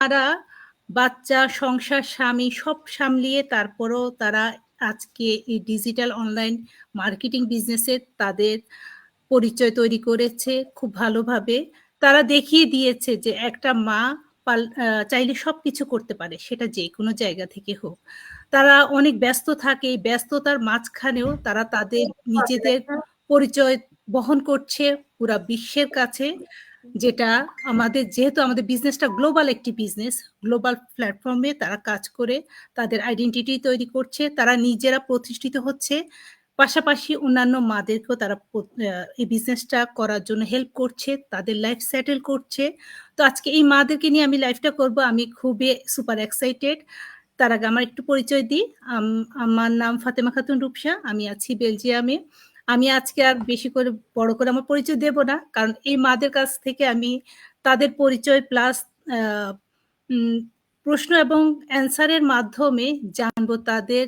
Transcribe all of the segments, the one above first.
তারা বাচ্চা, সংসার, স্বামী সব সামলিয়ে তারপরেও তারা আজকে এই ডিজিটাল অনলাইন মার্কেটিং বিজনেসে তাদের পরিচয় তৈরি করেছে খুব ভালোভাবে। তারা দেখিয়ে দিয়েছে যে একটা মা চাইলে সবকিছু করতে পারে, সেটা যেকোনো জায়গা থেকে হোক। তারা অনেক ব্যস্ত থাকে, এই ব্যস্ততার মাঝখানেও তারা তাদের নিজেদের পরিচয় বহন করছে পুরা বিশ্বের কাছে, যেটা যেহেতু আমাদের বিজনেসটা গ্লোবাল একটি বিজনেস, গ্লোবাল প্ল্যাটফর্মে তারা কাজ করে তাদের আইডেন্টিটি তৈরি করছে, তারা নিজেরা প্রতিষ্ঠিত হচ্ছে, পাশাপাশি অন্যান্য মাদেরকেও তারা এই বিজনেসটা করার জন্য হেল্প করছে, তাদের লাইফ সেটেল করছে। তো আজকে এই মাদেরকে নিয়ে আমি লাইফটা করব, আমি খুবই সুপার এক্সাইটেড। তার আগে আমার একটু পরিচয় দিই। আমার নাম ফাতেমা খাতুন রূপসা, আমি আছি বেলজিয়ামে। আমি আজকে আর বেশি করে বড় করে আমার পরিচয় দেব না, কারণ এই মাদের কাছ থেকে আমি তাদের পরিচয় প্লাস প্রশ্ন এবং অ্যান্সারের মাধ্যমে জানবো তাদের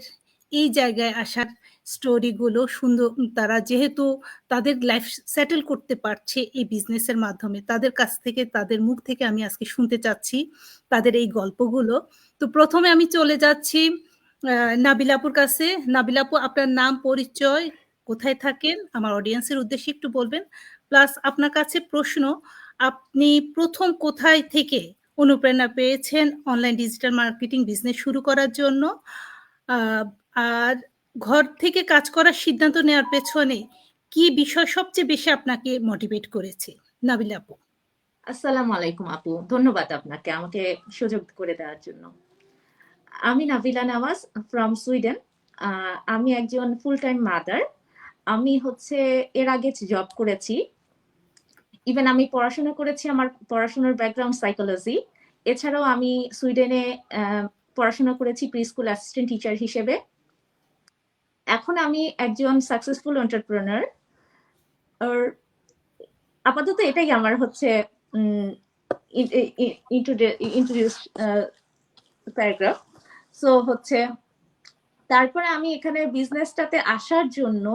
এই জায়গায় আসার স্টোরিগুলো সুন্দর। তারা যেহেতু তাদের লাইফ সেটেল করতে পারছে এই বিজনেসের মাধ্যমে, তাদের কাছ থেকে, তাদের মুখ থেকে আমি আজকে শুনতে চাচ্ছি তাদের এই গল্পগুলো। তো প্রথমে আমি চলে যাচ্ছি নাবিল আপুর কাছে। নাবিল আপু, আপনার নাম, পরিচয়, কোথায় থাকেন আমার অডিয়েন্সের উদ্দেশ্যে একটু বলবেন, প্লাস আপনার কাছে প্রশ্ন, আপনি প্রথম কোথায় থেকে অনুপ্রেরণা পেয়েছেন অনলাইন ডিজিটাল মার্কেটিং বিজনেস শুরু করার জন্য, আর ঘর থেকে কাজ করার সিদ্ধান্ত নেওয়ার পেছনে কি বিষয় সবচেয়ে বেশি আপনাকে মোটিভেট করেছে? নাবিলা আপু। আসসালামু আলাইকুম আপু, ধন্যবাদ আপনাকে আমাকে সুযোগ করে দেওয়ার জন্য। আমি নাবিলা নওয়াজ ফ্রম সুইডেন। আমি একজন ফুল টাইম মাদার। আমি এর আগে জব করেছি, ইভেন আমি পড়াশোনা করেছি, আমার পড়াশোনার ব্যাকগ্রাউন্ড সাইকোলজি। এছাড়াও আমি সুইডেনে পড়াশোনা করেছি প্রি স্কুল অ্যাসিস্ট্যান্ট টিচার হিসেবে। এখন আমি একজন সাকসেসফুল এন্টারপ্রেনার। আপাতত এটাই আমার ইন্ট্রোডিউস প্যারাগ্রাফ। সো তারপরে আমি এখানে বিজনেসটাতে আসার জন্য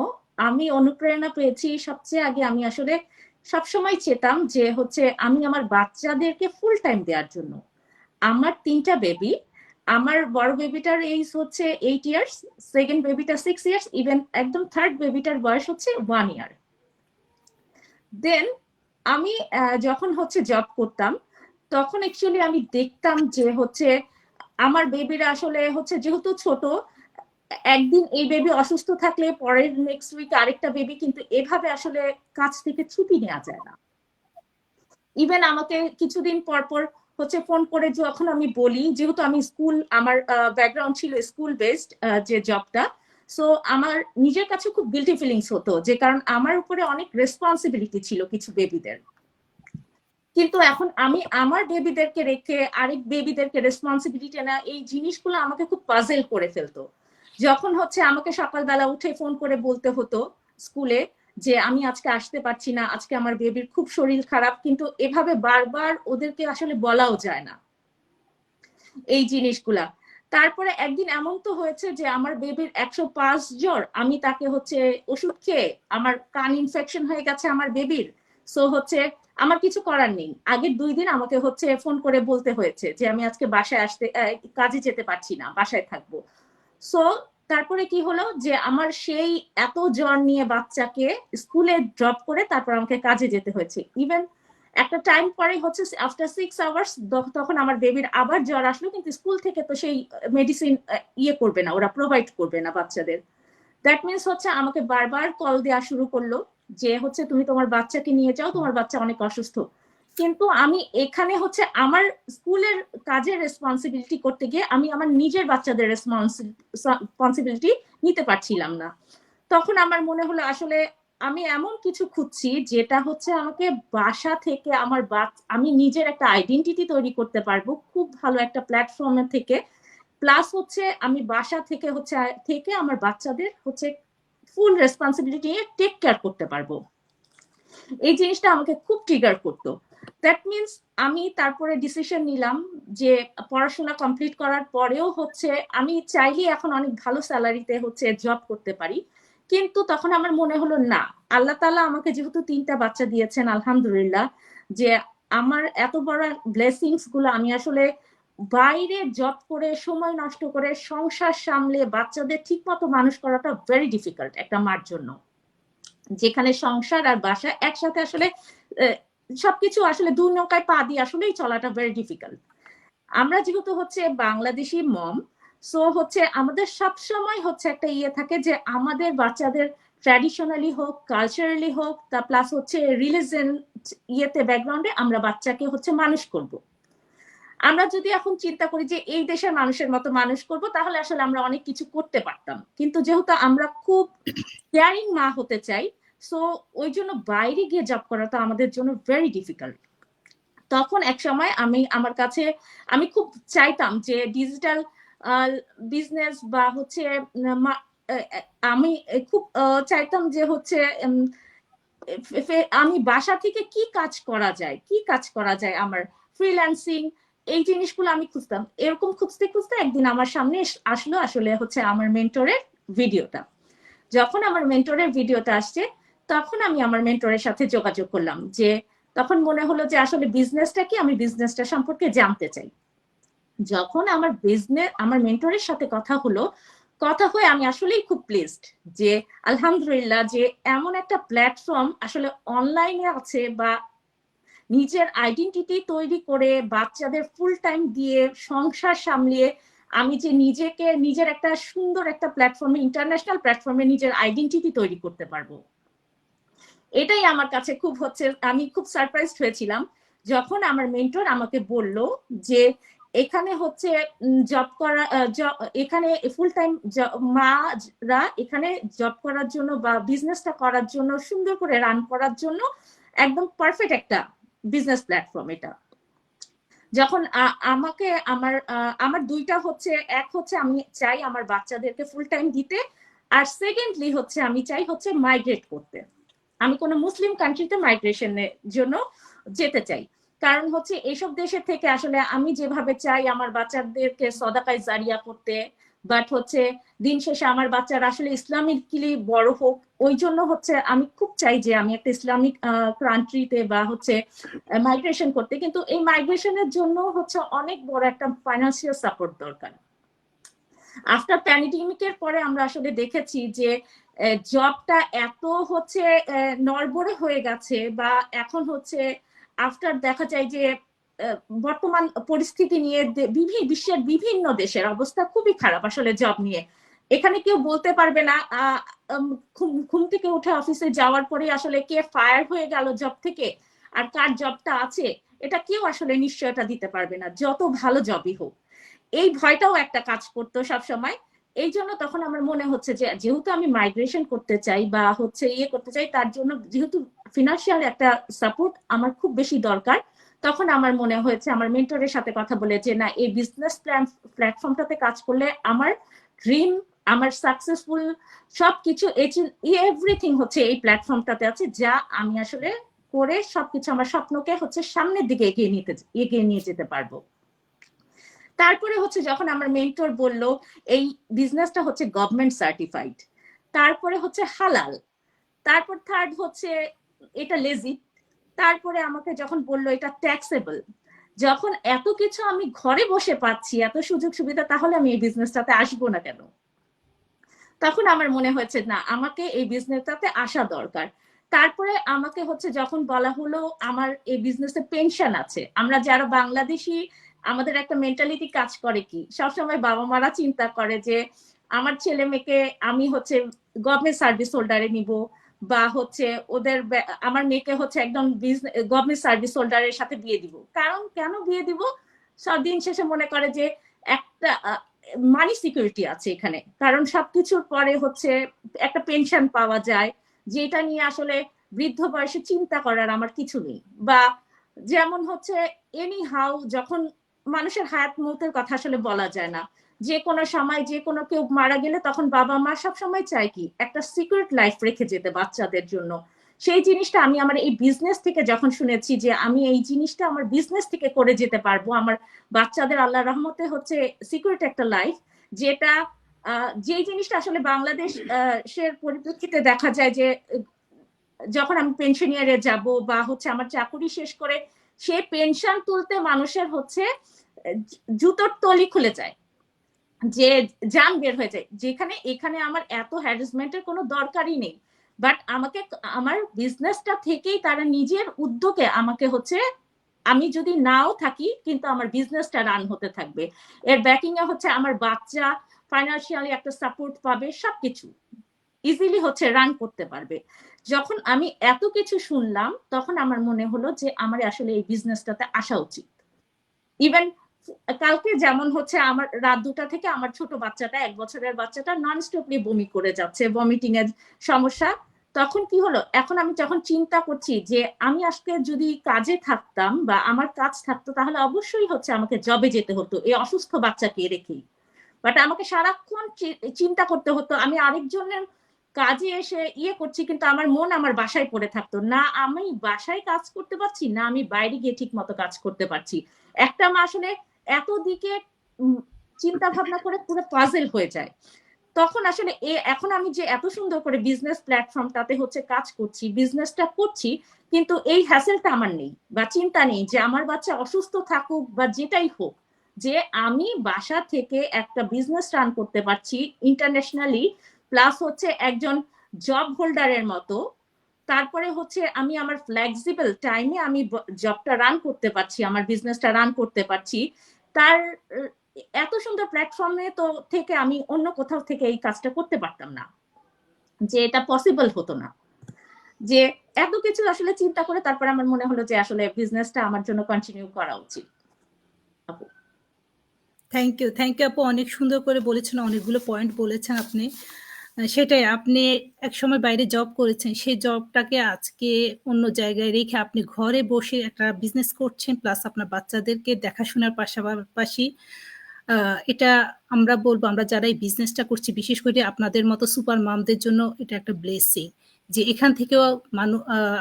আমি অনুপ্রেরণা পেয়েছি। সবচেয়ে আগে আমি আসলে সবসময় চেতাম যে আমি আমার বাচ্চাদেরকে ফুল টাইম দেওয়ার জন্য। আমার 3টা বেবি। আমার বড় বেবিটার এইজ 8 ইয়ার্স, সেকেন্ড বেবিটা 6 ইয়ার্স, ইভেন একদম থার্ড বেবিটার বয়স 1 ইয়ার। দেন আমি যখন জব করতাম, তখন অ্যাকচুয়ালি আমি দেখতাম যে আমার বেবিরা আসলে যেহেতু ছোট, একদিন এই বেবি অসুস্থ থাকলে পরের নেক্সট উইক আরেকটা বেবি, কিন্তু এভাবে আসলে কাজ থেকে ছুটি নেওয়া যায় না। ইভেন আমাকে কিছুদিন পর পর ফোন করে যখন আমি বলি, যেহেতু আমি আমার ব্যাকগ্রাউন্ড ছিল স্কুল বেসড যে জবটা, সো আমার নিজের কাছে খুব গিল্টি ফিলিংস হতো, যে কারণ আমার উপরে অনেক রেসপন্সিবিলিটি ছিল কিছু বেবিদের। কিন্তু এখন আমি আমার বেবিদেরকে রেখে আরেক বেবিদেরকে রেসপন্সিবিলিটি না, এই জিনিসগুলো আমাকে খুব পাজেল করে ফেলতো। যখন আমাকে সকালবেলা উঠে ফোন করে বলতে হতো স্কুলে যে আমি আজকে আসতে পারছি না, আজকে আমার বেবির খুব শরীর খারাপ, কিন্তু এভাবে বারবার ওদেরকে আসলে বলাও যায় না এই জিনিসগুলা। তারপরে একদিন এমন তো হয়েছে যে আমার বেবির 105 জ্বর, আমি তাকে ওষুধ খেয়ে আমার কান ইনফেকশন হয়ে গেছে আমার বেবির। সো আমার কিছু করার নেই, আগের 2 দিন আমাকে ফোন করে বলতে হয়েছে যে আমি আজকে বাসায় কাজে যেতে পারছি না, বাসায় থাকবো। সো তারপরে কি হলো যে আমার সেই এত জ্বর নিয়ে বাচ্চাকে স্কুলে ড্রপ করে তারপর আমাকে কাজে যেতে হয়েছে। ইভেন একটা টাইম পরে আফটার 6 আওয়ার্স তখন আমার বেবির আবার জ্বর আসলো, কিন্তু স্কুল থেকে তো সেই মেডিসিন করবে না, ওরা প্রোভাইড করবে না বাচ্চাদের। দ্যাট মিনস আমাকে বারবার কল দেওয়া শুরু করলো যে তুমি তোমার বাচ্চাকে নিয়ে যাও, তোমার বাচ্চা অনেক অসুস্থ। কিন্তু আমি এখানে আমার স্কুলের কাজের রেসপন্সিবিলিটি করতে গিয়ে আমি আমার নিজের বাচ্চাদের রেসপন্সিবিলিটি নিতে পারছিলাম না। তখন আমার মনে হলো আসলে আমি এমন কিছু খুঁজছি যেটা আমাকে বাসা থেকে আমি নিজের একটা আইডেন্টিটি তৈরি করতে পারবো খুব ভালো একটা প্ল্যাটফর্মে থেকে, প্লাস আমি বাসা থেকে থেকে আমার বাচ্চাদের ফুল রেসপন্সিবিলিটি নিয়ে টেক কেয়ার করতে পারবো। এই জিনিসটা আমাকে খুব ট্রিগার করতো। দ্যাট মিনস আমি তারপরে ডিসিশন নিলাম যে পড়াশোনা কমপ্লিট করার পরেও আমি চাইলে এখন অনেক ভালো স্যালারিতে জব করতে পারি, কিন্তু তখন আমার মনে হলো না, আল্লাহ তাআলা আমাকে যেহেতু 3টা বাচ্চা দিয়েছেন আলহামদুলিল্লাহ, যে আমার এত বড় ব্লেসিংস গুলো আমি আসলে বাইরে জব করে সময় নষ্ট করে সংসার সামলে বাচ্চাদের ঠিক মতো মানুষ করাটা ভেরি ডিফিকাল্ট একটা মার জন্য, যেখানে সংসার আর বাসা একসাথে আসলে সবকিছু আসলে দু নৌকায় পা দিয়ে আসলেই চলাটা ভেরি ডিফিকাল্ট। আমরা যেহেতু হচ্ছে বাংলাদেশি মম, সো হচ্ছে আমাদের সবসময় হচ্ছে একটা ইয়ে থাকে যে আমাদের বাচ্চাদের ট্র্যাডিশনালি হোক, কালচারালি হোক, তা প্লাস হচ্ছে রিলিজন ইয়েতে ব্যাকগ্রাউন্ডে আমরা বাচ্চাকে হচ্ছে মানুষ করব। আমরা যদি এখন চিন্তা করি যে এই দেশের মানুষের মতো মানুষ করব, তাহলে আসলে আমরা অনেক কিছু করতে পারতাম, কিন্তু যেহেতু আমরা খুব কেয়ারিং মা হতে চাই, সো ওই জন্য বাইরে গিয়ে জব করাটা আমাদের জন্য ভেরি ডিফিকাল্ট। তখন এক সময় আমি খুব চাইতাম যে ডিজিটাল বিজনেস বা হচ্ছে আমি খুব চাইতাম যে হচ্ছে আমি বাসা থেকে কি কাজ করা যায় আমার ফ্রিল্যান্সিং, এই জিনিসগুলো আমি খুঁজতাম। এরকম খুঁজতে খুঁজতে একদিন আমার সামনে আসলো আসলে হচ্ছে আমার মেন্টরের ভিডিওটা। যখন আমার মেন্টরের ভিডিওটা আসছে, তখন আমি আমার মেন্টরের সাথে যোগাযোগ করলাম, যে তখন মনে হলো যে আসলে বিজনেসটা কি, আমি বিজনেসটা সম্পর্কে জানতে চাই। যখন আমার মেন্টরের সাথে কথা হয়ে আমি আসলেই খুব প্লিজড যে আলহামদুলিল্লাহ যে এমন একটা প্ল্যাটফর্ম আসলে অনলাইনে আছে, বা নিজের আইডেন্টিটি তৈরি করে বাচ্চাদের ফুল টাইম দিয়ে সংসার সামলিয়ে আমি যে নিজের একটা সুন্দর একটা প্ল্যাটফর্মে, ইন্টারন্যাশনাল প্ল্যাটফর্মে নিজের আইডেন্টিটি তৈরি করতে পারবো। এটাই আমার কাছে আমি খুব সারপ্রাইজড হয়েছিলাম যখন আমার মেন্টর আমাকে বলল যে এখানে হচ্ছে জব করা, এখানে ফুল টাইম মারা এখানে জব করার জন্য বা বিজনেসটা করার জন্য, সুন্দর করে রান করার জন্য একদম পারফেক্ট একটা বিজনেস প্ল্যাটফর্ম এটা। যখন আমাকে আমার দুইটা হচ্ছে, এক হচ্ছে আমি চাই আমার বাচ্চাদেরকে ফুল টাইম দিতে, আর সেকেন্ডলি হচ্ছে আমি চাই হচ্ছে মাইগ্রেট করতে। আমি কোনো মুসলিম কান্ট্রিতে মাইগ্রেশনের জন্য যেতে চাই, কারণ হচ্ছে এইসব দেশের থেকে আসলে আমি যেভাবে চাই আমার বাচ্চাদেরকে সদাকায় জারিয়া করতে, বাট হচ্ছে দিন শেষে আমার বাচ্চারা আসলে ইসলামিকলি বড় হোক, ওই জন্য হচ্ছে আমি খুব চাই যে আমি একটা ইসলামিক কান্ট্রিতে বা হচ্ছে মাইগ্রেশন করতে, কিন্তু এই মাইগ্রেশনের জন্য হচ্ছে অনেক বড় একটা ফাইন্যান্সিয়াল সাপোর্ট দরকার। আফটার প্যান্ডেমিকের পরে আমরা আসলে দেখেছি যে জবটা এত হচ্ছে নড়বড়ে হয়ে গেছে, বা এখন হচ্ছে আফটার দেখা যায় যে বর্তমান পরিস্থিতি নিয়ে বিশ্বের বিভিন্ন দেশের অবস্থা খুবই খারাপ আসলে জব নিয়ে। এখানে কেউ বলতে পারবে না ঘুম থেকে উঠে অফিসে যাওয়ার পরে আসলে কে ফায়ার হয়ে গেল জব থেকে, আর কার জবটা আছে এটা কেউ আসলে নিশ্চয়তা দিতে পারবে না, যত ভালো জবই হোক। এই ভয়টাও একটা কাজ করতো সবসময়। এই জন্য তখন আমার মনে হচ্ছে যে যেহেতু আমি মাইগ্রেশন করতে চাই বা হচ্ছে করতে চাই, তার জন্য যেহেতু ফিনান্সিয়াল একটা সাপোর্ট আমার খুব বেশি দরকার, তখন আমার মনে হয়েছে আমার মেন্টরের সাথে কথা বলে যে না, এই বিজনেস প্ল্যাটফর্মটাতে কাজ করলে আমার ড্রিম, আমার সাকসেসফুল সবকিছু এভরিথিং হচ্ছে এই প্ল্যাটফর্মটাতে আছে, যা আমি আসলে করে সবকিছু আমার স্বপ্নকে হচ্ছে সামনের দিকে এগিয়ে নিয়ে যেতে পারবো। তারপরে হচ্ছে যখন আমার মেন্টর বলল এই বিজনেসটা হচ্ছে গভর্নমেন্ট সার্টিফাইড, তারপরে হচ্ছে হালাল, তারপর থার্ড হচ্ছে এটা লেজিট, তারপরে আমাকে যখন বললো এটা ট্যাক্সেবল, যখন এত কিছু আমি ঘরে বসে পাচ্ছি, এত সুযোগ সুবিধা, তাহলে আমি এই বিজনেসটাতে আসবো না কেন? তখন আমার মনে হয়েছে না, আমাকে এই বিজনেসটাতে আসা দরকার। তারপরে আমাকে হচ্ছে যখন বলা হলো আমার এই বিজনেসে পেনশন আছে, আমরা যারা বাংলাদেশি আমাদের একটা মেন্টালিটি কাজ করে কি, সবসময় বাবা মারা চিন্তা করে যে আমার ছেলে মেয়েকে আমি হচ্ছে গভর্নমেন্ট সার্ভিস হোল্ডারে নিব, বা হচ্ছে আমার মেয়েকে হচ্ছে একদম গভর্নমেন্ট সার্ভিস হোল্ডারের সাথে বিয়ে দিব। কারণ কেন বিয়ে দিব? সব দিন শেষে মনে করে যে একটা মানি সিকিউরিটি আছে এখানে, কারণ সবকিছুর পরে হচ্ছে একটা পেনশন পাওয়া যায়, যেটা নিয়ে আসলে বৃদ্ধ বয়সে চিন্তা করার আমার কিছু নেই। বা যেমন হচ্ছে এনি হাউ, যখন মানুষের হায়াত মৌতের কথা আসলে বলা যায় না, যে কোনো সময় যে কোনো কেউ মারা গেলে তখন বাবা মা সব সময় চায় কি একটা সিকিউর লাইফ রেখে যেতে বাচ্চাদের জন্য। সেই জিনিসটা আমি আমার এই বিজনেস থেকে যখন শুনেছি যে আমি এই জিনিসটা আমার বিজনেস থেকে করে যেতে পারবো, আমার বাচ্চাদের আল্লাহ রহমতে হচ্ছে সিকিউরিটি একটা লাইফ, যেটা যে জিনিসটা আসলে বাংলাদেশের পরিপ্রেক্ষিতে দেখা যায় যে যখন আমি পেনশনিয়ারে যাব বা হচ্ছে আমার চাকুরি শেষ করে সে পেনশন তুলতে মানুষের হচ্ছে জুতোর তলি খুলে যায়, যে জান বের হয়ে যায়, যেখানে এখানে আমার এত হ্যারাসমেন্টের কোনো দরকারই নেই, বাট আমাকে আমার বিজনেসটা থেকেই তারা নিজের উদ্যোগে আমাকে হচ্ছে, আমি যদি নাও থাকি কিন্তু আমার বিজনেসটা রান হতে থাকবে, এর ব্যাকিং এ হচ্ছে আমার বাচ্চা ফাইন্যান্সিয়ালি একটা সাপোর্ট পাবে, সবকিছু ইজিলি হচ্ছে রান করতে পারবে। যখন আমি এত কিছু শুনলাম তখন আমার মনে হলো যে আমার আসলে এই বিজনেসটাতে আসা উচিত। ইভেন কালকে যেমন হচ্ছে আমার রাত 2টা থেকে আমার ছোট বাচ্চাটা, 1 বছরের বাচ্চাটা নন স্টপলি বমি করে যাচ্ছে, ভমিটিং এর সমস্যা। তখন কি হলো, এখন আমি যখন চিন্তা করছি যে আমি আজকে যদি কাজে থাকতাম বা আমার কাজ থাকতো তাহলে অবশ্যই হচ্ছে আমাকে জবে যেতে হতো এই অসুস্থ বাচ্চাকে রেখেই, বাট আমাকে সারাক্ষণ চিন্তা করতে হতো আমি আরেকজনের কাজে এসে করছি, কিন্তু আমার মন আমার বাসায় পড়ে থাকতো না, আমি বাসায় কাজ করতে পারছি না, আমি বাইরে গিয়ে ঠিক মতো কাজ করতে পারছি। একটা মা আসলে এত দিকে চিন্তা ভাবনা করে পুরো পাজেল হয়ে যায়। তখন আসলে এখন আমি যে এত সুন্দর করে বিজনেস প্ল্যাটফর্মটাতে হচ্ছে কাজ করছি, বিজনেসটা করছি, কিন্তু এই হ্যাসেলটা আমার নেই বা চিন্তা নেই যে আমার বাচ্চা অসুস্থ থাকুক বা যেটাই হোক, যে আমি বাসা থেকে একটা বিজনেস রান করতে পারছি ইন্টারন্যাশনালি, প্লাস হচ্ছে একজন জব হোল্ডারের মতো, তারপরে হচ্ছে আমি আমার ফ্লেক্সিবল টাইমে আমি জবটা রান করতে পারছি, আমার বিজনেসটা রান করতে পারছি। তার এত সুন্দর প্ল্যাটফর্মে তো থেকে আমি অন্য কোথাও থেকে এই কাজটা করতে পারতাম না, যে এটা পসিবল হতো না। যে এত কিছু আসলে চিন্তা করে তারপর আমার মনে হলো যে আসলে বিজনেসটা আমার জন্য কন্টিনিউ করা উচিত। আপু থ্যাংক ইউ আপু, অনেক সুন্দর করে বলেছেন, অনেকগুলো পয়েন্ট বলেছেন আপনি। সেটাই, আপনি একসময় বাইরে জব করেছেন, সেই জবটাকে আজকে অন্য জায়গায় রেখে আপনি ঘরে বসে একটা বিজনেস করছেন, প্লাস আপনার বাচ্চাদেরকে দেখাশোনার পাশাপাশি এটা আমরা বলবো, আমরা যারা এই বিজনেসটা করছি, বিশেষ করে আপনাদের মতো সুপার মামদের জন্য এটা একটা ব্লেসিং, যে এখান থেকেও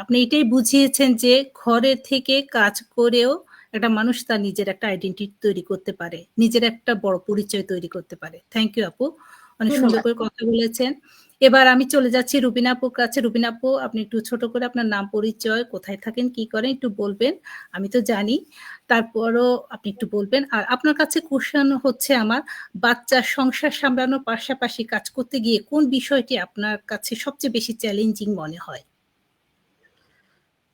আপনি এটাই বুঝিয়েছেন যে ঘরে থেকে কাজ করেও একটা মানুষ তার নিজের একটা আইডেন্টিটি তৈরি করতে পারে, নিজের একটা বড় পরিচয় তৈরি করতে পারে। থ্যাংক ইউ আপু, অনেক সুন্দর ধন্যবাদ। করে কথা বলেছেন। এবার আমি চলে যাচ্ছি রুবিনা আপুর কাছে। রুবিনা আপু, আপনি একটু ছোট করে আপনার নাম, পরিচয়, কোথায় থাকেন, কি করেন একটু বলবেন। আমি তো জানি, তারপরও আপনি একটু বলবেন। আর আপনার কাছে কোশ্চেন হচ্ছে আমার, বাচ্চা সংসার সামলানোর পাশাপাশি কাজ করতে গিয়ে কোন বিষয়টি আপনার কাছে সবচেয়ে বেশি চ্যালেঞ্জিং মনে হয়?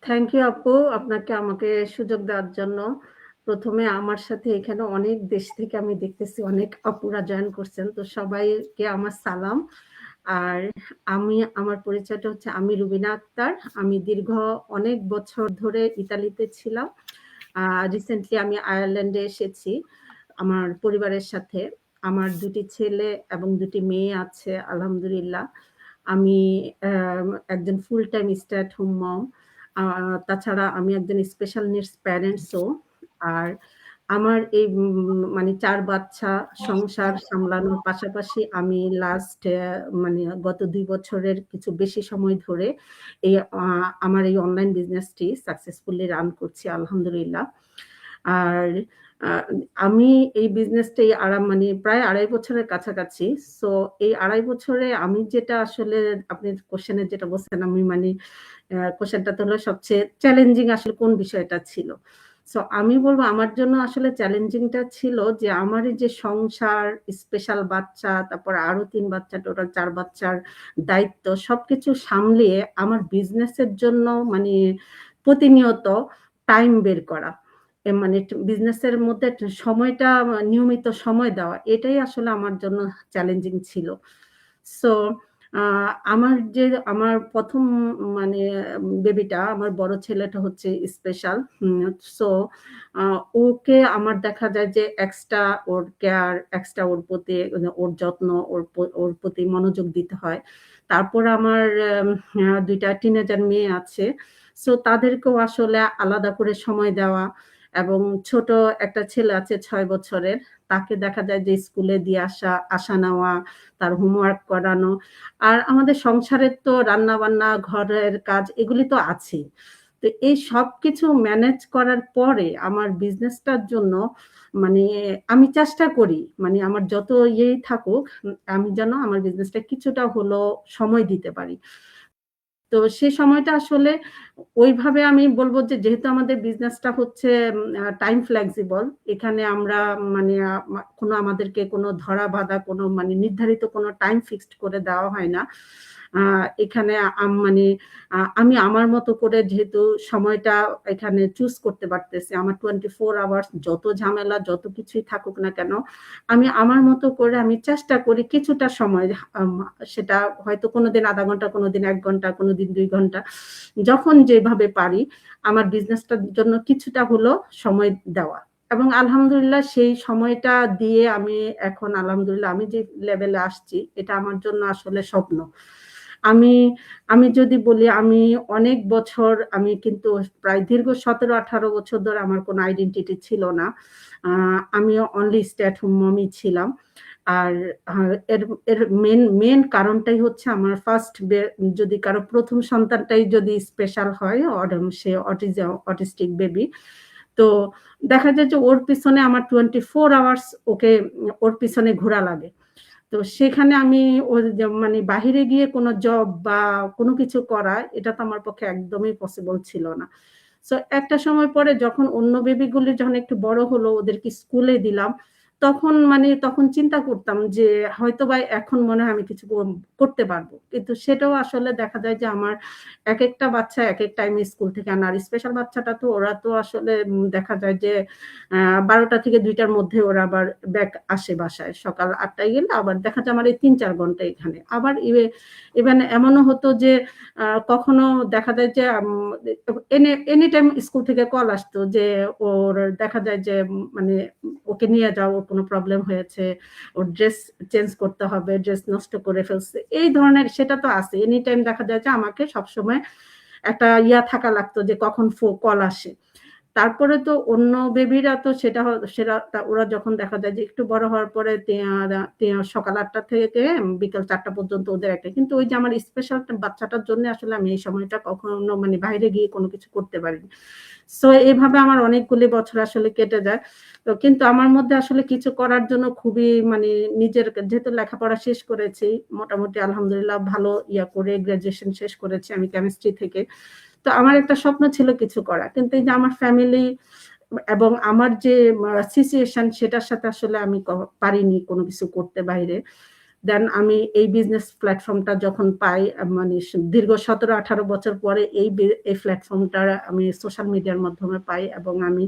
থ্যাংক ইউ আপু, আপনাকে আমাকে সুযোগ দেওয়ার জন্য। প্রথমে আমার সাথে এখানে অনেক দেশ থেকে আমি দেখতেছি অনেক আপুরা জয়েন করছেন, তো সবাইকে আমার সালাম। আর আমার পরিচয়টা হচ্ছে, আমি রুবিনা আক্তার। আমি দীর্ঘ অনেক বছর ধরে ইতালিতে ছিলাম। রিসেন্টলি আমি আয়ারল্যান্ডে এসেছি আমার পরিবারের সাথে। আমার 2টি ছেলে এবং 2টি মেয়ে আছে আলহামদুলিল্লাহ। আমি একজন full time stay at home mom. তাছাড়া আমি একজন স্পেশাল নিডস প্যারেন্টসও। আর আমার এই মানে 4 বাচ্চা সংসার সামলানোর পাশাপাশি আমি লাস্ট মানে গত 2 বছরের কিছু বেশি সময় ধরে এই আমার এই অনলাইন বিজনেসটি সাকসেসফুলি রান করছি আলহামদুলিল্লাহ। আর আমি এই বিজনেসটাই মানে প্রায় 2.5 বছরের কাছাকাছি। সো এই 2.5 বছরে আমি যেটা আসলে, আপনি কোশ্চেনে যেটা বলছেন, আমি মানে কোশ্চেনটা তো হলো সবচেয়ে চ্যালেঞ্জিং আসলে কোন বিষয়টা ছিল। সো আমি বলবো আমার জন্য আসলে চ্যালেঞ্জিংটা ছিল যে আমার এই যে সংসার, স্পেশাল বাচ্চা, তারপর আরো 3 বাচ্চা, টোটাল 4 বাচ্চার দায়িত্ব সবকিছু সামলিয়ে আমার বিজনেসের জন্য মানে প্রতিনিয়ত টাইম বের করা, মানে বিজনেসের মধ্যে সময়টা নিয়মিত সময় দেওয়া, এটাই আসলে আমার জন্য চ্যালেঞ্জিং ছিল। সো আমার প্রথম মানে বেবিটা, আমার বড় ছেলেটা হচ্ছে স্পেশাল। সো ওকে আমার দেখা যায় যে এক্সট্রা ওর কেয়ার, এক্সট্রা ওর প্রতি, ওর যত্ন, ওর প্রতি মনোযোগ দিতে হয়। তারপর আমার 2টা টিনেজার মেয়ে আছে। সো তাদেরকেও আসলে আলাদা করে সময় দেওয়া, এবং ছোট একটা ছেলে আছে 6 বছরের, তাকে দেখা যায় যে স্কুলে দিয়ে আসা নেওয়া, তার হোমওয়ার্ক করানো। আর আমাদের সংসারের তো রান্না বান্না, ঘরের কাজ, এগুলি তো আছেই। তো এই সবকিছু ম্যানেজ করার পরে আমার বিজনেসটার জন্য মানে আমি চেষ্টা করি, মানে আমার যত থাকুক, আমি যেন আমার বিজনেসটা কিছুটা হলো সময় দিতে পারি। তো সেই সময়টা আসলে ওইভাবে আমি বলবো যে যেহেতু আমাদের বিজনেসটা হচ্ছে টাইম ফ্লেক্সিবল, এখানে আমরা মানে কোনো আমাদেরকে কোনো ধরা বাঁধা কোনো মানে নির্ধারিত কোনো টাইম ফিক্সড করে দেওয়া হয় না। এখানে মানে আমি আমার মতো করে যেহেতু সময়টা এখানে চুজ করতে পারতেছি, আমার 24 আওয়ার্স যত ঝামেলা যত কিছুই থাকুক না কেন, আমি আমার মতো করে আমি চেষ্টা করি কিছুটা সময়, সেটা হয়তো কোনোদিন আধা ঘন্টা, কোনোদিন 1 ঘন্টা, কোনোদিন 2 ঘন্টা, যখন যেভাবে পারি আমার বিজনেসটার জন্য কিছুটা হলো সময় দেওয়া। এবং আলহামদুলিল্লাহ সেই সময়টা দিয়ে আমি এখন আলহামদুলিল্লাহ আমি যে লেভেলে আসছি এটা আমার জন্য আসলে স্বপ্ন। আমি আমি যদি বলি আমি অনেক বছর আমি কিন্তু প্রায় দীর্ঘ 17-18 বছর ধরে আমার কোনো আইডেন্টিটি ছিল না। আমি অনলি স্টে অ্যাট হোম মমই ছিলাম। আর এর এর মেন কারণটাই হচ্ছে আমার ফার্স্ট যদি কারো প্রথম সন্তানটাই যদি স্পেশাল হয়, সে অটিস্টিক বেবি, তো দেখা যায় যে ওর পিছনে আমার 24 আওয়ার্স ওর পিছনে ঘোরা লাগে। তো সেখানে আমি মানে বাহিরে গিয়ে কোনো জব বা কোনো কিছু করা এটা তো আমার পক্ষে একদমই পসিবল ছিল না। সো একটা সময় পরে যখন অন্য বেবিগুলি যখন একটু বড় হলো, ওদেরকে স্কুলে দিলাম, তখন চিন্তা করতাম যে হয়তো বা এখন মনে হয় আমি কিছু করতে পারবো, কিন্তু সেটাও আসলে দেখা যায় যে আমার এক একটা বাচ্চা এক এক টাইমে স্কুল থেকে আনা, আর স্পেশাল বাচ্চাটা তো ওরা তো আসলে দেখা যায় যে 12টা থেকে 2টার মধ্যে ওরা আবার ব্যাক আসে বাসায়, সকাল 8টায় গেলে আবার দেখা যায় আমার এই 3-4 ঘন্টা এখানে। আবার ইভেন এমনও হতো যে কখনো দেখা যায় যে এনি টাইম স্কুল থেকে কল আসতো যে ওর দেখা যায় যে মানে ওকে নিয়ে যাও, ওর কোনো প্রবলেম হয়েছে, ওর ড্রেস চেঞ্জ করতে হবে, ড্রেস নষ্ট করে ফেলছে, এই ধরনের। সেটা তো আছে, এনি টাইম দেখা যায় যে আমাকে সবসময় একটা থাকা লাগতো যে কখন কল আসে। তারপরে তো অন্য বেবিরা তো সেটা ওরা যখন দেখা যায় যে একটু বড় হওয়ার পরে সকাল 8টা থেকে বিকাল 4টা পর্যন্ত ওদের একটা, কিন্তু ওই যে আমার স্পেশাল বাচ্চাটার জন্য আসলে আমি এই সময়টা কখনো মানে বাইরে গিয়ে কোনো কিছু করতে পারিনি। সো এইভাবে আমার অনেকগুলি বছর আসলে কেটে যায়। তো কিন্তু আমার মধ্যে আসলে কিছু করার জন্য খুবই মানে নিজের, যেহেতু লেখাপড়া শেষ করেছি মোটামুটি আলহামদুলিল্লাহ ভালো করে গ্রাজুয়েশন শেষ করেছি আমি কেমিস্ট্রি থেকে, তো আমার একটা স্বপ্ন ছিল কিছু করা, কিন্তু এই যে আমার ফ্যামিলি এবং আমার যে সিচুয়েশন সেটার সাথে আসলে আমি পারিনি কোনো কিছু করতে বাইরে। দেন আমি এই বিজনেস প্ল্যাটফর্মটা যখন পাই, মানে দীর্ঘ 17-18 বছর পরে এই প্ল্যাটফর্মটা আমি সোশ্যাল মিডিয়ার মাধ্যমে পাই, এবং আমি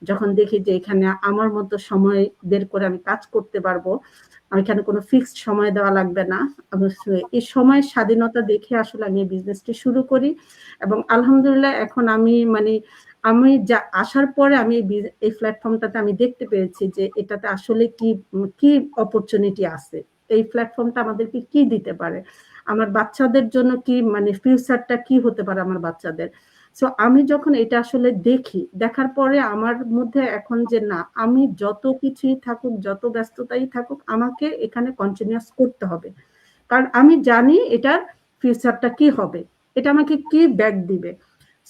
যখন দেখি যে এখানে আমার মতো সময় বের করে আমি কাজ করতে পারবো, এখানে কোনো ফিক্সড সময় দেওয়া লাগবে না, এই সময়ের স্বাধীনতা দেখে আসলে আমি এই বিজনেসটি শুরু করি। এবং আলহামদুলিল্লাহ এখন আমি যা আসার পরে আমি এই প্ল্যাটফর্মটাতে আমি দেখতে পেয়েছি যে এটাতে আসলে কি অপরচুনিটি আছে, এই প্ল্যাটফর্মটা আমাদেরকে কি দিতে পারে, আমার বাচ্চাদের জন্য কি মানে ফিউচারটা কি হতে পারে আমার বাচ্চাদের। সো আমি যখন এটা আসলে দেখার পরে আমার মধ্যে এখন যে না, আমি যত কিছুই থাকুক, যত ব্যস্ততাই থাকুক, আমাকে এখানে কন্টিনিউয়াস করতে হবে, কারণ আমি জানি এটার ফিউচারটা কি হবে, এটা আমাকে কি ব্যাক দিবে।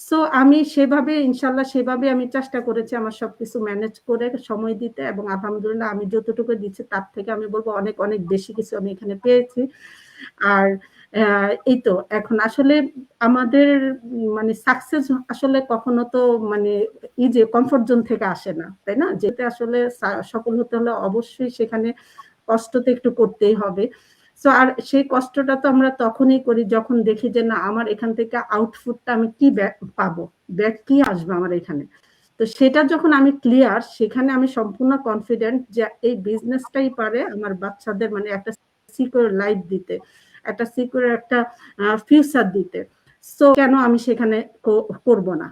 সো আমি ইনশাল্লাহ সেভাবে আমি চেষ্টা করেছি আমার সবকিছু ম্যানেজ করে সময় দিতে, এবং আলহামদুলিল্লাহ আমি যতটুকু দিচ্ছি তার থেকে আমি বলবো অনেক অনেক বেশি কিছু আমি এখানে পেয়েছি। আর এই তো এখন আসলে আমাদের মানে সাকসেস আসলে কখনো তো মানে এই যে কমফোর্ট জোন থেকে আসে না, তাই না? যেতে আসলে সফল হতে হলে অবশ্যই সেখানে কষ্ট তো একটু করতেই হবে। সো আর সেই কষ্টটা তো আমরা তখনই করি যখন দেখি যে না, আমার এখান থেকে আউটপুটটা আমি কি পাবো, ব্যাক কি আসবে আমার এখানে। তো সেটা যখন আমি ক্লিয়ার, সেখানে আমি সম্পূর্ণ কনফিডেন্ট যে এই বিজনেসটাই পারে আমার বাচ্চাদের মানে একটা সিকিউর লাইফ দিতে, একটা সিকিউর একটা ফিউচার দিতে। সো কেন আমি সেখানে করব না।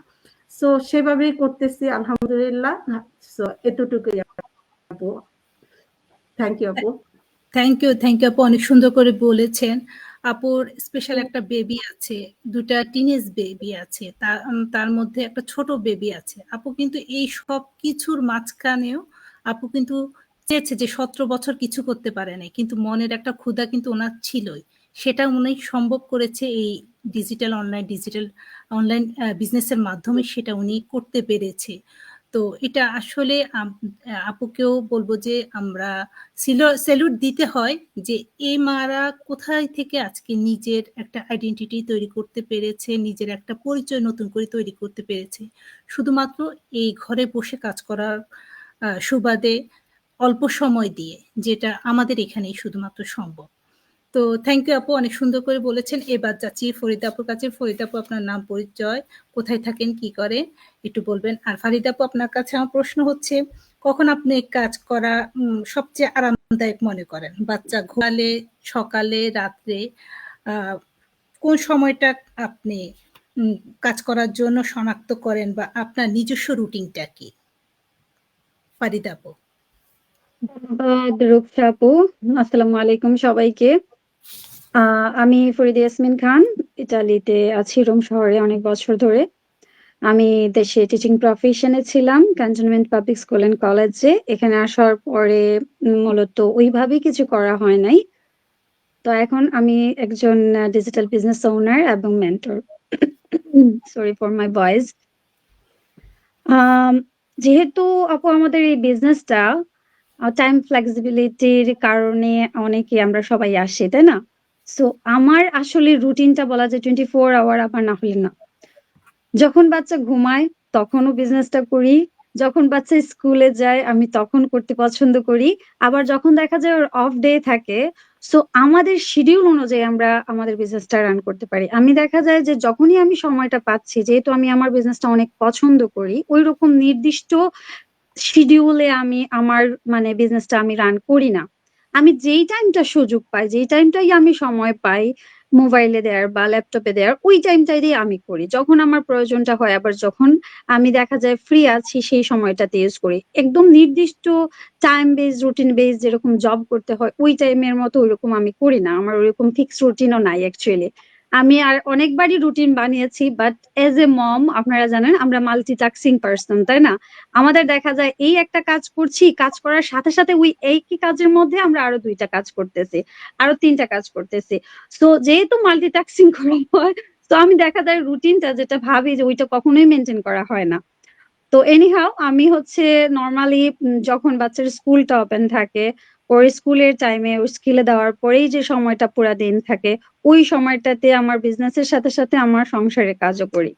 সো সেভাবেই করতেছি আলহামদুলিল্লাহ। সো এতটুকুই আপু। থ্যাংক ইউ আপু। থ্যাংক ইউ আপু, অনেক সুন্দর করে বলেছেন। আপুর স্পেশাল একটা বেবি আছে, 2টা টিনেজ বেবি আছে, তার মধ্যে একটা ছোট বেবি আছে। আপু কিন্তু এই সব কিছুর মাঝখানেও আপু কিন্তু চেয়েছে যে 17 বছর কিছু করতে পারে নাই, কিন্তু মনের একটা ক্ষুধা কিন্তু ওনার ছিলই, সেটা উনি সম্ভব করেছে এই ডিজিটাল অনলাইন বিজনেসের মাধ্যমে, সেটা উনি করতে পেরেছে। তো এটা আসলে আপুকেও বলবো যে আমরা স্যালুট দিতে হয় যে এই মারা কোথায় থেকে আজকে নিজের একটা আইডেন্টিটি তৈরি করতে পেরেছে, নিজের একটা পরিচয় নতুন করে তৈরি করতে পেরেছে শুধুমাত্র এই ঘরে বসে কাজ করার সুবাদে, অল্প সময় দিয়ে, যেটা আমাদের এখানেই শুধুমাত্র সম্ভব। তো থ্যাংক ইউ আপু, অনেক সুন্দর করে বলেছেন। এবার যাচ্ছি ফরিদা আপুর কাছে। ফরিদা আপু, আপনার নাম, পরিচয়, কোথায় থাকেন, কি করেন একটু বলবেন। আর ফারিদা আপু, আপনার কাছে আমার প্রশ্ন হচ্ছে, কখন আপনি কাজ করা সবচেয়ে আরামদায়ক মনে করেন? বাচ্চা ঘুমালে, সকালে, রাত্রে, কোন সময়টা আপনি কাজ করার জন্য শনাক্ত করেন, বা আপনার নিজস্ব রুটিনটা কি? ফারিদা আপু। ধন্যবাদ রূপসা আপু। আসসালামু আলাইকুম সবাইকে। আমি ফরিদা ইয়াসমিন খান, ইতালিতে আছি, রোম শহরে অনেক বছর ধরে। আমি দেশে টিচিং প্রফেশনে ছিলাম, ক্যান্টনমেন্ট পাবলিক স্কুল অ্যান্ড কলেজে। এখানে আসার পরে মূলত ওইভাবে কিছু করা হয় নাই। তো এখন আমি একজন ডিজিটাল বিজনেস ওনার এবং mentor. Sorry for my voice. যেহেতু আপু আমাদের এই বিজনেসটা টাইম ফ্লেক্সিবিলিটির কারণে অনেকে আমরা সবাই আসি, তাই না? সো আমার আসলে রুটিনটা বলা যায় 24 আওয়ার, আবার না হলে না। যখন বাচ্চা ঘুমায় তখনও বিজনেসটা করি, যখন বাচ্চা স্কুলে যায় আমি তখন করতে পছন্দ করি, আবার যখন দেখা যায় ওর অফ ডে থাকে, সো আমাদের শিডিউল অনুযায়ী আমরা আমাদের বিজনেসটা রান করতে পারি। আমি দেখা যায় যে যখনই আমি সময়টা পাচ্ছি, যেহেতু আমি আমার বিজনেসটা অনেক পছন্দ করি, ওই রকম নির্দিষ্ট শিডিউলে আমি আমার মানে বিজনেসটা আমি রান করি না। আমি যেই টাইমটা সুযোগ পাই, যেই টাইমটাই আমি সময় পাই মোবাইলে দেওয়ার বা ল্যাপটপে দেওয়ার, ওই টাইমটাই দিয়ে আমি করি যখন আমার প্রয়োজনটা হয়। আবার যখন আমি দেখা যায় ফ্রি আছি সেই সময়টাতে ইউজ করি। একদম নির্দিষ্ট টাইম বেস, রুটিন বেস যেরকম জব করতে হয় ওই টাইমের মতো ওইরকম আমি করি না। আমার ওইরকম ফিক্স রুটিনও নাই অ্যাকচুয়ালি। আমি আর অনেকবারই রুটিন বানিয়েছি, বাট এজ এ মম আপনারা জানেন আমরা মাল্টিটাস্কিং পার্সন, তাই না? আমাদের দেখা যায় এই একটা কাজ করছি, কাজ করার সাথে সাথে ওই একই কাজের মধ্যে আমরা আরো 2টা কাজ করতেছি, আরো 3টা কাজ করতেছি। সো যেহেতু মাল্টিটাস্কিং করা হয়, তো আমি দেখা যায় রুটিনটা যেটা ভাবি যে ওইটা কখনোই মেনটেন করা হয় না। তো এনিহাও আমি হচ্ছে নর্মালি যখন বাচ্চার স্কুলটা ওপেন থাকে, ওর স্কুলের টাইমে ওর স্কুলে দেওয়ার পরেই যে সময়টা পুরা দিন থাকে, ওই সময়টাতে আমার বিজনেসের সাথে সাথে আমার সংসারের কাজও করি।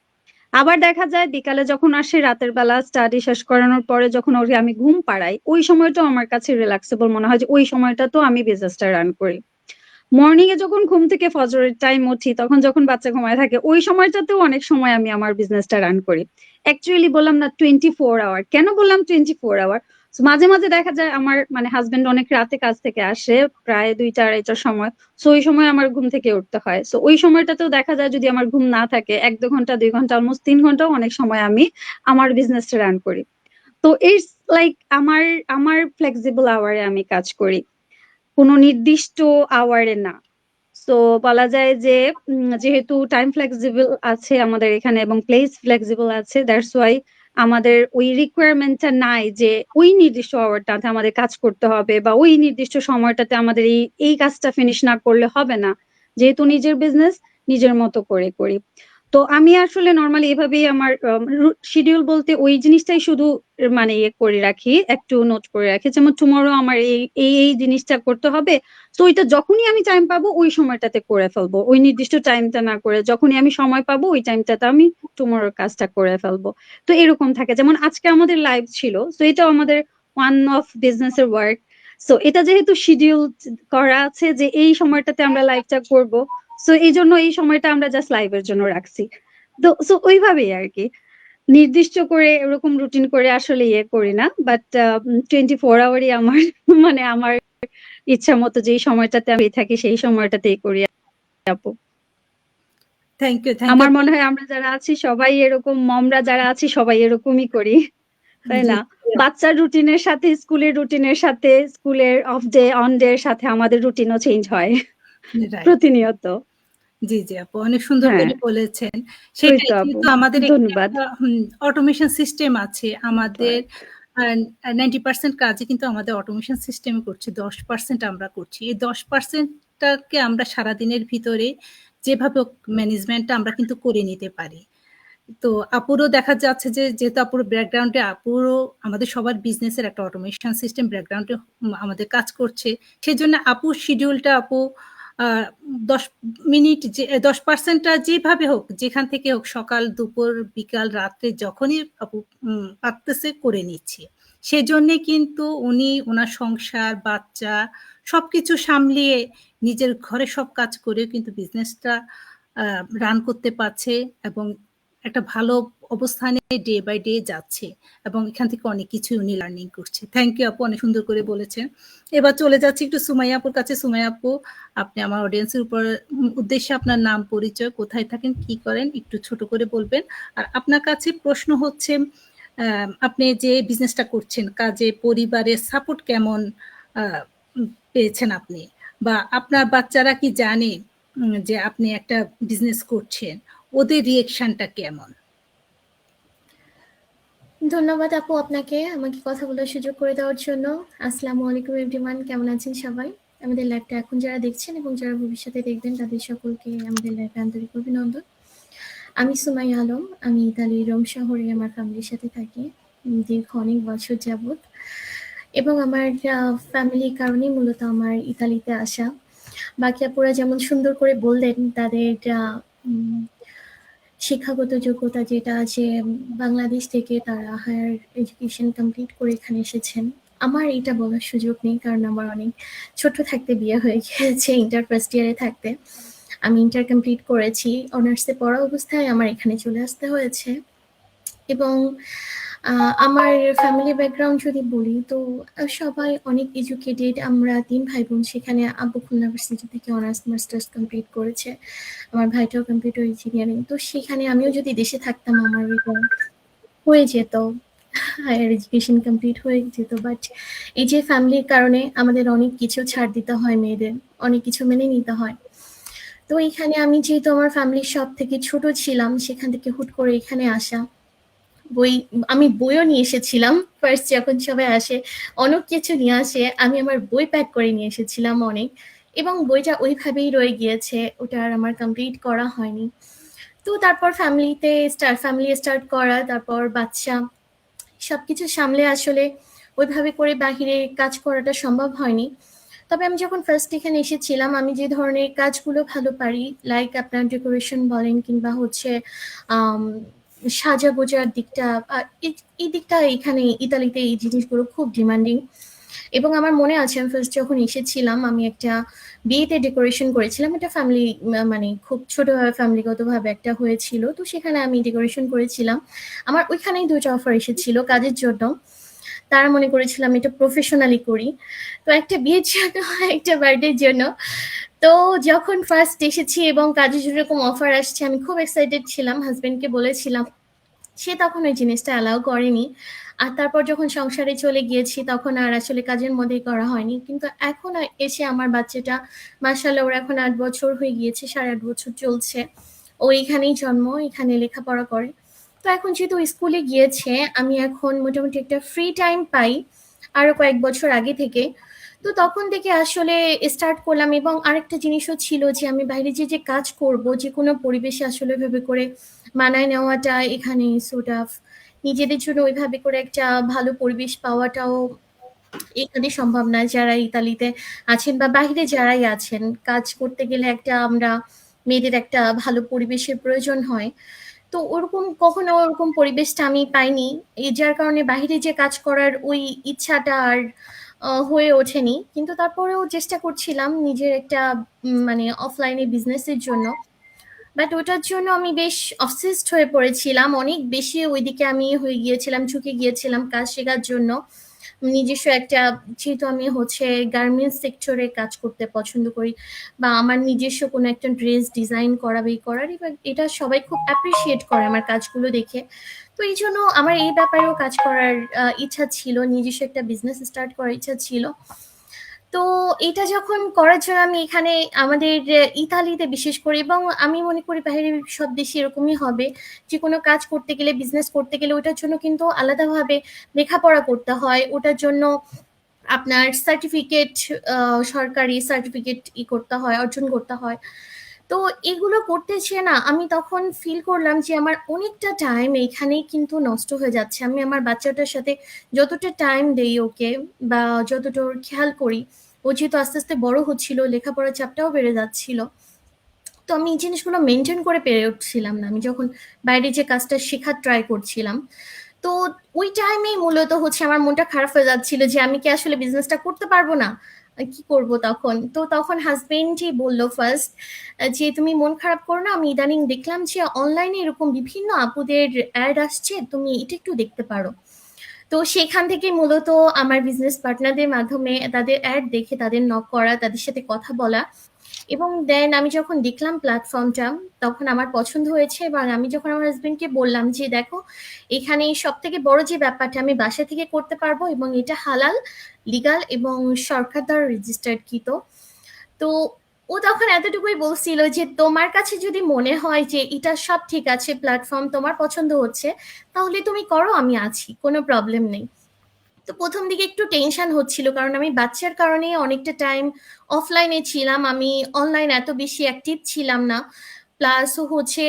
আবার দেখা যায় বিকালে যখন আসে, রাতের বেলা স্টাডি শেষ করানোর পরে যখন ওকে আমি ঘুম পাড়াই, ওই সময়টাও আমার কাছে রিল্যাক্সেবল মনে হয় যে ওই সময়টা তো আমি বিজনেসটা রান করি। মর্নিং এ যখন ঘুম থেকে ফজরের টাইম উঠি, তখন যখন বাচ্চা ঘুমায় থাকে, ওই সময়টাতেও অনেক সময় আমি আমার বিজনেসটা রান করি। অ্যাকচুয়ালি বললাম না 24 আওয়ার, কেন বললাম 24 আওয়ার? মাঝে মাঝে দেখা যায় আমার মানে হাজবেন্ড অনেক রাতে কাজ থেকে আসে, প্রায় 2টা 2:30টার সময়। সো ওই সময় আমার ঘুম থেকে উঠতে হয়। সো ওই সময়টাতেও দেখা যায় যদি আমার ঘুম না থাকে, 1-2 ঘন্টা 2 ঘন্টা অলমোস্ট 3 ঘন্টাও অনেক সময় আমি আমার বিজনেসটা রান করি। তো ইটস লাইক আমার আমার ফ্লেক্সিবল আওয়ারে আমি কাজ করি, কোনো নির্দিষ্ট আওয়ারে না। সো বলা যায় যে যেহেতু টাইম ফ্লেক্সিবল আছে আমাদের এখানে এবং প্লেস ফ্লেক্সিবল আছে, দ্যাটস ওয়াই আমাদের ওই রিকোয়ারমেন্টটা নাই যে ওই নির্দিষ্ট আওয়ারটাতে আমাদের কাজ করতে হবে বা ওই নির্দিষ্ট সময়টাতে আমাদের এই এই কাজটা ফিনিশ না করলে হবে না। যেহেতু নিজের বিজনেস নিজের মতো করে করি, তো আমি আসলে নর্মালি এভাবেই আমার শিডিউল বলতে ওই জিনিসটাই শুধু মানে ইয়ে করে রাখি, একটু নোট করে রাখি, যেমন টুমরো আমার এই এই এই জিনিসটা করতে হবে। তো ওইটা যখনই আমি টাইম পাবো ওই সময়টাতে করে ফেলবো, ওই নির্দিষ্ট টাইমটা না করে যখনই আমি সময় পাবো ওই টাইমটাতে আমি টুমরোর কাজটা করে ফেলবো। তো এরকম থাকে, যেমন আজকে আমাদের লাইভ ছিল, তো এটাও আমাদের ওয়ান অফ বিজনেস এর ওয়ার্ক। সো এটা যেহেতু শিডিউল করা আছে যে এই সময়টাতে আমরা লাইভটা করব, সো এই জন্য এই সময়টা আমরা জাস্ট লাইভের জন্য রাখছি। তো সো ওইভাবেই আর কি, নির্দিষ্ট করে এরকম রুটিন করে আসলে ইয়ে করি না, বাট 24 আওয়ারই আমার মানে আমার ইচ্ছা মতো যেই সময়টাতে আমি থাকি সেই সময়টাতেই করি আপু। Thank you, thank you. আমার মনে হয় আমরা যারা আছি সবাই এরকম, মমরা যারা আছি সবাই এরকমই করি, তাই না? বাচ্চার রুটিনের সাথে স্কুলের রুটিনের সাথে, স্কুলের অফ ডে অন ডে এর সাথে আমাদের রুটিনও চেঞ্জ হয় প্রতিনিয়ত। জি জি আপু, অনেক সুন্দর করে বলেছেন। সেটাই, কিন্তু আমাদের ধন্যবাদ। অটোমেশন সিস্টেম আছে আমাদের, 90% কাজে কিন্তু আমাদের অটোমেশন সিস্টেমে করছি, 10% আমরা করছি। এই 10%টাকে আমরা সারাদিনের ভিতরে যেভাবে ম্যানেজমেন্টটা আমরা কিন্তু করে নিতে পারি। তো আপুরও দেখা যাচ্ছে যে যেহেতু আপুর ব্যাকগ্রাউন্ডে আপুরও আমাদের সবার বিজনেসের একটা অটোমেশন সিস্টেম ব্যাকগ্রাউন্ডে আমাদের কাজ করছে, সেজন্য আপুর শিডিউলটা আপু 10 মিনিট 10%টা যেভাবে হোক, যেখান থেকে হোক, সকাল দুপুর বিকাল রাত্রে যখনই আপু পারতেছে করে নিচ্ছে। সেজন্য কিন্তু উনি ওনার সংসার বাচ্চা সবকিছু সামলিয়ে নিজের ঘরে সব কাজ করেও কিন্তু বিজনেসটা রান করতে পারছে এবং একটা ভালো অবস্থানে ডে বাই ডে যাচ্ছে এবং এখান থেকে অনেক কিছু উনি লার্নিং করছে। থ্যাংক ইউ আপু, অনেক সুন্দর করে বলেছেন। এবার চলে যাচ্ছি একটু সুমাইয়া আপুর কাছে। সুমাইয়া আপু, আপনি আমার অডিয়েন্সের উপর উদ্দেশ্যে আপনার নাম পরিচয়, কোথায় থাকেন, কি করেন একটু ছোট করে বলবেন। আর আপনার কাছে প্রশ্ন হচ্ছে, আপনি যে বিজনেসটা করছেন কাজে পরিবারের সাপোর্ট কেমন পেয়েছেন আপনি, বা আপনার বাচ্চারা কি জানে যে আপনি একটা বিজনেস করছেন, ওদের রিয়েকশনটা কেমন? ধন্যবাদ আপু আপনাকে আমাকে কথা বলার সুযোগ করে দেওয়ার জন্য। আসসালামু আলাইকুম এভরিওয়ান, কেমন আছেন সবাই? আমাদের লাইভটা এখন যারা দেখছেন এবং যারা ভবিষ্যতে দেখবেন তাদের সকলকে আমাদের লাইভে আন্তরিক অভিনন্দন। আমি সুমাইয়া আলম, আমি ইতালির রোম শহরে আমার ফ্যামিলির সাথে থাকি দীর্ঘ অনেক বছর যাবত, এবং আমার ফ্যামিলির কারণেই মূলত আমার ইতালিতে আসা। বাকি আপুরা যেমন সুন্দর করে বললেন তাদের শিক্ষাগত যোগ্যতা যেটা আছে, বাংলাদেশ থেকে তারা হায়ার এডুকেশন কমপ্লিট করে এখানে এসেছেন। আমার এটা বলার সুযোগ নেই, কারণ আমার অনেক ছোট থাকতে বিয়ে হয়ে গিয়েছে, ইন্টার ফার্স্ট ইয়ারে থাকতে। আমি ইন্টার কমপ্লিট করেছি, অনার্সে পড়া অবস্থায় আমার এখানে চলে আসতে হয়েছে। এবং আমার ফ্যামিলি ব্যাকগ্রাউন্ড যদি বলি তো সবাই অনেক এডুকেটেড। আমরা 3 ভাই বোন, সেখানে আব্বু খুলনা ইউনিভার্সিটি থেকে অনার্স মাস্টার্স কমপ্লিট করেছে, আমার ভাইটাও কম্পিউটার ইঞ্জিনিয়ারিং। তো সেখানে আমিও যদি দেশে থাকতাম আমার হয়ে যেত, হায়ার এডুকেশন কমপ্লিট হয়ে যেত। বাট এই যে ফ্যামিলির কারণে আমাদের অনেক কিছু ছাড় দিতে হয়, মেয়েদের অনেক কিছু মেনে নিতে হয়। তো এখানে আমি যেহেতু আমার ফ্যামিলির সব থেকে ছোট ছিলাম, সেখান থেকে হুট করে এখানে আসা। আমি বইও নিয়ে এসেছিলাম ফার্স্ট, যখন সবাই আসে অনেক কিছু নিয়ে আসে, আমি আমার বই প্যাক করে নিয়ে এসেছিলাম অনেক, এবং বইটা ওইভাবেই রয়ে গিয়েছে, ওটা আর আমার কমপ্লিট করা হয়নি। তো তারপর ফ্যামিলি স্টার্ট করা, তারপর বাচ্চা, সবকিছু সামলে আসলে ওইভাবে করে বাহিরে কাজ করাটা সম্ভব হয়নি। তবে আমি যখন ফার্স্ট এখানে এসেছিলাম, আমি যে ধরনের কাজগুলো ভালো পারি, লাইক আপনার ডেকোরেশন বলেন কিংবা হচ্ছে সাজা গোজার দিকটা, এই দিকটা এখানে ইতালিতে এই জিনিসগুলো খুব ডিমান্ডিং। এবং আমার মনে আছে আমি ফার্স্ট যখন এসেছিলাম, আমি একটা বিয়েতে ডেকোরেশন করেছিলাম, এটা ফ্যামিলি মানে খুব ছোটভাবে ফ্যামিলিগতভাবে একটা হয়েছিল, তো সেখানে আমি ডেকোরেশন করেছিলাম। আমার ওইখানেই 2টা অফার এসেছিল কাজের জন্য, তারা মনে করেছিলাম এটা প্রফেশনালি করি, তো একটা বিয়ের জন্য একটা বার্থডের জন্য। তো যখন ফার্স্ট এসেছি এবং কাজের জন্য এরকম অফার আসছে, আমি খুব এক্সাইটেড ছিলাম, হাজবেন্ডকে বলেছিলাম, সে তখন ওই জিনিসটা অ্যালাউ করেনি। আর তারপর যখন সংসারে চলে গিয়েছি তখন আর আসলে কাজের মধ্যেই করা হয়নি। কিন্তু এখন এসে আমার বাচ্চাটা মাশাআল্লাহ, ওর এখন 8 বছর হয়ে গিয়েছে, 8.5 বছর চলছে। ও এখানেই জন্ম, এখানে লেখাপড়া করে। তো এখন যেহেতু স্কুলে গিয়েছে, আমি এখন মোটামুটি একটা ফ্রি টাইম পাই আরো কয়েক বছর আগে থেকে। তো তখন থেকে আসলে স্টার্ট করলাম। এবং আরেকটা জিনিসও ছিল যে আমি বাইরে যে কাজ করব, যে কোনো পরিবেশে আসলে ওইভাবে করে মানায় নেওয়াটা এখানে সোর্ট অফ নিজেদের জন্য ওইভাবে করে একটা ভালো পরিবেশ পাওয়াটাও এখানে সম্ভব না। যারা ইতালিতে আছেন বা বাহিরে যারাই আছেন, কাজ করতে গেলে আমরা মেয়েদের একটা ভালো পরিবেশের প্রয়োজন হয়। তো কখনো ওরকম পরিবেশটা আমি পাইনি, যার কারণে বাহিরে যে কাজ করার ওই ইচ্ছাটা আর হয়ে ওঠেনি। কিন্তু তারপরেও চেষ্টা করছিলাম নিজের একটা মানে অফলাইনে বিজনেসের জন্য। বাট ওটার জন্য আমি বেশ অবসেসড হয়ে পড়েছিলাম, অনেক বেশি ওইদিকে আমি হয়ে গিয়েছিলাম, ঝুঁকে গিয়েছিলাম কাজ শেখার জন্য। নিজস্ব একটা, যেহেতু আমি গার্মেন্টস সেক্টরে কাজ করতে পছন্দ করি, বা আমার নিজস্ব কোনো একটা ড্রেস ডিজাইন করা বা করার, এবার এটা সবাই খুব অ্যাপ্রিসিয়েট করে আমার কাজগুলো দেখে। তো এই জন্য আমার এই ব্যাপারেও কাজ করার ইচ্ছা ছিল, নিজস্ব একটা বিজনেস স্টার্ট করার ইচ্ছা ছিল। তো এটা যখন করার জন্য আমি এখানে আমাদের ইতালিতে বিশেষ করে, এবং আমি মনে করি বাইরের সব দেশে এরকমই হবে, যে কোনো কাজ করতে গেলে, বিজনেস করতে গেলে ওটার জন্য কিন্তু আলাদাভাবে লেখাপড়া করতে হয়, ওটার জন্য আপনার সার্টিফিকেট, সরকারি সার্টিফিকেট করতে হয়, অর্জন করতে হয়। তো এগুলো করতে যেয়ে না আমি তখন ফিল করলাম যে আমার অনেকটা টাইম এইখানেই কিন্তু নষ্ট হয়ে যাচ্ছে। আমি আমার বাচ্চাটার সাথে যতটা টাইম দেই ওকে বা যতটা ওর খেয়াল করি, ও যেহেতু আস্তে আস্তে বড় হচ্ছিল, লেখাপড়ার চাপটাও বেড়ে যাচ্ছিল, তো আমি এই জিনিসগুলো মেনটেন করে পেরে উঠছিলাম না। আমি যখন বাইরে যে কাজটা শেখার ট্রাই করছিলাম, তো ওই টাইমেই মূলত হচ্ছে আমার মনটা খারাপ হয়ে যাচ্ছিল যে আমি কি আসলে বিজনেসটা করতে পারবো না, কি করব তখন। তো তখন হাজবেন্ডই বলল ফার্স্ট যে তুমি মন খারাপ করো না, আমি ইদানিং দেখলাম যে অনলাইনে এরকম বিভিন্ন আপুদের অ্যাড আসছে, তুমি এটা একটু দেখতে পারো। তো সেখান থেকে মূলত আমার বিজনেস পার্টনারদের মাধ্যমে তাদের অ্যাড দেখে তাদের নক করা, তাদের সাথে কথা বলা, এবং দেন আমি যখন দেখলাম প্ল্যাটফর্মটা তখন আমার পছন্দ হয়েছে। এবং আমি যখন আমার হাজবেন্ডকে বললাম যে দেখো এখানে সব থেকে বড় যে ব্যাপারটা, আমি বাসা থেকে করতে পারবো এবং এটা হালাল, লিগাল এবং সরকার দ্বারা রেজিস্টার্ড কৃত। তো ও তখন এতটুকুই বলছিল যে তোমার কাছে যদি মনে হয় যে এটা সব ঠিক আছে, প্ল্যাটফর্ম তোমার পছন্দ হচ্ছে, তাহলে তুমি করো, আমি আছি, কোনো প্রবলেম নেই। তো প্রথম দিকে একটু টেনশন হচ্ছিল কারণ আমি বাচ্চার কারণে অনেকটা টাইম অফলাইনে ছিলাম, আমি অনলাইন এত বেশি অ্যাক্টিভ ছিলাম না। প্লাস হচ্ছে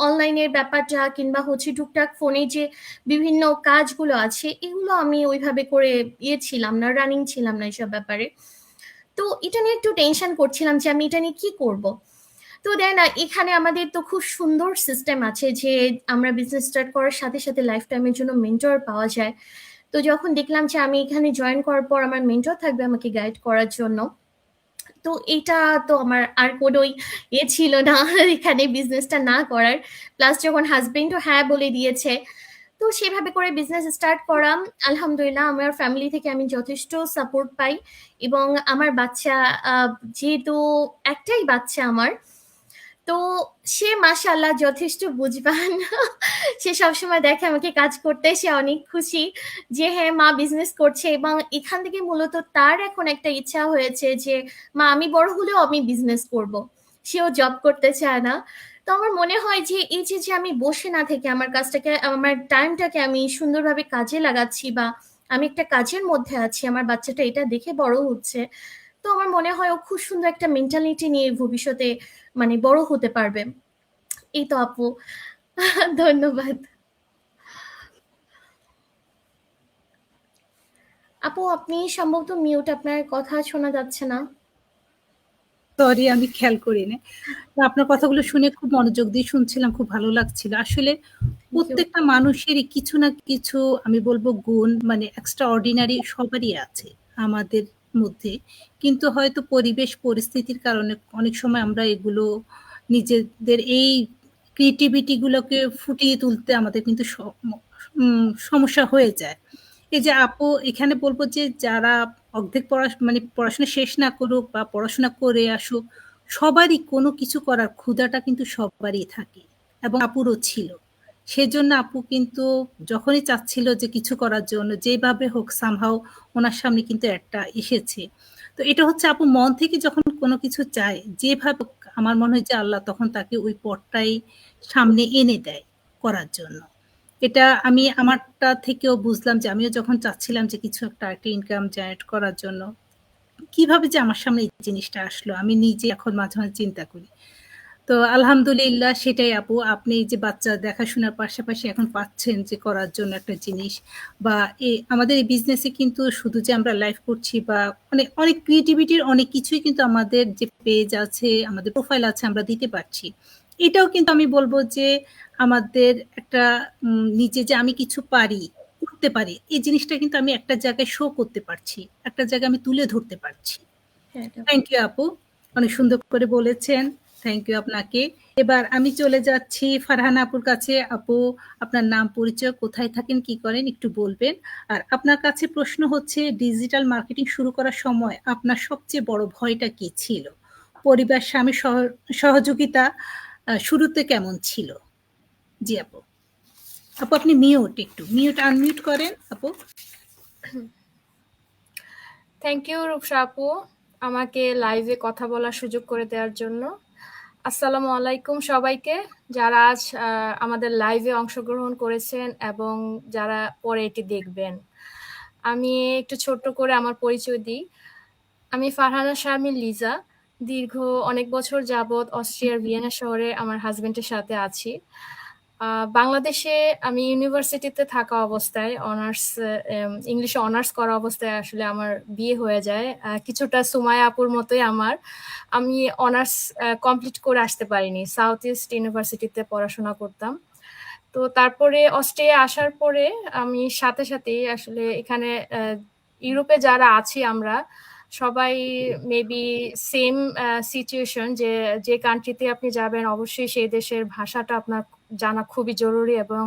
অনলাইনের ব্যাপারটা কিংবা হচ্ছে টুকটাক ফোনে যে বিভিন্ন কাজগুলো আছে এগুলো আমি ওইভাবে করে ছিলাম না, রানিং ছিলাম না এইসব ব্যাপারে। তো এটা নিয়ে একটু টেনশন করছিলাম যে আমি এটা নিয়ে কি করব। তো দেন এখানে আমাদের তো খুব সুন্দর সিস্টেম আছে যে আমরা বিজনেস স্টার্ট করার সাথে সাথে লাইফ টাইমের জন্য মেন্টর পাওয়া যায়। তো যখন দেখলাম যে আমি এখানে জয়েন করার পর আমার মেন্টর থাকবে আমাকে গাইড করার জন্য, তো এটা তো আমার আর কোনোই ছিল না এখানে বিজনেসটা না করার। প্লাস যখন হাজবেন্ডও হ্যাঁ বলে দিয়েছে, তো সেভাবে করে বিজনেস স্টার্ট করা। আলহামদুলিল্লাহ আমার ফ্যামিলি থেকে আমি যথেষ্ট সাপোর্ট পাই। এবং আমার বাচ্চা, যেহেতু একটাই বাচ্চা আমার, তো সে মাশাআল্লাহ যথেষ্ট বুঝবান। সে সবসময় দেখে আমাকে কাজ করতে, সে অনেক খুশি যে হ্যাঁ মা বিজনেস করছে। এবং এখান থেকে মূলত তার এখন একটা ইচ্ছা হয়েছে যে মা আমি বড় হলেও আমি বিজনেস করব, সেও জব করতে চায় না। তো আমার মনে হয় যে এই যে যে আমি বসে না থেকে আমার কাজটাকে, আমার টাইমটাকে আমি সুন্দরভাবে কাজে লাগাচ্ছি বা আমি একটা কাজের মধ্যে আছি, আমার বাচ্চাটা এটা দেখে বড় হচ্ছে। তো আমার মনে হয় ও খুব সুন্দর একটা মেন্টালিটি নিয়ে ভবিষ্যতে মানে বড় হতে পারবে। এই তো আপু। ধন্যবাদ। আপু আপনি সম্ভবত মিউট, আপনার কথা শোনা যাচ্ছে না। সরি, আমি খেয়াল করিনি। তো আপনার কথাগুলো শুনে খুব মনোযোগ দিয়ে শুনছিলাম, খুব ভালো লাগছিল। আসলে প্রত্যেকটা মানুষেরই কিছু না কিছু, আমি বলবো গুণ, মানে এক্সট্রা অর্ডিনারি সবারই আছে আমাদের মধ্যে। কিন্তু হয়তো পরিবেশ পরিস্থিতির কারণে অনেক সময় আমরা এগুলো নিজেদের এই ক্রিয়েটিভিটি গুলোকে ফুটিয়ে তুলতে আমাদের কিন্তু সমস্যা হয়ে যায়। এই যে আপু এখানে বলবো যে যারা অর্ধেক মানে পড়াশোনা শেষ না করুক বা পড়াশোনা করে আসুক, সবারই কোনো কিছু করার ক্ষুধাটা কিন্তু সবারই থাকে, এবং আপুরও ছিল। সেজন্য আপু কিন্তু যখনই চাচ্ছিল যে কিছু করার জন্য যেভাবে হোক সামহাও ওনার সামনে কিন্তু একটা এসেছে। তো এটা হচ্ছে আপু মন থেকে যখন কোনো কিছু চায় যেভাবে হোক, আমার মনে হয় যে আল্লাহ তখন তাকে ওই পথটাই সামনে এনে দেয় করার জন্য। এটা আমি আমারটা থেকেও বুঝলাম যে আমিও যখন চাচ্ছিলাম যে কিছু একটা ইনকাম জেনারেট করার জন্য, কিভাবে যে আমার সামনে এই জিনিসটা আসলো আমি নিজে এখন মাঝে মাঝে চিন্তা করি। তো আলহামদুলিল্লাহ সেটাই আপু, আপনি যে বাচ্চা দেখাশোনার পাশাপাশি এখন পাচ্ছেন যে করার জন্য একটা জিনিস, বা আমাদের এই বিজনেসে কিন্তু শুধু যে আমরা লাইভ করছি বা অনেক অনেক ক্রিয়েটিভিটির অনেক কিছুই কিন্তু আমাদের যে পেজ আছে, আমাদের প্রোফাইল আছে, আমরা দিতে পারছি। এটাও কিন্তু আমি বলবো যে আমাদের একটা নিজে যে আমি কিছু পারি, করতে পারি, এই জিনিসটা কিন্তু আমি একটা জায়গায় শো করতে পারছি, একটা জায়গায় আমি তুলে ধরতে পারছি। থ্যাংক ইউ আপু, অনেক সুন্দর করে বলেছেন। থ্যাংক ইউ আপনাকে। এবার আমি চলে যাচ্ছি ফারহানা আপুর কাছে। আপু আপনার নাম, পরিচয়, কোথায় থাকেন, কি করেন একটু বলবেন। আর আপনার কাছে প্রশ্ন হচ্ছে ডিজিটাল মার্কেটিং শুরু করার সময় আপনার সবচেয়ে বড় ভয়টা কি ছিল? পরিবার, স্বামী সহযোগিতা শুরুতে কেমন ছিল? জি আপু। আপু আপনি একটু মিউট আনমিউট করেন আপু। থ্যাংক ইউ রূপসা আপু আমাকে লাইভে কথা বলার সুযোগ করে দেওয়ার জন্য। আসসালামু আলাইকুম সবাইকে যারা আজ আমাদের লাইভে অংশগ্রহণ করেছেন এবং যারা পরে এটি দেখবেন। আমি একটু ছোট্ট করে আমার পরিচয় দিই। আমি ফারহানা শারমিন লিজা, দীর্ঘ অনেক বছর যাবৎ অস্ট্রিয়ার ভিয়েনা শহরে আমার হাজবেন্ডের সাথে আছি। বাংলাদেশে আমি ইউনিভার্সিটিতে থাকা অবস্থায় ইংলিশে অনার্স করা অবস্থায় আসলে আমার বিয়ে হয়ে যায়। কিছুটা সুমাইয়া আপুর মতোই আমি অনার্স কমপ্লিট করে আসতে পারিনি। সাউথ ইস্ট ইউনিভার্সিটিতে পড়াশোনা করতাম। তো তারপরে অস্ট্রিয়া আসার পরে আমি সাথে সাথেই আসলে এখানে ইউরোপে যারা আছি আমরা সবাই মেবি সেম সিচুয়েশন, যে কান্ট্রিতে আপনি যাবেন অবশ্যই সেই দেশের ভাষাটা আপনার জানা খুবই জরুরি এবং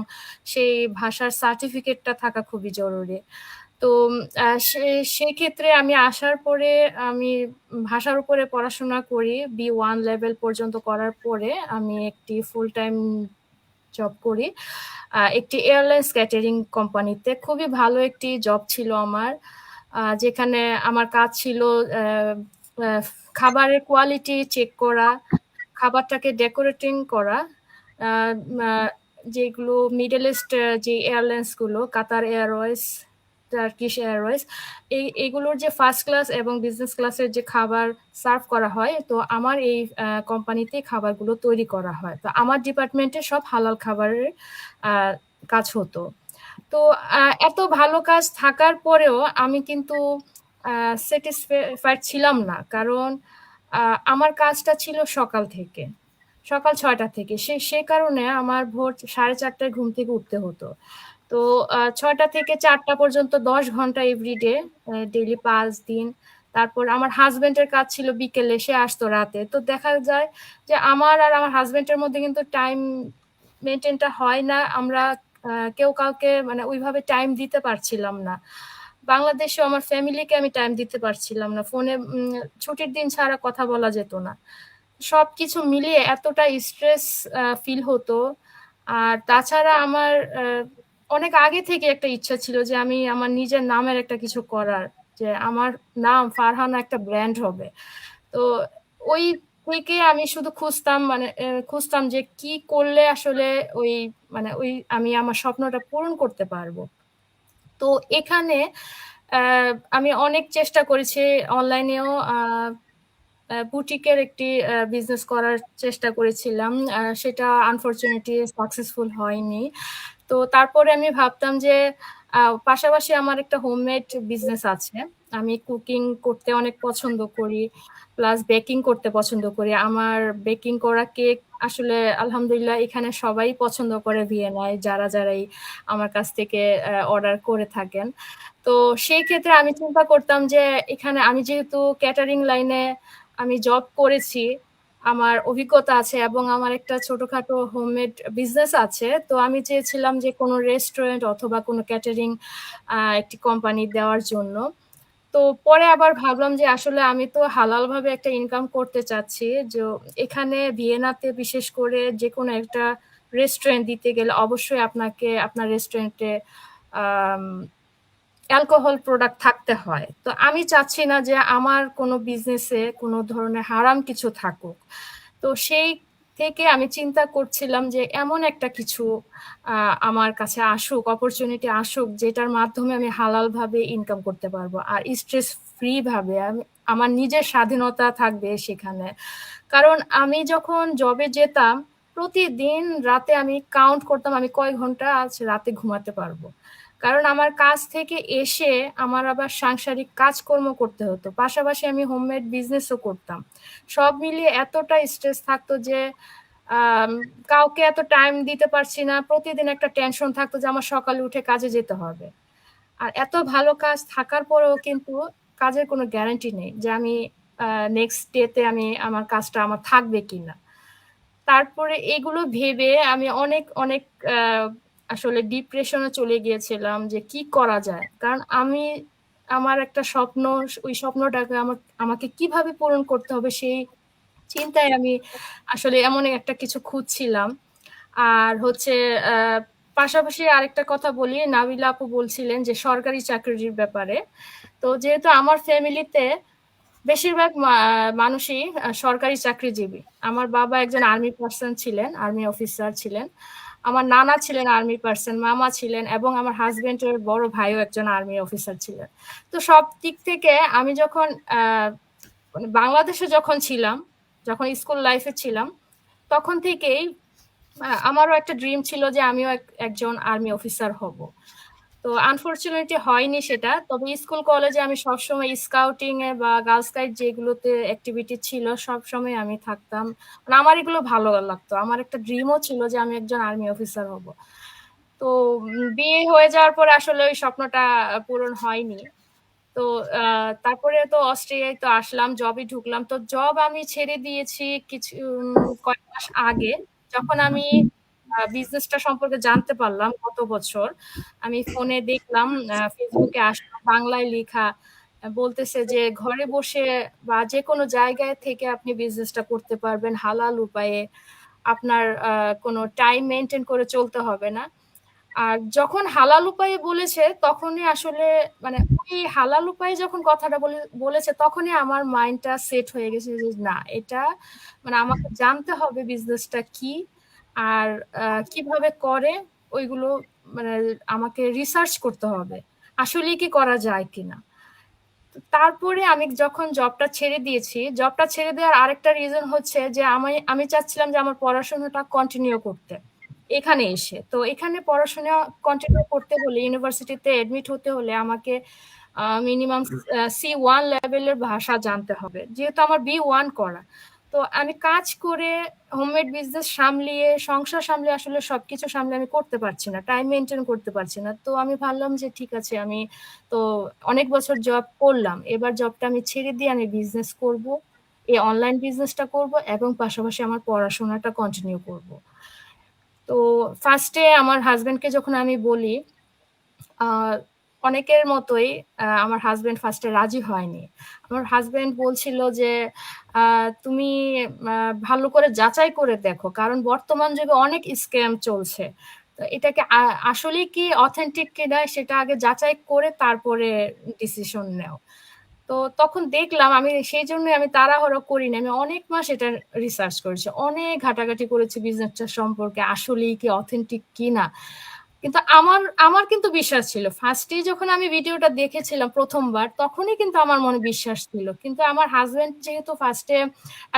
সেই ভাষার সার্টিফিকেটটা থাকা খুবই জরুরি। তো সেই ক্ষেত্রে আমি আসার পরে আমি ভাষার উপরে পড়াশোনা করি, B1 লেভেল পর্যন্ত করার পরে আমি একটি ফুল টাইম জব করি একটি এয়ারলাইন্স ক্যাটারিং কোম্পানিতে। খুবই ভালো একটি জব ছিল আমার, যেখানে আমার কাজ ছিল খাবারের কোয়ালিটি চেক করা, খাবারটাকে ডেকোরেটিং করা। যেগুলো মিডল ইস্ট যে এয়ারলাইন্স গুলো, কাতার এয়ারওয়েজ, টার্কিশ এয়ারওয়েজ, এইগুলোর যে ফার্স্ট ক্লাস এবং বিজনেস ক্লাসের যে খাবার সার্ভ করা হয়, তো আমার এই কোম্পানিতে খাবারগুলো তৈরি করা হয়। তো আমার ডিপার্টমেন্টে সব হালাল খাবারের কাজ হতো। তো এত ভালো কাজ থাকার পরেও আমি কিন্তু স্যাটিসফাইড ছিলাম না, কারণ আমার কাজটা ছিল সকাল 6টা থেকে। সে কারণে আমার ভোর 4:30টায় ঘুম থেকে উঠতে হতো। তো 6টা থেকে 4টা পর্যন্ত 10 ঘন্টা এভরিডে, ডেইলি 5 দিন। তারপর আমার হাজবেন্ডের কাজ ছিল বিকেলে, সে আসতো রাতে। তো দেখা যায় যে আমার আর আমার হাজবেন্ডের মধ্যে কিন্তু টাইম মেনটেনটা হয় না। আমরা কেউ কাউকে মানে ওইভাবে টাইম দিতে পারছিলাম না। বাংলাদেশে আমার ফ্যামিলিকে আমি টাইম দিতে পারছিলাম না, ফোনে ছুটির দিন ছাড়া কথা বলা যেত না। সবকিছু মিলিয়ে এতটা স্ট্রেস ফিল হতো। আর তাছাড়া আমার অনেক আগে থেকে একটা ইচ্ছা ছিল যে আমি আমার নিজের নামের একটা কিছু করার, যে আমার নাম ফারহানা একটা ব্র্যান্ড হবে। তো ওই থেকে আমি শুধু খুঁজতাম যে কি করলে আসলে ওই আমি আমার স্বপ্নটা পূরণ করতে পারবো। তো এখানে আমি অনেক চেষ্টা করেছি, অনলাইনেও বুটিকের একটি বিজনেস করার চেষ্টা করেছিলাম, সেটা আনফরচুনেটলি সাকসেসফুল হয়নি। তো তারপরে আমি ভাবতাম যে পাশাপাশি আমার একটা হোমমেড বিজনেস আছে, আমি কুকিং করতে অনেক পছন্দ করি, প্লাস বেকিং করতে পছন্দ করি। আমার বেকিং করা কেক আসলে আলহামদুলিল্লাহ এখানে সবাই পছন্দ করে ভিয়েনায়, যারাই আমার কাছ থেকে অর্ডার করে থাকেন। তো সেই ক্ষেত্রে আমি চিন্তা করতাম যে এখানে আমি যেহেতু ক্যাটারিং লাইনে আমি জব করেছি, আমার অভিজ্ঞতা আছে এবং আমার একটা ছোটখাটো হোমমেড বিজনেস আছে, তো আমি চেয়েছিলাম যে কোনো রেস্টুরেন্ট অথবা কোনো ক্যাটারিং একটি কোম্পানি দেওয়ার জন্য। তো পরে আবার ভাবলাম যে আসলে আমি তো হালাল ভাবে একটা ইনকাম করতে চাচ্ছি, যে এখানে ভিয়েনাতে বিশেষ করে যে কোনো একটা রেস্টুরেন্ট দিতে গেলে অবশ্যই আপনাকে আপনার রেস্টুরেন্টে অ্যালকোহল প্রোডাক্ট থাকতে হয়। তো আমি চাচ্ছি না যে আমার কোনো বিজনেসে কোনো ধরনের হারাম কিছু থাকুক। তো সেই থেকে আমি চিন্তা করছিলাম যে এমন একটা কিছু আমার কাছে আসুক, অপরচুনিটি আসুক, যেটার মাধ্যমে আমি হালাল ভাবে ইনকাম করতে পারবো আর স্ট্রেস ফ্রি ভাবে। আমার নিজের স্বাধীনতা থাকবে সেখানে। কারণ আমি যখন জবে যেতাম প্রতিদিন রাতে আমি কাউন্ট করতাম আমি কয় ঘন্টা আজ রাতে ঘুমাতে পারবো, কারণ আমার কাজ থেকে এসে আমার আবার সাংসারিক কাজকর্ম করতে হতো, পাশাপাশি আমি হোমমেড বিজনেসও করতাম। সব মিলিয়ে এতটা স্ট্রেস থাকতো যে কাউকে এত টাইম দিতে পারছি না, প্রতিদিন একটা টেনশন থাকতো যে আমার সকালে উঠে কাজে যেতে হবে। আর এত ভালো কাজ থাকার পরেও কিন্তু কাজের কোনো গ্যারান্টি নেই যে আমি নেক্সট ডেতে আমার কাজটা আমার থাকবে কিনা। তারপরে এগুলো ভেবে আমি অনেক অনেক আসলে ডিপ্রেশনে চলে গিয়েছিলাম যে কি করা যায়, কারণ আমার একটা স্বপ্ন, ওই স্বপ্নটাকে আমাকে কিভাবে পূরণ করতে হবে সেই চিন্তায় আমি আসলে এমন একটা কিছু খুঁজছিলাম। আর হচ্ছে পাশাপাশি আরেকটা কথা বলি, নাবিলা আপু বলছিলেন যে সরকারি চাকরির ব্যাপারে। তো যেহেতু আমার ফ্যামিলিতে বেশিরভাগ মানুষই সরকারি চাকরিজীবী, আমার বাবা একজন আর্মি পার্সন ছিলেন, আর্মি অফিসার ছিলেন, আমার নানা ছিলেন আর্মি পার্সন, মামা ছিলেন, এবং আমার হাজবেন্ডের বড় ভাইও একজন আর্মি অফিসার ছিলেন। তো সব দিক থেকে আমি যখন মানে বাংলাদেশে যখন ছিলাম, যখন স্কুল লাইফে ছিলাম, তখন থেকেই আমারও একটা ড্রিম ছিল যে আমিও একজন আর্মি অফিসার হব। তো আনফরচুনেটলি হয়নি সেটা। তবে স্কুল কলেজে আমি সবসময় স্কাউটিং এ বা গার্লস গাইড যেগুলোতে অ্যাক্টিভিটি ছিল সবসময় আমি থাকতাম। মানে আমার এগুলো ভালো লাগতো। আমার একটা ড্রিমও ছিল যে আমি একজন আর্মি অফিসার হব। তো বিয়ে হয়ে যাওয়ার পরে আসলে ওই স্বপ্নটা পূরণ হয়নি। তো তারপরে তো অস্ট্রেলিয়ায় তো আসলাম, জবে ঢুকলাম। তো জব আমি ছেড়ে দিয়েছি কিছু কয়েক মাস আগে, যখন আমি বিজনেসটা সম্পর্কে জানতে পারলাম গত বছর। আমি ফোনে দেখলাম, ফেসবুকে আসলাম, বাংলায় লেখা বলতেছে যে ঘরে বসে বা যে কোনো জায়গায় থেকে আপনি বিজনেসটা করতে পারবেন হালাল উপায়ে। আপনার কোনো টাইম মেনটেন করে চলতে হবে না। আর যখন হালাল উপায়ে বলেছে তখনই আসলে মানে ওই হালাল উপায়ে যখন কথাটা বলেছে তখনই আমার মাইন্ডটা সেট হয়ে গেছে যে না, এটা মানে আমাকে জানতে হবে বিজনেসটা কি আর কিভাবে করে ওইগুলো, মানে আমাকে রিসার্চ করতে হবে আসলে কি করা যায় কিনা। তারপরে আমি যখন জবটা ছেড়ে দিয়েছি, জবটা ছেড়ে দেওয়ার আরেকটা রিজন হচ্ছে যে আমি চাচ্ছিলাম যে আমার পড়াশোনাটা কন্টিনিউ করতে এখানে এসে। তো এখানে পড়াশোনা কন্টিনিউ করতে হলে, ইউনিভার্সিটিতে এডমিট হতে হলে আমাকে মিনিমাম C1 লেভেলের ভাষা জানতে হবে, যেহেতু আমার B1 করা। তো আমি কাজ করে হোমমেড বিজনেস সামলিয়ে, সংসার সামলিয়ে আসলে সবকিছু সামলে আমি করতে পারছি না, টাইম মেনটেন করতে পারছি না। তো আমি ভাবলাম যে ঠিক আছে, আমি তো অনেক বছর জব করলাম, এবার জবটা আমি ছেড়ে দিয়ে আমি বিজনেস করব, এই অনলাইন বিজনেসটা করব এবং পাশাপাশি আমার পড়াশোনাটা কন্টিনিউ করব। তো ফার্স্টে আমার হাজবেন্ডকে যখন আমি বলি, অনেকের মতোই আমার হাজবেন্ড ফার্স্টে রাজি হয়নি। আমার হাজবেন্ড বলছিল যে তুমি ভালো করে যাচাই করে দেখো, কারণ বর্তমান যুগে অনেক স্ক্যাম চলছে। তো এটাকে আসলে কি অথেন্টিক কিনা সেটা আগে যাচাই করে তারপরে ডিসিশন নেও। তো তখন দেখলাম, আমি সেই জন্য আমি তাড়াহুড়ো করিনি, আমি অনেক মাস এটা রিসার্চ করেছি, অনেক ঘাটাঘাটি করেছি বিজনেসটা সম্পর্কে আসলেই কি অথেন্টিক কিনা। কিন্তু আমার আমার কিন্তু বিশ্বাস ছিল, ফার্স্টে যখন আমি ভিডিওটা দেখেছিলাম প্রথমবার তখনই কিন্তু আমার মনে বিশ্বাস ছিল। কিন্তু আমার হাজবেন্ড যেহেতু ফার্স্টে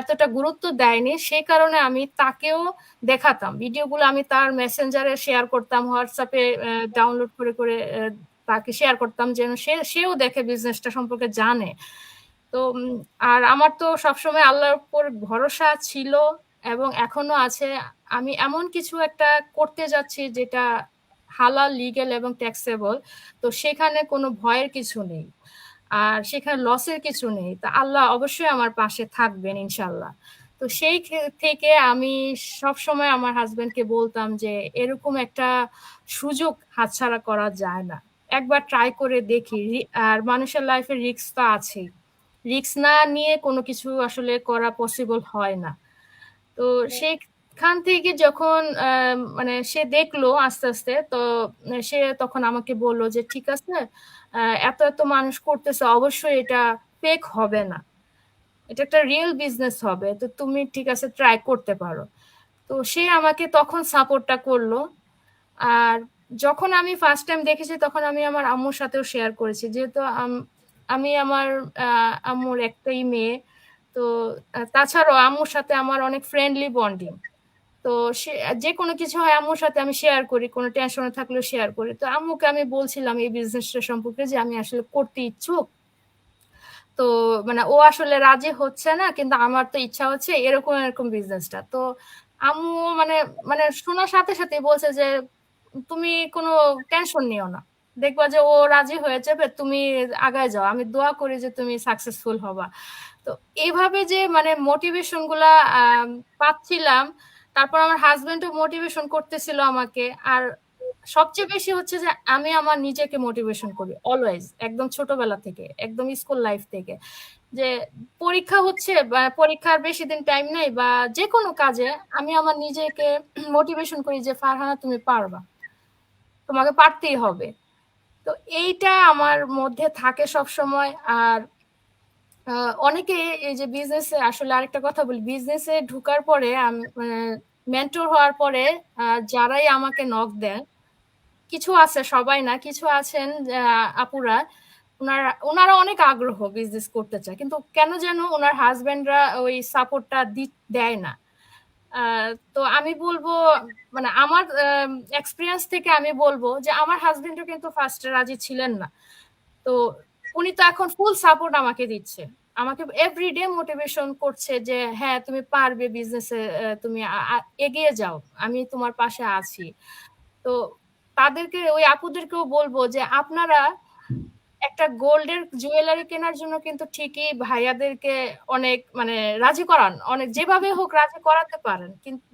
এতটা গুরুত্ব দেয়নি, সেই কারণে আমি তাকেও দেখাতাম ভিডিওগুলো, আমি তার মেসেঞ্জারে শেয়ার করতাম, হোয়াটসঅ্যাপে ডাউনলোড করে করে তাকে শেয়ার করতাম যেন সেও দেখে, বিজনেসটা সম্পর্কে জানে। তো আর আমার তো সবসময় আল্লাহর উপর ভরসা ছিল এবং এখনো আছে। আমি এমন কিছু একটা করতে যাচ্ছি যেটা হালাল, লিগ্যাল এবং ট্যাক্সেবল। তো সেখানে কোনো ভয়ের কিছু নেই, আর সেখানে লসের কিছু নেই। তা আল্লাহ অবশ্যই আমার পাশে থাকবেন ইনশাল্লাহ। তো সেই থেকে আমি সব সময় আমার হাজবেন্ডকে বলতাম যে এরকম একটা সুযোগ হাতছাড়া করা যায় না, একবার ট্রাই করে দেখি। আর মানুষের লাইফে রিস্ক তো আছেই, রিস্ক না নিয়ে কোনো কিছু আসলে করা পসিবল হয় না। তো সেখান থেকে যখন মানে সে দেখলো আস্তে আস্তে, তো সে তখন আমাকে বললো যে ঠিক আছে, এত এত মানুষ করতেছে, অবশ্যই এটা ফেক হবে না, এটা একটা রিয়েল বিজনেস হবে, তো তুমি ঠিক আছে ট্রাই করতে পারো। তো সে আমাকে তখন সাপোর্টটা করলো। আর যখন আমি ফার্স্ট টাইম দেখেছি তখন আমি আমার আম্মুর সাথেও শেয়ার করেছি, যেহেতু আমি আমার আম্মুর একটাই মেয়ে। তো তাছাড়াও আম্মুর সাথে আমার অনেক ফ্রেন্ডলি বন্ডিং। তো সে যে কোনো কিছু হয় আম্মুর সাথে আমি শেয়ার করি, কোনো টেনশনে থাকলেও শেয়ার করি। তো আম্মুকে আমি বলছিলাম এই বিজনেসটা সম্পর্কে যে আমি আসলে করতে ইচ্ছুক। তো মানে ও আসলে রাজি হচ্ছে না, কিন্তু আমার তো ইচ্ছা হচ্ছে এরকম এরকম বিজনেসটা। তো আম্মু মানে মানে শোনার সাথে সাথে বলছে যে তুমি কোনো টেনশন নিও না, দেখবা যে ও রাজি হয়ে যাবে, তুমি আগায় যাও, আমি দোয়া করি যে তুমি সাকসেসফুল হবা। তো এইভাবে যে মানে মোটিভেশন গুলা পাচ্ছিলাম, তারপর আমার হাজবেন্ডও মোটিভেশন করতেছিল আমাকে। আর সবচেয়ে বেশি হচ্ছে যে আমি আমার নিজেকে মোটিভেশন করি অলওয়েজ, একদম ছোটবেলা থেকে, একদম স্কুল লাইফ থেকে, যে পরীক্ষা হচ্ছে বা পরীক্ষার বেশি দিন টাইম নেই বা যে কোনো কাজে আমি আমার নিজেকে মোটিভেশন করি যে ফারহানা তুমি পারবা, তোমাকে পারতেই হবে। তো এইটা আমার মধ্যে থাকে সব সময়। আর অনেকে এই যে বিজনেসে, আসলে আরেকটা কথা বলি, বিজনেসে ঢুকার পরে মেন্টর হওয়ার পরে যারাই আমাকে নক দেন, কিছু আছে, সবাই না, কিছু আছেন আপুরা, ওনারা অনেক আগ্রহ বিজনেস করতে চায়, কিন্তু কেন যেন ওনার হাজবেন্ডরা ওই সাপোর্টটা দেয় না। তো আমি বলবো, মানে আমার এক্সপিরিয়েন্স থেকে আমি বলবো যে আমার হাজবেন্ডও কিন্তু ফার্স্টে রাজি ছিলেন না। তো উনি তো এখন ফুল সাপোর্ট আমাকে দিচ্ছে, আমাকে এভরিডে মোটিভেশন করছে যে হ্যাঁ তুমি পারবে বিজনেসে, তুমি এগিয়ে যাও, আমি তোমার পাশে আছি। তো তাদেরকে, ওই আপুদেরকেও বলবো যে আপনারা একটা গোল্ডের জুয়েলারি কেনার জন্য কিন্তু ঠিকই ভাইয়াদেরকে অনেক মানে রাজি করান, অনেক যেভাবে হোক রাজি করাতে পারেন, কিন্তু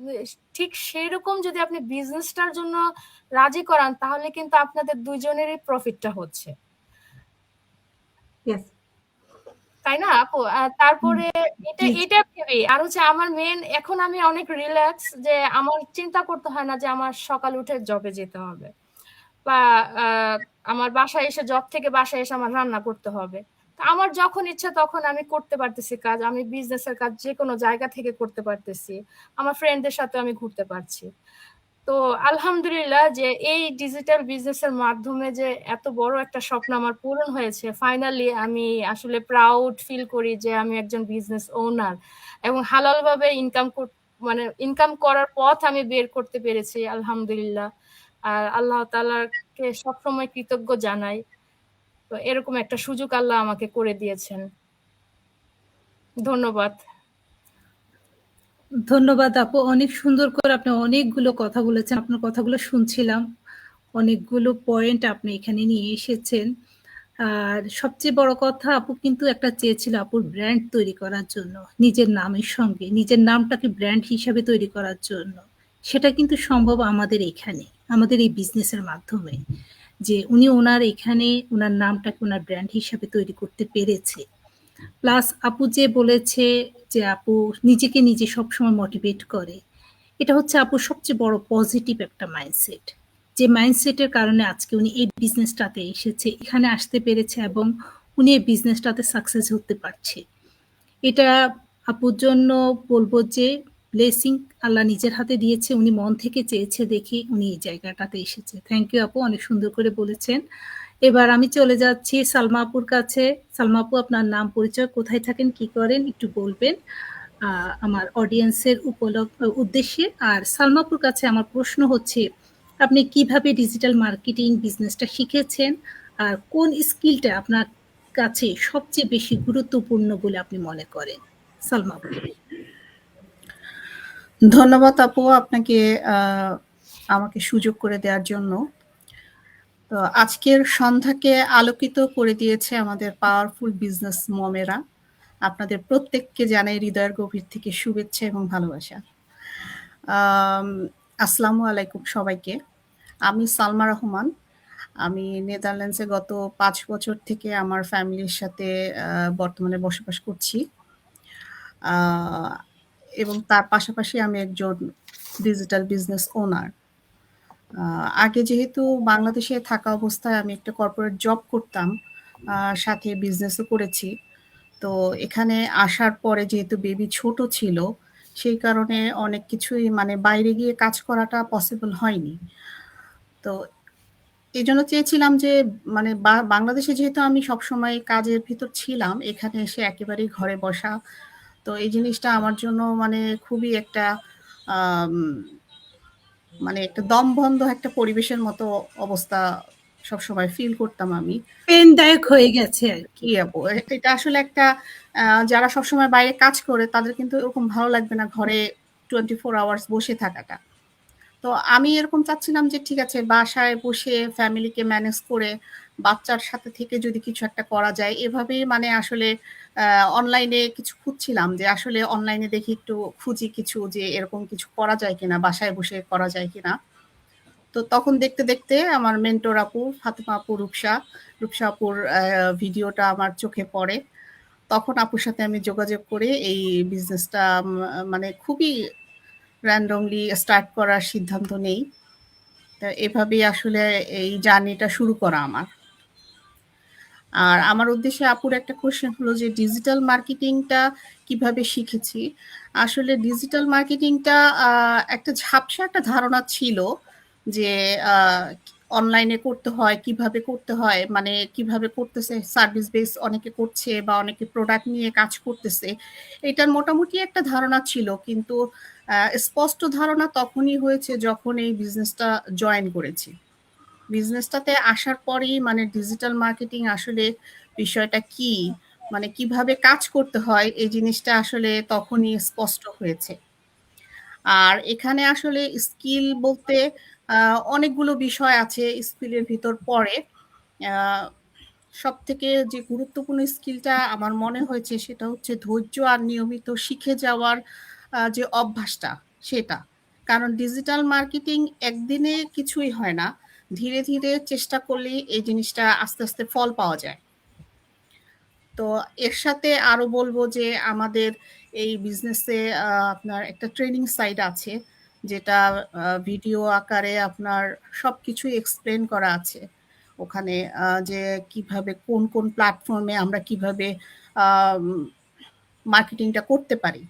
ঠিক সেই রকম যদি আপনি বিজনেসটার জন্য রাজি করান তাহলে কিন্তু আপনাদের দুইজনেরই প্রফিটটা হচ্ছে, Yes. তাই না আপু? তারপরে এটা ভেবে আর হচ্ছে আমার মেন, এখন আমি অনেক রিল্যাক্স যে আমার চিন্তা করতে হয় না যে আমার সকাল উঠে জবে যেতে হবে, বা আমার বাসায় এসে, জব থেকে বাসায় এসে আমার রান্না করতে হবে। তো আমার যখন ইচ্ছা তখন আমি করতে পারতেছি কাজ, আমি বিজনেসের কাজ যে কোনো জায়গা থেকে করতে পারতেছি, আমার ফ্রেন্ডদের সাথে আমি ঘুরতে পারছি। তো আলহামদুলিল্লাহ যে এই ডিজিটাল বিজনেসের মাধ্যমে যে এত বড় একটা স্বপ্ন আমার পূরণ হয়েছে, ফাইনালি আমি আসলে প্রাউড ফিল করি যে আমি একজন বিজনেস ওনার, এবং হালাল ভাবে মানে ইনকাম করার পথ আমি বের করতে পেরেছি আলহামদুলিল্লাহ। আর আল্লাহ তাআলাকে সবসময় কৃতজ্ঞ জানাই। তো এরকম একটা সুযোগ আল্লাহ আমাকে করে দিয়েছেন। ধন্যবাদ। ধন্যবাদ আপু, অনেক সুন্দর করে আপনি অনেকগুলো কথা বলেছেন, আপনার কথাগুলো শুনছিলাম, অনেকগুলো পয়েন্ট আপনি এখানে নিয়ে এসেছেন। আর সবচেয়ে বড় কথা, আপু কিন্তু একটা চেয়েছিল আপুর ব্র্যান্ড তৈরি করার জন্য, নিজের নামের সঙ্গে নিজের নামটাকে ব্র্যান্ড হিসাবে তৈরি করার জন্য। সেটা কিন্তু সম্ভব আমাদের এখানে, আমাদের এই বিজনেসের মাধ্যমে, যে উনি ওনার এখানে ওনার নামটাকে ওনার ব্র্যান্ড হিসাবে তৈরি করতে পেরেছে। প্লাস আপু যে বলেছে যে আপু নিজেকে নিজে সবসময় মোটিভেট করে, এটা হচ্ছে আপুর সবচেয়ে বড় পজিটিভ একটা মাইন্ডসেট, যে মাইন্ডসেটের কারণে আজকে উনি এই বিজনেসটাতে এসেছে, এখানে আসতে পেরেছে, এবং উনি এই বিজনেসটাতে সাকসেস হতে পারছে। এটা আপুর জন্য বলবো যে ব্লেসিং আল্লাহ নিজের হাতে দিয়েছে, উনি মন থেকে চেয়েছে দেখে উনি এই জায়গাটাতে এসেছে। থ্যাংক ইউ আপু, অনেক সুন্দর করে বলেছেন। এবার আমি চলে যাচ্ছি সালমা আপুর কাছে। সালমা আপু, আপনার নাম পরিচয়, কোথায় থাকেন, কি করেন একটু বলবেন আমার অডিয়েন্সের উদ্দেশ্যে। আর সালমা আপুর কাছে আমার প্রশ্ন হচ্ছে, আপনি কিভাবে ডিজিটাল মার্কেটিং বিজনেসটা শিখেছেন, আর কোন স্কিলটা আপনার কাছে সবচেয়ে বেশি গুরুত্বপূর্ণ বলে আপনি মনে করেন? সালমা আপু। ধন্যবাদ আপু আপনাকে আমাকে সুযোগ করে দেওয়ার জন্য। তো আজকের সন্ধ্যাকে আলোকিত করে দিয়েছে আমাদের পাওয়ারফুল বিজনেস মমেরা। আপনাদের প্রত্যেককে জানাই হৃদয়ের গভীর থেকে শুভেচ্ছা এবং ভালোবাসা। আসসালামু আলাইকুম সবাইকে। আমি সালমা রহমান। আমি নেদারল্যান্ডসে গত 5 বছর থেকে আমার ফ্যামিলির সাথে বর্তমানে বসবাস করছি, এবং তার পাশাপাশি আমি একজন ডিজিটাল বিজনেস ওনার। আগে যেহেতু বাংলাদেশে থাকা অবস্থায় আমি একটা কর্পোরেট জব করতাম, সাথে বিজনেসও করেছি। তো এখানে আসার পরে যেহেতু বেবি ছোট ছিল, সেই কারণে অনেক কিছুই মানে বাইরে গিয়ে কাজ করাটা পসিবল হয়নি। তো এই জন্য চেয়েছিলাম যে মানে বাংলাদেশে যেহেতু আমি সবসময় কাজের ভিতর ছিলাম, এখানে এসে একেবারেই ঘরে বসা। তো এই জিনিসটা আমার জন্য মানে খুবই একটা মানে একটা দমবন্ধ একটা পরিবেশের মতো অবস্থা সবসময় ফিল করতাম আমি। পেনদায়ক হয়ে গেছে আর কি। আপু, এটা আসলে একটা যারা সবসময় বাইরে কাজ করে তাদের কিন্তু এরকম ভালো লাগবে না ঘরে 24 আওয়ার্স বসে থাকাটা। তো আমি এরকম চাচ্ছিলাম যে ঠিক আছে, বাসায় বসে ফ্যামিলিকে ম্যানেজ করে বাচ্চার সাথে থেকে যদি কিছু একটা করা যায়, এভাবেই মানে আসলে অনলাইনে কিছু খুঁজছিলাম, যে আসলে অনলাইনে দেখি একটু খুঁজি কিছু, যে এরকম কিছু করা যায় কিনা, বাসায় বসে করা যায় কিনা। তো তখন দেখতে দেখতে আমার মেন্টর আপু ফাতেমা আপু, রূপসা আপুর ভিডিওটা আমার চোখে পড়ে। তখন আপুর সাথে আমি যোগাযোগ করে এই বিজনেসটা মানে খুবই র্যান্ডমলি স্টার্ট করার সিদ্ধান্ত নেই। এভাবেই আসলে এই জার্নিটা শুরু করা আমার। আর আমার উদ্দেশ্যে আপুর একটা কোশ্চেন হলো যে ডিজিটাল মার্কেটিংটা কিভাবে শিখেছি। আসলে ডিজিটাল মার্কেটিংটা একটা ঝাপসা একটা ধারণা ছিল যে অনলাইনে করতে হয়, কিভাবে করতে হয়, মানে কিভাবে করতেছে, সার্ভিস বেস অনেকে করছে বা অনেকে প্রোডাক্ট নিয়ে কাজ করতেছে, এটার মোটামুটি একটা ধারণা ছিল। কিন্তু স্পষ্ট ধারণা তখনই হয়েছে যখন এই বিজনেসটা জয়েন করেছি। বিজনেসটাতে আসার পরেই মানে ডিজিটাল মার্কেটিং আসলে বিষয়টা কি, মানে কিভাবে কাজ করতে হয়, এই জিনিসটা আসলে তখনই স্পষ্ট হয়েছে। আর এখানে আসলে স্কিল বলতে অনেকগুলো বিষয় আছে স্কিলের ভিতর পড়ে। সব থেকে যে গুরুত্বপূর্ণ স্কিলটা আমার মনে হয়েছে সেটা হচ্ছে ধৈর্য আর নিয়মিত শিখে যাওয়ার যে অভ্যাসটা, সেটা। কারণ ডিজিটাল মার্কেটিং একদিনে কিছুই হয় না, ধীরে ধীরে চেষ্টা করলেই এই জিনিসটা আস্তে আস্তে ফল পাওয়া যায়। তো এর সাথে আরো বলবো যে আমাদের এই বিজনেসে আপনার একটা ট্রেনিং সাইট আছে, যেটা ভিডিও আকারে আপনার সবকিছুই এক্সপ্লেন করা আছে ওখানে, যে কিভাবে কোন কোন প্ল্যাটফর্মে আমরা কিভাবে মার্কেটিংটা করতে পারি।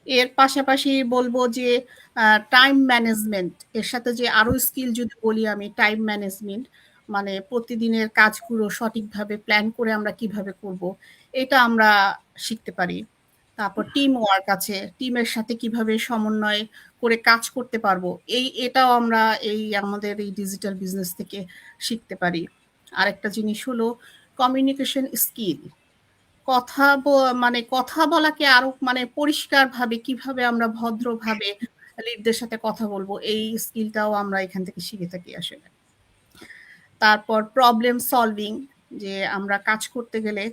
এর পাশাপাশি বলবো যে টাইম ম্যানেজমেন্ট, এর সাথে যে আরো স্কিল যদি বলি আমি, টাইম ম্যানেজমেন্ট, মানে প্রতিদিনের কাজগুলো সঠিকভাবে প্ল্যান করে আমরা কিভাবে করব, এটা আমরা শিখতে পারি। তারপর টিম ওয়ার্ক আছে, টিমের সাথে কিভাবে সমন্বয় করে কাজ করতে পারবো, এটাও আমরা আমাদের এই ডিজিটাল বিজনেস থেকে শিখতে পারি। আরেকটা জিনিস হলো কমিউনিকেশন স্কিল, মানে কথা বলাকে আরো মানে পরিষ্কারভাবে কিভাবে আমরা ভদ্রভাবে লিডদের সাথে কথা বলবো, এই স্কিলটাও আমরা এখান থেকে শিখে থাকি আসলে। তারপর প্রবলেম সলভিং, যে আমরা কাজ করতে গেলে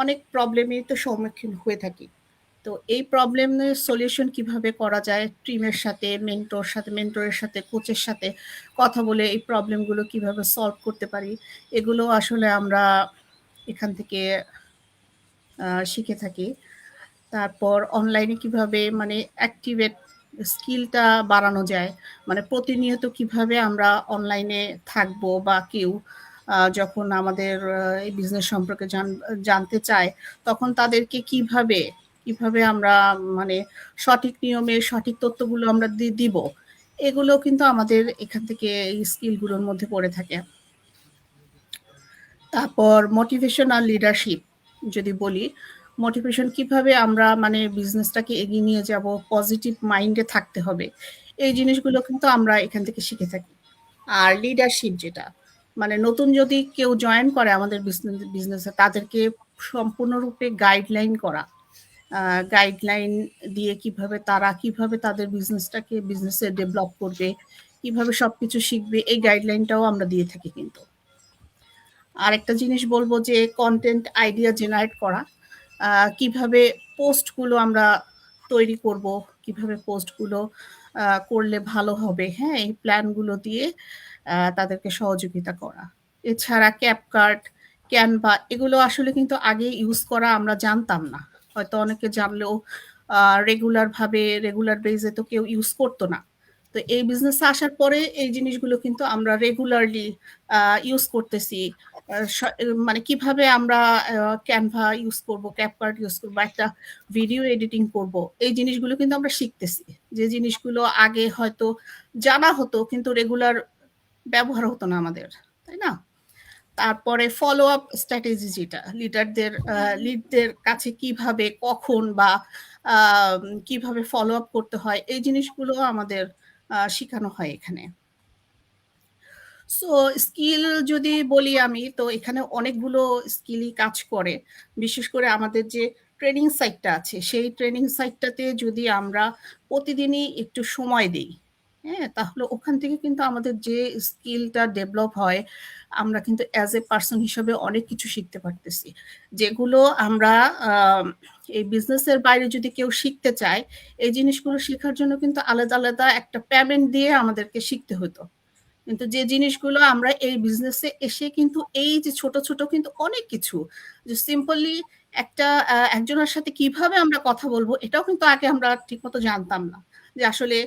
অনেক প্রবলেমই তো সম্মুখীন হয়ে থাকি। তো এই প্রবলেমের সলিউশন কিভাবে করা যায়, টিমের সাথে, মেন্টরের সাথে, কোচের সাথে কথা বলে এই প্রবলেমগুলো কিভাবে সলভ করতে পারি, এগুলো আসলে আমরা এখান থেকে শিখে থাকি। তারপর অনলাইনে কিভাবে মানে অ্যাক্টিভেট স্কিলটা বাড়ানো যায়, মানে প্রতিনিয়ত কিভাবে আমরা অনলাইনে থাকবো, বা কেউ যখন আমাদের এই বিজনেস সম্পর্কে জানতে চায়, তখন তাদেরকে কিভাবে আমরা মানে সঠিক নিয়মে সঠিক তথ্যগুলো আমরা দিব, এগুলো কিন্তু আমাদের এখান থেকে এই স্কিলগুলোর মধ্যে পড়ে থাকে। তারপর মোটিভেশন আর লিডারশিপ যদি বলি, মোটিভেশন কিভাবে আমরা মানে বিজনেসটাকে এগিয়ে নিয়ে যাব, পজিটিভ মাইন্ডে থাকতে হবে, এই জিনিসগুলো কিন্তু আমরা এখান থেকে শিখে থাকি। আর লিডারশিপ যেটা, মানে নতুন যদি কেউ জয়েন করে আমাদের বিজনেসে, তাদেরকে সম্পূর্ণরূপে গাইডলাইন করা, গাইডলাইন দিয়ে কিভাবে তাদের বিজনেসে ডেভেলপ করবে, কিভাবে সবকিছু শিখবে, এই গাইডলাইনটাও আমরা দিয়ে থাকি কিন্তু। আরেকটা জিনিস বলবো যে কন্টেন্ট আইডিয়া জেনারেট করা, কিভাবে পোস্টগুলো আমরা তৈরি করব, কিভাবে পোস্টগুলো করলে ভালো হবে, হ্যাঁ, এই প্ল্যানগুলো দিয়ে তাদেরকে সহযোগিতা করা। এছাড়া ক্যাপকাট, ক্যানভা, এগুলো আসলে কিন্তু আগে ইউজ করা আমরা জানতাম না, হয়তো অনেকে জানলেও রেগুলার বেজে তো কেউ ইউজ করতো না। তো এই বিজনেসে আসার পরে এই জিনিসগুলো কিন্তু আমরা রেগুলারলি ইউজ করতেছি। মানে কিভাবে আমরা ক্যানভা ইউজ করব, ক্যাপকাট ইউজ করব, একটা ভিডিও এডিটিং করব, এই জিনিসগুলো কিন্তু আমরা শিখতেছি, যে জিনিসগুলো আগে হয়তো জানা হতো কিন্তু রেগুলার ব্যবহার হতো না আমাদের, তাই না? তারপরে ফলো আপ স্ট্র্যাটেজি, যেটা লিডদের কাছে কিভাবে, কখন বা কিভাবে ফলো আপ করতে হয়, এই জিনিসগুলো আমাদের শেখানো হয় এখানে। সো স্কিল যদি বলি আমি, তো এখানে অনেকগুলো স্কিলই কাজ করে। বিশেষ করে আমাদের যে ট্রেনিং সাইটটা আছে, সেই ট্রেনিং সাইটটাতে যদি আমরা প্রতিদিনই একটু সময় দিই, হ্যাঁ, তাহলে ওখান থেকে কিন্তু আমাদের যে স্কিলটা ডেভেলপ হয়, আমরা কিন্তু অ্যাজ এ পার্সন হিসেবে অনেক কিছু শিখতে পারতেছি, যেগুলো আমরা এই বিজনেসের বাইরে যদি কেউ শিখতে চায়, এই জিনিসগুলো শেখার জন্য কিন্তু আলাদা আলাদা একটা পেমেন্ট দিয়ে আমাদেরকে শিখতে হতো। কিন্তু যে জিনিসগুলো আমরা এই বিজনেসে এসে কিন্তু এই যে ছোট ছোট কিন্তু অনেক কিছু, যে সিম্পলি একজনের সাথে কিভাবে আমরা কথা বলবো, এটাও কিন্তু আগে আমরা ঠিকমতো জানতাম না, যে আসলে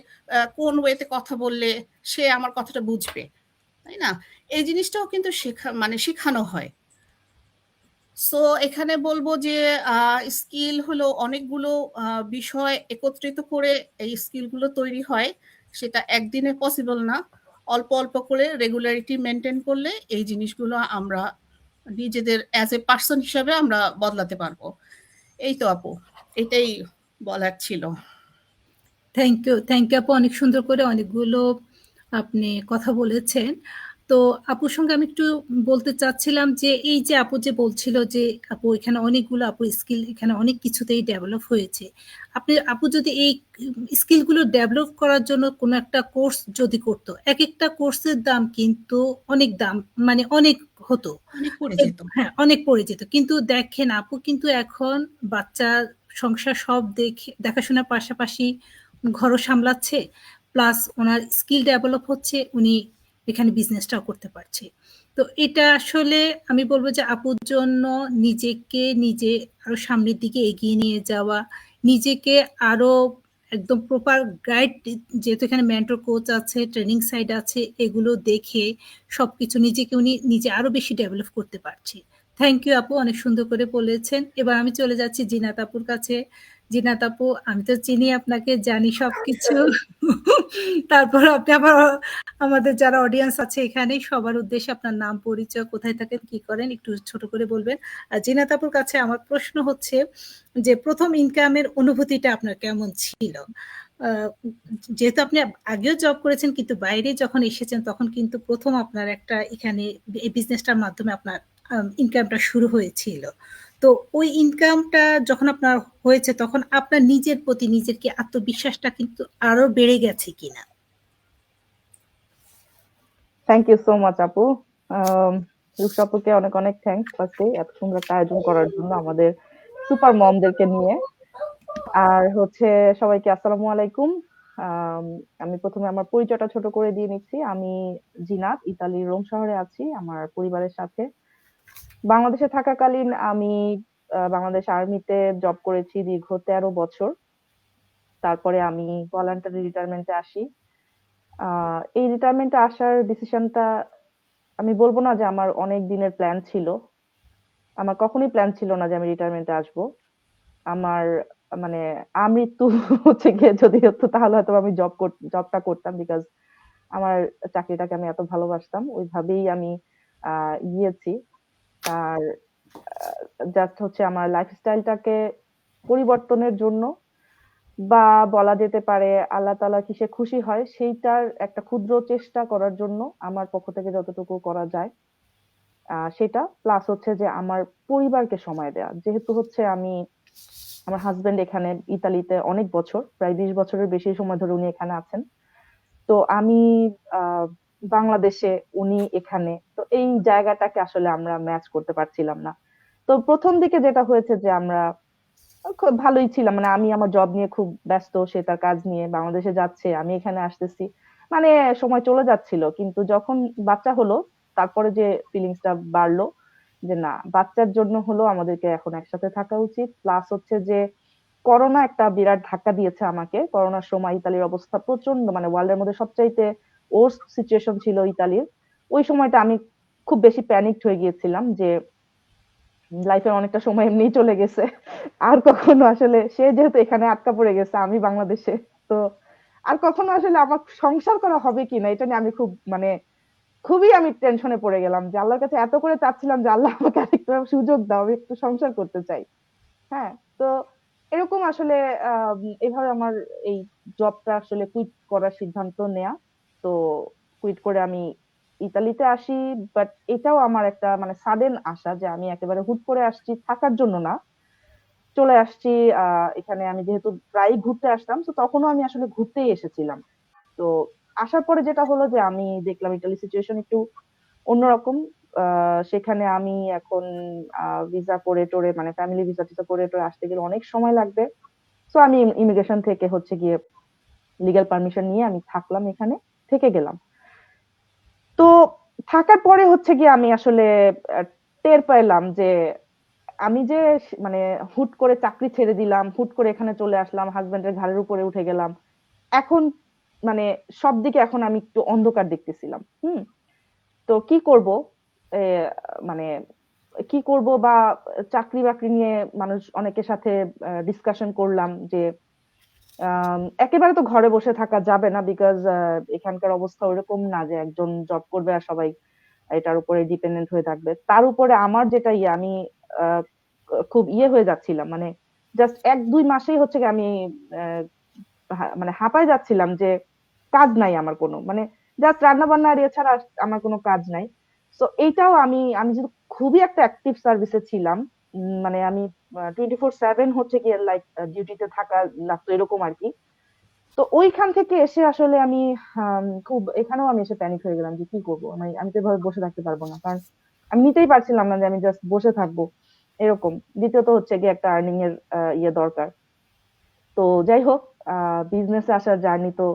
কোন ওয়েতে কথা বললে সে আমার কথাটা বুঝবে, তাই না? এই জিনিসটাও কিন্তু শেখানো হয়। সো এখানে বলবো যে স্কিল হলো অনেকগুলো বিষয় একত্রিত করে এই স্কিলগুলো তৈরি হয়, সেটা একদিনে পসিবল না, অল্প অল্প করে রেগুলারিটি মেনটেন করলে এই জিনিসগুলো আমরা নিজেদের অ্যাজ এ পার্সন হিসাবে আমরা বদলাতে পারবো। এই তো আপু, এটাই বলার ছিল। থ্যাংক ইউ আপু, অনেক সুন্দর করে অনেকগুলো আপনি কথা বলেছেন। তো আপুর সঙ্গে আমি একটু বলতে চাচ্ছিলাম যে এই যে আপু যে বলছিল যে আপু এখানে অনেকগুলো আপু স্কিল এখানে অনেক কিছুতেই ডেভেলপ হয়েছে, আপু যদি এই স্কিলগুলো ডেভেলপ করার জন্য কোনো একটা কোর্স যদি করতো, এক একটা কোর্সের দাম কিন্তু অনেক দাম, মানে অনেক হতো, অনেক পড়ে যেত। হ্যাঁ অনেক পড়ে যেত। কিন্তু দেখেন আপু কিন্তু এখন বাচ্চা সংসার সব দেখাশোনার পাশাপাশি ঘরও সামলাচ্ছে, প্লাস ওনার স্কিল ডেভেলপ হচ্ছে, উনি এখানে বিজনেসটাও করতে পারছে। তো এটা আসলে আমি বলবো যে আপুর জন্য নিজে আরো সামনের দিকে এগিয়ে নিয়ে যাওয়া, নিজেকে আরো একদম প্রপার গাইড, যেহেতু এখানে মেন্টর কোচ আছে, ট্রেনিং সাইড আছে, এগুলো দেখে সবকিছু নিজেকে উনি নিজে আরো বেশি ডেভেলপ করতে পারছে। থ্যাংক ইউ আপু, অনেক সুন্দর করে বলেছেন। এবার আমি চলে যাচ্ছি জিনাত আপুর কাছে। জিনাত আপু, আমি তো চিনি আপনাকে, জানি সবকিছু। তারপর আপনি আবার আমাদের যারা অডিয়েন্স আছে এখানে সবার উদ্দেশ্যে আপনার নাম, পরিচয়, কোথায় থাকেন, কি করেন একটু ছোট করে বলবেন। আর জিনাত আপুর কাছে আমার প্রশ্ন হচ্ছে যে প্রথম ইনকামের অনুভূতিটা আপনার কেমন ছিল? যেহেতু আপনি আগেও জব করেছেন কিন্তু বাইরে যখন এসেছেন তখন কিন্তু প্রথম আপনার একটা এখানে এই বিজনেসটার মাধ্যমে আপনার ইনকামটা শুরু হয়েছিল। তো ওই ইনকামটা যখন আপনার হয়েছে তখন আপনার নিজের প্রতি নিজের কি আত্মবিশ্বাসটা কিন্তু আরো বেড়ে গেছে কিনা? থ্যাংক ইউ সো মাচ আপু। রূপসা আপুকে অনেক অনেক থ্যাংকস ফার্স্টে এত সুন্দর একটা আয়োজন করার জন্য আমাদের সুপার মমদেরকে নিয়ে। আর হচ্ছে সবাইকে আসসালামু আলাইকুম। আমি প্রথমে আমার পরিচয়টা ছোট করে দিয়ে নিচ্ছি। আমি জিনাত, ইতালির রোম শহরে আছি আমার পরিবারের সাথে। বাংলাদেশে থাকাকালীন আমি বাংলাদেশ আর্মিতে জব করেছি দীর্ঘ 13 বছর। তারপরে আমি ভলান্টারি রিটায়ারমেন্টে আসি। এই রিটায়ারমেন্টে আসার ডিসিশনটা আমি বলবো না যে আমার অনেক দিনের প্ল্যান ছিল। আমার কখনোই প্ল্যান ছিল না যে আমি রিটায়ারমেন্টে আসবো। আমার মানে আমৃত্যু হচ্ছে গিয়ে যদি হতো তাহলে হয়তো আমি জবটা করতাম, বিকজ আমার চাকরিটাকে আমি এত ভালোবাসতাম, ওইভাবেই আমি গিয়েছি। আর জাস্ট হচ্ছে আমার লাইফস্টাইলটাকে পরিবর্তনের জন্য, বা বলা যেতে পারে আল্লাহ তাআলা কিসে খুশি হয় সেইটার একটা ক্ষুদ্র চেষ্টা করার জন্য আমার পক্ষ থেকে যতটুকু করা যায় সেটা, প্লাস হচ্ছে যে আমার পরিবারকে সময় দেয়া। যেহেতু হচ্ছে আমার হাজবেন্ড এখানে ইতালিতে অনেক বছর, প্রায় 20 বছরের বেশি সময় ধরে উনি এখানে আছেন। তো আমি বাংলাদেশে, উনি এখানে, তো এই জায়গাটাকে আসলে আমরা ম্যাচ করতে পারছিলাম না। তো প্রথম দিকে যেটা হয়েছে যে আমরা খুব ভালোই ছিলাম, মানে আমি আমার জব নিয়ে খুব ব্যস্ত, সে তার কাজ নিয়ে বাংলাদেশে যাচ্ছে, আমি এখানে আসতেছি, মানে সময় চলে যাচ্ছিল। কিন্তু যখন বাচ্চা হলো তারপরে যে ফিলিংসটা বাড়লো যে না, বাচ্চার জন্য হলো আমাদেরকে এখন একসাথে থাকা উচিত। প্লাস হচ্ছে যে করোনা একটা বিরাট ধাক্কা দিয়েছে আমাকে। করোনার সময় ইতালির অবস্থা প্রচন্ড, মানে ওয়ার্ল্ডের মধ্যে সবচাইতে ওর্স্ট সিচুয়েশন ছিল ইতালির। ওই সময়টা আমি খুব বেশি প্যানিকড হয়ে গিয়েছিলাম যে লাইফের অনেকটা সময় এমনিই চলে গেছে, আর কখনো আসলে, সে যেহেতু এখানে আটকা পড়ে গেছে, আমি বাংলাদেশে, তো আর কখনো আসলে আমার সংসার করা হবে কিনা এটা নিয়ে আমি খুবই আমি টেনশনে পড়ে গেলাম, যে আল্লাহর কাছে এত করে চাচ্ছিলাম যে আল্লাহ আমাকে আরেকটা সুযোগ দাও, আমি একটু সংসার করতে চাই। হ্যাঁ, তো এরকম আসলে এভাবে আমার এই জবটা আসলে কুইট করার সিদ্ধান্ত নেয়া। তো কুইট করে আমি ইতালিতে আসি। বাট এটাও আমার একটা মানে সাডেন আসা, যে আমি একেবারে হুট করে আসছি থাকার জন্য না, চলে আসছি। এখানে আমি যেহেতু প্রায় ঘুরতে আসতাম, তো তখনও আমি আসলে ঘুরতেই এসেছিলাম। তো আসার পরে যেটা হলো যে আমি দেখলাম ইতালি সিচুয়েশন একটু অন্যরকম। সেখানে আমি এখন ভিসা করে টোরে, মানে ফ্যামিলি ভিসা টিসা করে টোরে আসতে গেলে অনেক সময় লাগবে। তো আমি ইমিগ্রেশন থেকে হচ্ছে গিয়ে লিগ্যাল পারমিশন নিয়ে আমি থাকলাম, এখানে থেকে গেলাম। তো থাকার পরে হচ্ছে গিয়ে আমি আসলে টের পাইলাম যে আমি যে মানে হুট করে চাকরি ছেড়ে দিলাম, হুট করে এখানে চলে আসলাম, হাজবেন্ডের ঘাড়ের উপরে উঠে গেলাম, এখন মানে সব দিকে এখন আমি একটু অন্ধকার দেখতেছিলাম। তো কি করব, এ, মানে কি করব, বা চাকরি বাকরি নিয়ে মানুষ অনেকের সাথে ডিসকাশন করলাম যে একেবারে তো ঘরে বসে থাকা যাবে না, বিকজ এখানকার অবস্থা ওইরকম না যে একজন জব করবে আর সবাই এটার উপরে ডিপেন্ডেন্ট হয়ে থাকবে। তার উপরে আমার যেটা আমি আহ, খুব হয়ে যাচ্ছিলাম, মানে জাস্ট 1-2 মাসেই হচ্ছে কি আমি মানে হাঁপায় যাচ্ছিলাম যে কাজ নাই আমার কোনো, মানে জাস্ট রান্না বান্না আর এছাড়া আর আমার কোনো কাজ নাই। তো এইটাও আমি আমি যদি খুবই একটা অ্যাক্টিভ সার্ভিসে ছিলাম, মানে আমি 24/7 হচ্ছে কি লাইক ডিউটিতে থাকা লাগতো এরকম আর কি। তো ওইখান থেকে এসে আসলে আমি খুব এখানেও আমি এসে প্যানিক হয়ে গেলাম যে কি করবো, আমি আমি তো এভাবে বসে থাকতে পারবো না, কারণ আমি নিতেই পারছিলাম না যে আমি জাস্ট বসে থাকবো এরকম। দ্বিতীয়ত হচ্ছে গিয়ে একটা আর্নিং এর দরকার। তো যাই হোক, বিজনেসে আসার জার্নি তো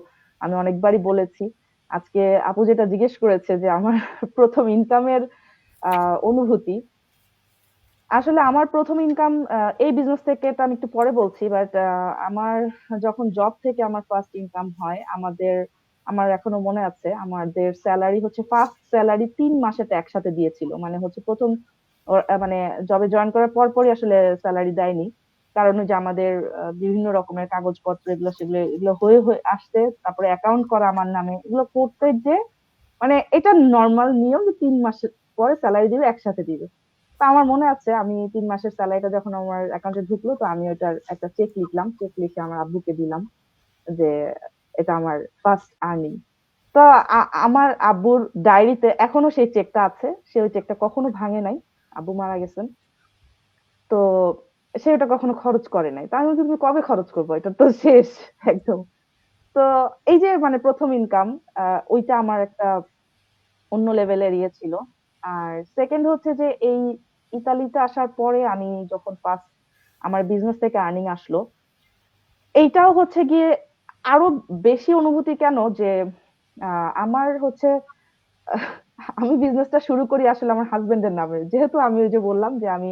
আমি অনেকবারই বলেছি। আজকে আপু যেটা জিজ্ঞেস করেছে যে আমার প্রথম ইনকামের অনুভূতি, আসলে আমার প্রথম ইনকাম এই বিজনেস থেকে, এটা আমি একটু পরে বলছি, বাট আমার যখন জব থেকে আমার ফার্স্ট ইনকাম হয়, আমার এখনো মনে আছে, আমাদের স্যালারি হচ্ছে ফার্স্ট স্যালারি 3 মাসে তো একসাথে দিয়েছিল, মানে হচ্ছে প্রথম মানে জবে জয়েন করার পরই আসলে স্যালারি দেয়নি, কারণ ওই যে আমাদের বিভিন্ন রকমের কাগজপত্র এগুলো সেগুলো এগুলো হয়ে হয়ে আসতে, তারপরে অ্যাকাউন্ট করা আমার নামে, এগুলো করতে যে মানে এটা নর্মাল নিয়ম যে 3 মাসের পরে স্যালারি দিবে, একসাথে দিবে। তা আমার মনে আছে আমি 3 মাসের স্যালারিটা যখন আমার অ্যাকাউন্টে ঢুকলো, তো আমি ওটার একটা চেক লিখলাম, চেক লিখে আমার আব্বুকে দিলাম যে এটা আমার ফার্স্ট আর্নিং। তো আমার আব্বুর ডায়েরিতে এখনো সেই চেকটা আছে, সে ওই চেকটা কখনো ভাঙে নাই, আব্বু মারা গেছেন তো সে ওটা কখনো খরচ করে নাই। তা আমি বলছি, তুমি কবে খরচ করবো, এটা তো শেষ একদম। তো এই যে মানে প্রথম ইনকাম, ওইটা আমার একটা অন্য লেভেলের ছিল। আর সেকেন্ড হচ্ছে যে এই ইতালিতে আসার পরে আমি যখন ফার্স্ট আমার বিজনেস থেকে আর্নিং আসলো, এইটাও হচ্ছে গিয়ে আরো বেশি অনুভূতি। কেন যে আমার হচ্ছে আহ, আমি বিজনেসটা শুরু করি আসলে আমার হাজবেন্ডের নামে, যেহেতু আমি ওই যে বললাম যে আমি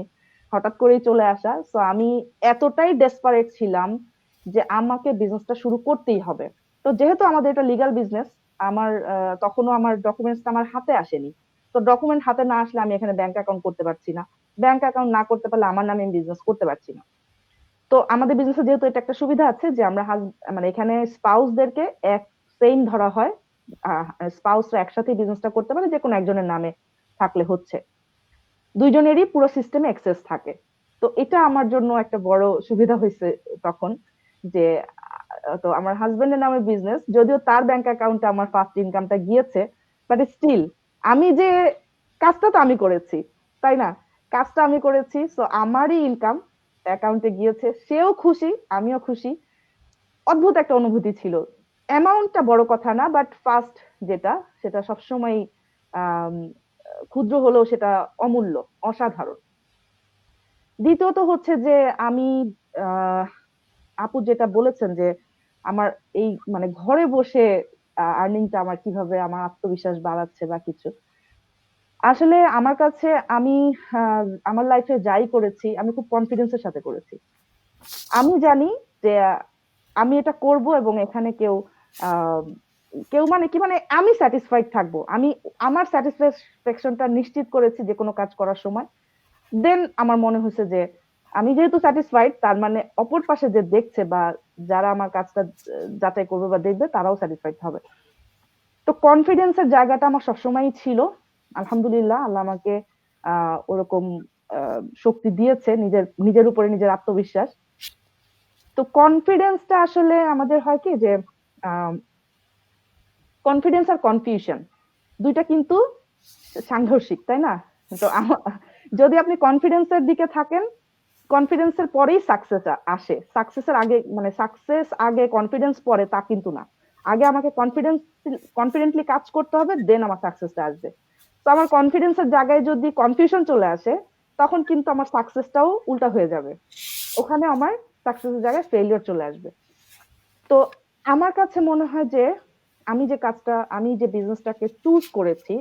হঠাৎ করেই চলে আসা, তো আমি এতটাই ডেসপারেট ছিলাম যে আমাকে বিজনেসটা শুরু করতেই হবে। তো যেহেতু আমাদের এটা লিগ্যাল বিজনেস, আমার তখনও আমার ডকুমেন্টস আমার হাতে আসেনি। তো ডকুমেন্ট হাতে না আসলে আমি এখানে ব্যাংক অ্যাকাউন্ট করতে পারছি না, ব্যাংক অ্যাকাউন্ট না করতে পারলে আমার নামে বিজনেস করতে পারছি না। তো আমাদের বিজনেসে যেহেতু এটা একটা সুবিধা আছে যে আমরা মানে এখানে স্পাউসদেরকে এক সেম ধরা হয়, স্পাউসরা একসাথে বিজনেসটা করতে পারে, যে কোনো একজনের নামে থাকলে হচ্ছে, দুইজনেরই পুরো সিস্টেমে অ্যাক্সেস থাকে। তো এটা আমার জন্য একটা বড় সুবিধা হয়েছে তখন, যে তো আমার হাজবেন্ডের নামে বিজনেস, যদিও তার ব্যাংক অ্যাকাউন্টে আমার ফার্স্ট ইনকামটা গিয়েছে, বাট স্টিল আমি যে কাজটা তো আমি করেছি, তাই না, কাজটা আমি করেছি, তো আমারই ইনকাম অ্যাকাউন্টে গিয়েছে, সেও খুশি আমিও খুশি। অদ্ভুত একটা অনুভূতি ছিল। অ্যামাউন্টটা বড় কথা না, বাট ফার্স্ট যেটা, সেটা সবসময় আহ ক্ষুদ্র হলেও সেটা অমূল্য, অসাধারণ। দ্বিতীয়ত হচ্ছে যে আমি আহ আপু যেটা বলেছেন যে আমার এই মানে ঘরে বসে আর্নিংটা আমার কিভাবে আমার আত্মবিশ্বাস বাড়াচ্ছে বা কিছু, আসলে আমার কাছে আমি আমার লাইফে যাই করেছি আমি খুব কনফিডেন্সের সাথে করেছি। আমি জানি যে আমি এটা করব এবং এখানে কেউ আহ, কেউ মানে কি মানে আমি স্যাটিসফাইড থাকবো, আমি আমার স্যাটিসফ্যাকশনটা নিশ্চিত করেছি যে কোনো কাজ করার সময়। দেন আমার মনে হয়েছে যে আমি যেহেতু স্যাটিসফাইড, তার মানে অপর পাশে যে দেখছে বা যারা আমার কাজটা যাচাই করবে বা দেখবে, তারাও স্যাটিসফাইড হবে। তো কনফিডেন্সের জায়গাটা আমার সবসময়ই ছিল। আলহামদুলিল্লাহ, আল্লাহ আমাকে ওরকম শক্তি দিয়েছে, নিজের নিজের উপরে নিজের আত্মবিশ্বাস। তো কনফিডেন্সটা আসলে আমাদের হয় কি যে কনফিডেন্স আর কনফিউশন দুইটা কিন্তু সাংঘর্ষিক, তাই না? তো যদি আপনি কনফিডেন্সের দিকে থাকেন, কনফিডেন্সের পরেই সাকসেস আসে, সাকসেসের আগে মানে সাকসেস আগে কনফিডেন্স পরে তা কিন্তু না। আগে আমাকে কনফিডেন্টলি কাজ করতে হবে, দেন আমার সাকসেসটা আসবে। তো আমার কনফিডেন্সের জায়গায় যদি কনফিউশন চলে আসে, তখন কিন্তু আমার সাকসেসটাও উল্টা হয়ে যাবে, ওখানে আমার সাকসেসের জায়গায় ফেলিওর চলে আসবে। তো আমার কাছে মনে হয় যে আমি যে বিজনেসটাকে চুজ করেছি,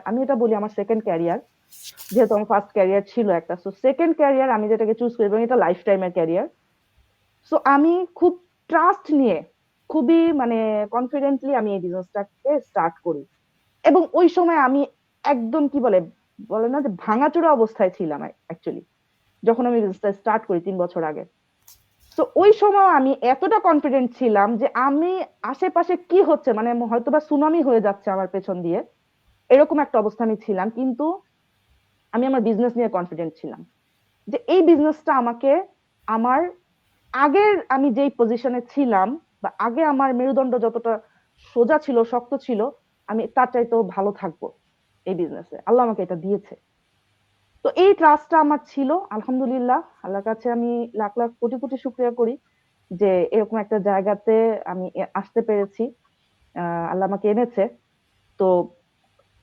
আমি এটা বলি আমার সেকেন্ড ক্যারিয়ার, যেহেতু আমার ফার্স্ট ক্যারিয়ার ছিল একটা, সো সেকেন্ড ক্যারিয়ার আমি যেটাকে চুজ করি এবং এটা লাইফ টাইমের ক্যারিয়ার। সো আমি খুব ট্রাস্ট নিয়ে, খুবই মানে কনফিডেন্টলি আমি এই বিজনেসটাকে স্টার্ট করি। এবং ওই সময় আমি একদম কি বলে না যে ভাঙাচোরা অবস্থায় ছিলাম অ্যাকচুয়ালি, যখন আমি বিজনেসটা স্টার্ট করি 3 বছর আগে। তো ওই সময় আমি এতটা কনফিডেন্ট ছিলাম যে আমি আশেপাশে কি হচ্ছে, মানে হয়তোবা সুনামি হয়ে যাচ্ছে আমার পেছন দিয়ে, এরকম একটা অবস্থা আমি ছিলাম। কিন্তু আমি আমার বিজনেস নিয়ে কনফিডেন্ট ছিলাম যে এই বিজনেসটা আমাকে আমার আগের আমি যেই পজিশনে ছিলাম বা আগে আমার মেরুদণ্ড যতটা সোজা ছিল, শক্ত ছিল, আমি তার চাইতেও ভালো থাকবো এই বিজনেসে। আল্লাহ আমাকে এটা দিয়েছে। তো এই ট্রাস্টটা আমার ছিল। আলহামদুলিল্লাহ, আল্লাহর কাছে আমি লাখ লাখ কোটি কোটি শুকরিয়া করি যে এরকম একটা জায়গাতে আমি আসতে পেরেছি। আল্লাহ আমাকে এনেছে। তো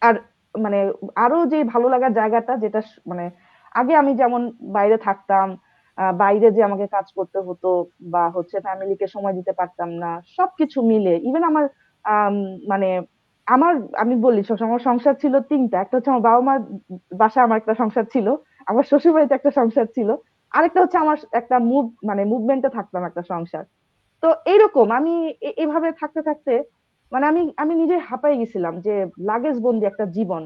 আর মানে আরো যে ভালো লাগার জায়গাটা, যেটা মানে আগে আমি যেমন বাইরে থাকতাম, বাইরে যে আমাকে কাজ করতে হতো বা হচ্ছে ফ্যামিলিকে সময় দিতে পারতাম না, সবকিছু মিলে ইভেন আমার আম, মানে আমার আমি বলি আমার সংসার ছিল তিনটা। একটা হচ্ছে আমার বাবা মার বাসায় আমার একটা সংসার ছিল, আমার শ্বশুর বাড়িতে একটা সংসার ছিল, আরেকটা হচ্ছে আমার একটা মুভমেন্টে থাকতাম একটা সংসার। তো এইরকম আমি এভাবে থাকতে থাকতে মানে আমি আমি নিজে হাঁপাই গেছিলাম যে লাগেজ বন্দি একটা জীবন।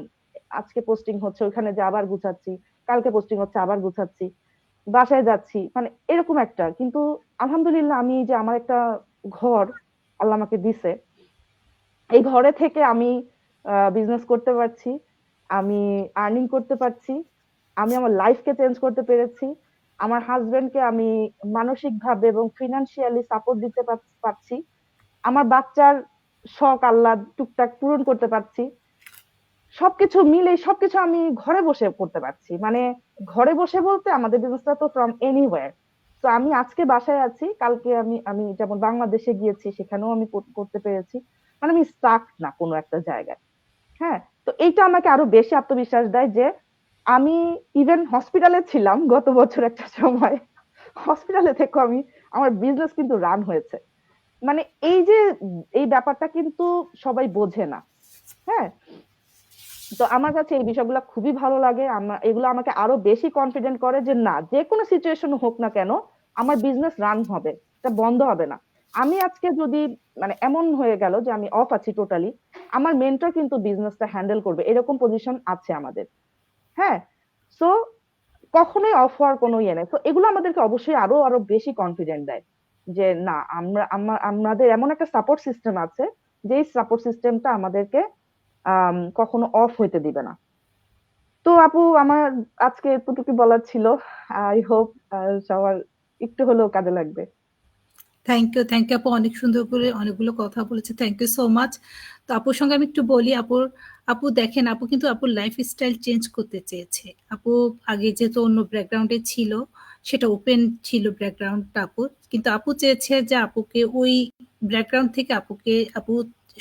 আজকে পোস্টিং হচ্ছে, ওইখানে যে আবার গুছাচ্ছি, কালকে পোস্টিং হচ্ছে আবার গুছাচ্ছি, বাসায় যাচ্ছি, মানে এরকম একটা। কিন্তু আলহামদুলিল্লাহ আমি যে আমার একটা ঘর আল্লাহ আমাকে দিছে, এই ঘরে থেকে আমি বিজনেস করতে পারছি, আমি আর্নিং করতে পারছি, আমি আমার লাইফকে চেঞ্জ করতে পেরেছি, আমার হাজবেন্ডকে আমি মানসিকভাবে এবং ফিনান্সিয়ালি সাপোর্ট দিতে পারছি, আমার বাচ্চার শখ আহ্লাদ টুকটাক পূরণ করতে পারছি। সবকিছু মিলে সবকিছু আমি ঘরে বসে করতে পারছি। মানে ঘরে বসে বলতে আমাদের বিজনেসটা তো ফ্রম এনিওয়্যার। তো আমি আজকে বাসায় আছি, কালকে আমি আমি যেমন বাংলাদেশে গিয়েছি, সেখানেও আমি করতে পেরেছি। মানে আমি স্টাক না কোনো একটা জায়গায়। হ্যাঁ, তো এইটা আমাকে আরো বেশি আত্মবিশ্বাস দেয় যে আমি ইভেন হসপিটালে ছিলাম গত বছর একটা সময়, হসপিটালে থেকে আমি আমার বিজনেস কিন্তু রান হয়েছে। মানে এই যে এই ব্যাপারটা কিন্তু সবাই বোঝে না। হ্যাঁ, তো আমার কাছে এই বিষয়গুলো খুবই ভালো লাগে। এগুলো আমাকে আরো বেশি কনফিডেন্ট করে যে না, যে কোনো সিচুয়েশন হোক না কেন আমার বিজনেস রান হবে, এটা বন্ধ হবে না। আমি আজকে যদি মানে এমন হয়ে গেল যে আমি অফ আছি টোটালি, আমার মেন্টর কিন্তু বিজনেসটা হ্যান্ডেল করবে, এরকম পজিশন আছে আমাদের। হ্যাঁ, সো কখনোই অফ হওয়ার কোনো ইয়ে নেই। তো এগুলো আমাদেরকে অবশ্যই আরো আরো বেশি কনফিডেন্ট দেয় যে না, আমাদের এমন একটা সাপোর্ট সিস্টেম আছে, যে সাপোর্ট সিস্টেমটা আমাদেরকে কখনো অফ হইতে দিবে না। তো আপু, আমার আজকে এতটুকু বলার ছিল। আই হোপ সবার একটু হলেও কাজে লাগবে। থ্যাংক ইউ আপু, অনেক সুন্দর করে অনেকগুলো কথা বলেছে। Thank you so much. তো আপুর সঙ্গে আমি একটু বলি, আপু দেখেন, আপু কিন্তু আপুর লাইফ স্টাইল চেঞ্জ করতে চেয়েছে। আপু আগে যেহেতু অন্য ব্যাকগ্রাউন্ডে ছিল, সেটা ওপেন ছিল ব্যাকগ্রাউন্ডটা আপুর, কিন্তু আপু চেয়েছে যে আপুকে ওই ব্যাকগ্রাউন্ড থেকে আপু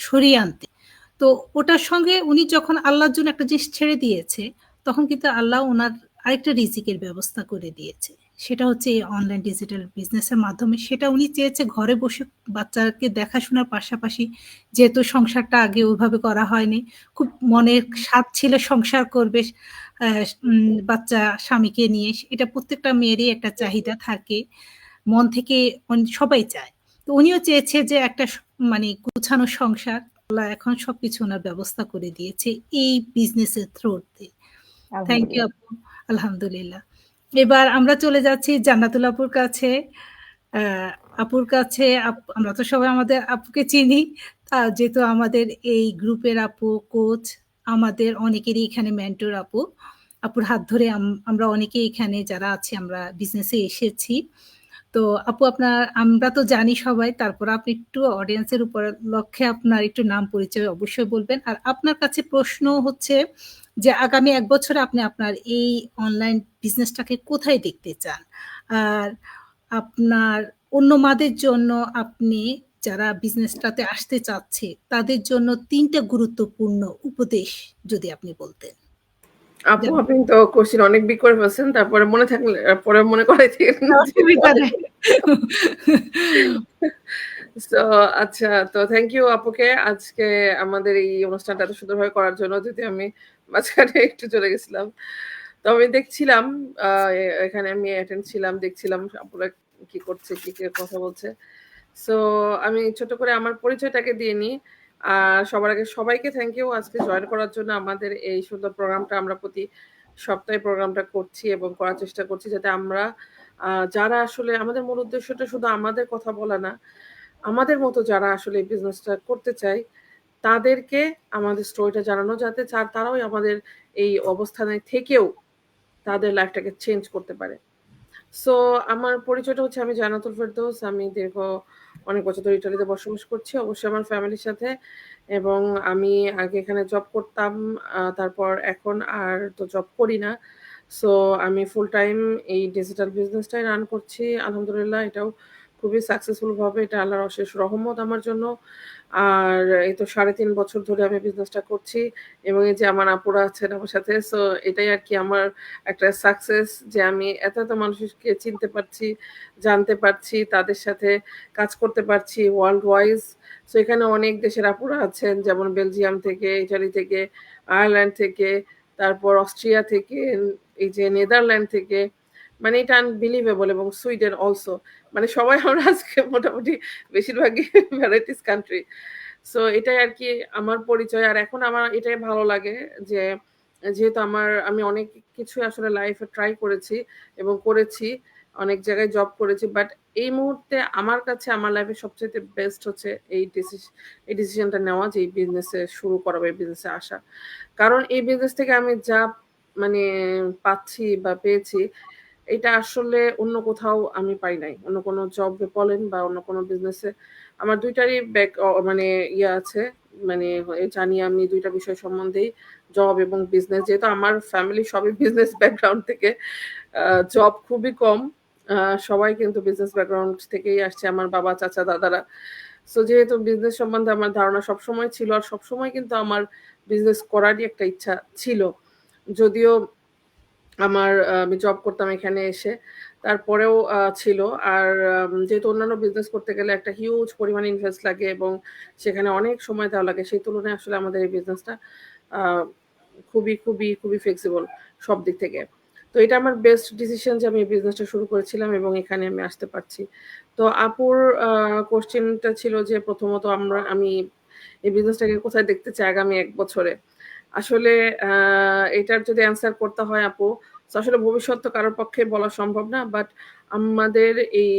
সরিয়ে আনতে। তো ওটার সঙ্গে উনি যখন আল্লাহর জন্য একটা জিনিস ছেড়ে দিয়েছে, তখন কিন্তু আল্লাহ ওনার আরেকটা রিজিকের ব্যবস্থা করে দিয়েছে। সেটা হচ্ছে এই অনলাইন ডিজিটাল বিজনেসের মাধ্যমে। সেটা উনি চেয়েছে ঘরে বসে বাচ্চাকে দেখাশোনার পাশাপাশি, যেহেতু সংসারটা আগে ওইভাবে করা হয়নি, খুব মনের স্বাদ ছিল সংসার করবে বাচ্চা স্বামীকে নিয়ে। এটা প্রত্যেকটা মেয়েরই একটা চাহিদা থাকে, মন থেকে সবাই চায়। তো উনিও চেয়েছে যে একটা মানে গুছানো সংসার। আল্লাহ এখন সবকিছু ওনার ব্যবস্থা করে দিয়েছে এই বিজনেসের থ্রুতে। থ্যাংক ইউ আলহামদুলিল্লাহ। আপু, আলহামদুলিল্লাহ। এবার আমরা চলে যাচ্ছি জান্নাতুল আপুর কাছে। আপুর কাছে আমরা তো সবাই আমাদের আপুকে চিনি, যেহেতু আমাদের এই গ্রুপের আপু, কোচ, আমাদের অনেকেরই এখানে মেন্টর আপু। আপুর হাত ধরে আমরা অনেকেই এখানে যারা আছি আমরা বিজনেসে এসেছি। তো আপু, আমরা তো জানি সবাই, তারপর আপনি একটু অডিয়েন্সের উপর লক্ষ্যে আপনার একটু নাম পরিচয় অবশ্যই বলবেন। আর আপনার কাছে প্রশ্ন হচ্ছে যে আগামী 1 বছরে আপনি আপনার এই অনলাইন বিজনেসটাকে কোথায় দেখতে চান? আর আপনার অন্য মাদের জন্য, আপনি যারা বিজনেসটাতে আসতে চাচ্ছে তাদের জন্য 3টা গুরুত্বপূর্ণ উপদেশ যদি আপনি বলতেন। আপু, আপনি তো কোশ্চেন অনেক বিগ করে ফেলছেন, তারপরে মনে থাকলে পরে মনে করাই দিন। অসুবিধা নেই। তো আচ্ছা, তো থ্যাংক ইউ আপুকে আজকে আমাদের এই অনুষ্ঠানটা এত সুন্দরভাবে করার জন্য। যদি আমি মাঝখানে একটু চলে গেছিলাম, তো আমি দেখছিলাম এখানে আমি অ্যাটেন্ড ছিলাম, দেখছিলাম আপুরা কি করছে, কি কি কথা বলছে। সো আমি ছোট করে আমার পরিচয়টাকে দিয়ে নিই। আর সবার আগে সবাইকে থ্যাংক ইউ আজকে জয়েন করার জন্য। আমাদের এই সুন্দর প্রোগ্রামটা আমরা প্রতি সপ্তাহে প্রোগ্রামটা করছি এবং করার চেষ্টা করছি, যাতে আমরা যারা আসলে আমাদের মূল উদ্দেশ্যটা শুধু আমাদের কথা বলা না, আমাদের মতো যারা আসলে এই বিজনেসটা করতে চায় তাদেরকে আমাদের স্টোরিটা জানানো, যাতে তারাও আমাদের এই অবস্থানে থেকেও তাদের লাইফটাকে চেঞ্জ করতে পারে। সো আমার পরিচয়টা হচ্ছে, আমি জান্নাতুল ফেরদৌস। আমি দীর্ঘ অনেক বছর ধরে ইটালিতে বসবাস করছি, অবশ্যই আমার ফ্যামিলির সাথে। এবং আমি আগে এখানে জব করতাম, তারপর এখন আর তো জব করি না। সো আমি ফুল টাইম এই ডিজিটাল বিজনেসটাই রান করছি। আলহামদুলিল্লাহ এটাও খুবই সাকসেসফুল ভাবে, এটা আল্লাহর অশেষ রহমত আমার জন্য। আর এই তো 3.5 বছর ধরে আমি বিজনেসটা করছি, এবং এই যে আমার আপুরা আছেন আমার সাথে, সো এটাই আর কি আমার একটা সাকসেস, যে আমি এত এত মানুষকে চিনতে পারছি, জানতে পারছি, তাদের সাথে কাজ করতে পারছি ওয়ার্ল্ড ওয়াইজ। সো এখানে অনেক দেশের আপুরা আছেন, যেমন বেলজিয়াম থেকে, ইটালি থেকে, আয়ারল্যান্ড থেকে, তারপর অস্ট্রিয়া থেকে, এই যে নেদারল্যান্ড থেকে, মানে এটা আনবিলিভেবল, এবং সুইডেন অলসো। মানে সবাই আমরা আজকে মোটামুটি বেশিরভাগই ভ্যারাইটিস কান্ট্রি। সো এটাই আর কি আমার পরিচয়। আর এখন আমার এটাই ভালো লাগে যে যেহেতু আমি অনেক কিছু আসলে লাইফে ট্রাই করেছি এবং করেছি, অনেক জায়গায় জব করেছি, বাট এই মুহূর্তে আমার কাছে আমার লাইফে সবচেয়ে বেস্ট হচ্ছে এই ডিসিশনটা নেওয়া, যে এই বিজনেসে শুরু করা বা এই বিজনেসে আসা। কারণ এই বিজনেস থেকে আমি যা মানে পাচ্ছি বা পেয়েছি, এটা আসলে অন্য কোথাও আমি পাই নাই। অন্য কোনো জবে বলেন বা অন্য কোনো বিজনেসে। আমার ২ টারই মানে আছে, মানে জানি আমি ২ টা বিষয় সম্বন্ধেই, জব এবং বিজনেস। যেহেতু আমার ফ্যামিলি সবই বিজনেস ব্যাকগ্রাউন্ড থেকে, জব খুবই কম। সবাই কিন্তু বিজনেস ব্যাকগ্রাউন্ড থেকেই আসছে, আমার বাবা, চাচা, দাদারা। সো যেহেতু বিজনেস সম্বন্ধে আমার ধারণা সবসময় ছিল, আর সবসময় কিন্তু আমার বিজনেস করারই একটা ইচ্ছা ছিল। যদিও আমি জব করতাম এখানে এসে, তারপরেও ছিল। আর যেহেতু অন্যান্য বিজনেস করতে গেলে একটা হিউজ পরিমাণে ইনভেস্ট লাগে এবং সেখানে অনেক সময় দেওয়া লাগে, সেই তুলনায় আসলে আমাদের এই বিজনেসটা খুবই খুবই খুবই ফ্লেক্সিবল সব দিক থেকে। তো এটা আমার বেস্ট ডিসিশন যে আমি এই বিজনেসটা শুরু করেছিলাম এবং এখানে আমি আসতে পারছি। তো আপুর কোশ্চেনটা ছিল যে প্রথমত আমি এই বিজনেসটাকে কোথায় দেখতে চাই আগামী 1 বছরে। আসলে এটার যদি অ্যান্সার করতে হয় আপু, তো আসলে ভবিষ্যৎ তো কারোর পক্ষে বলা সম্ভব না। বাট আমাদের এই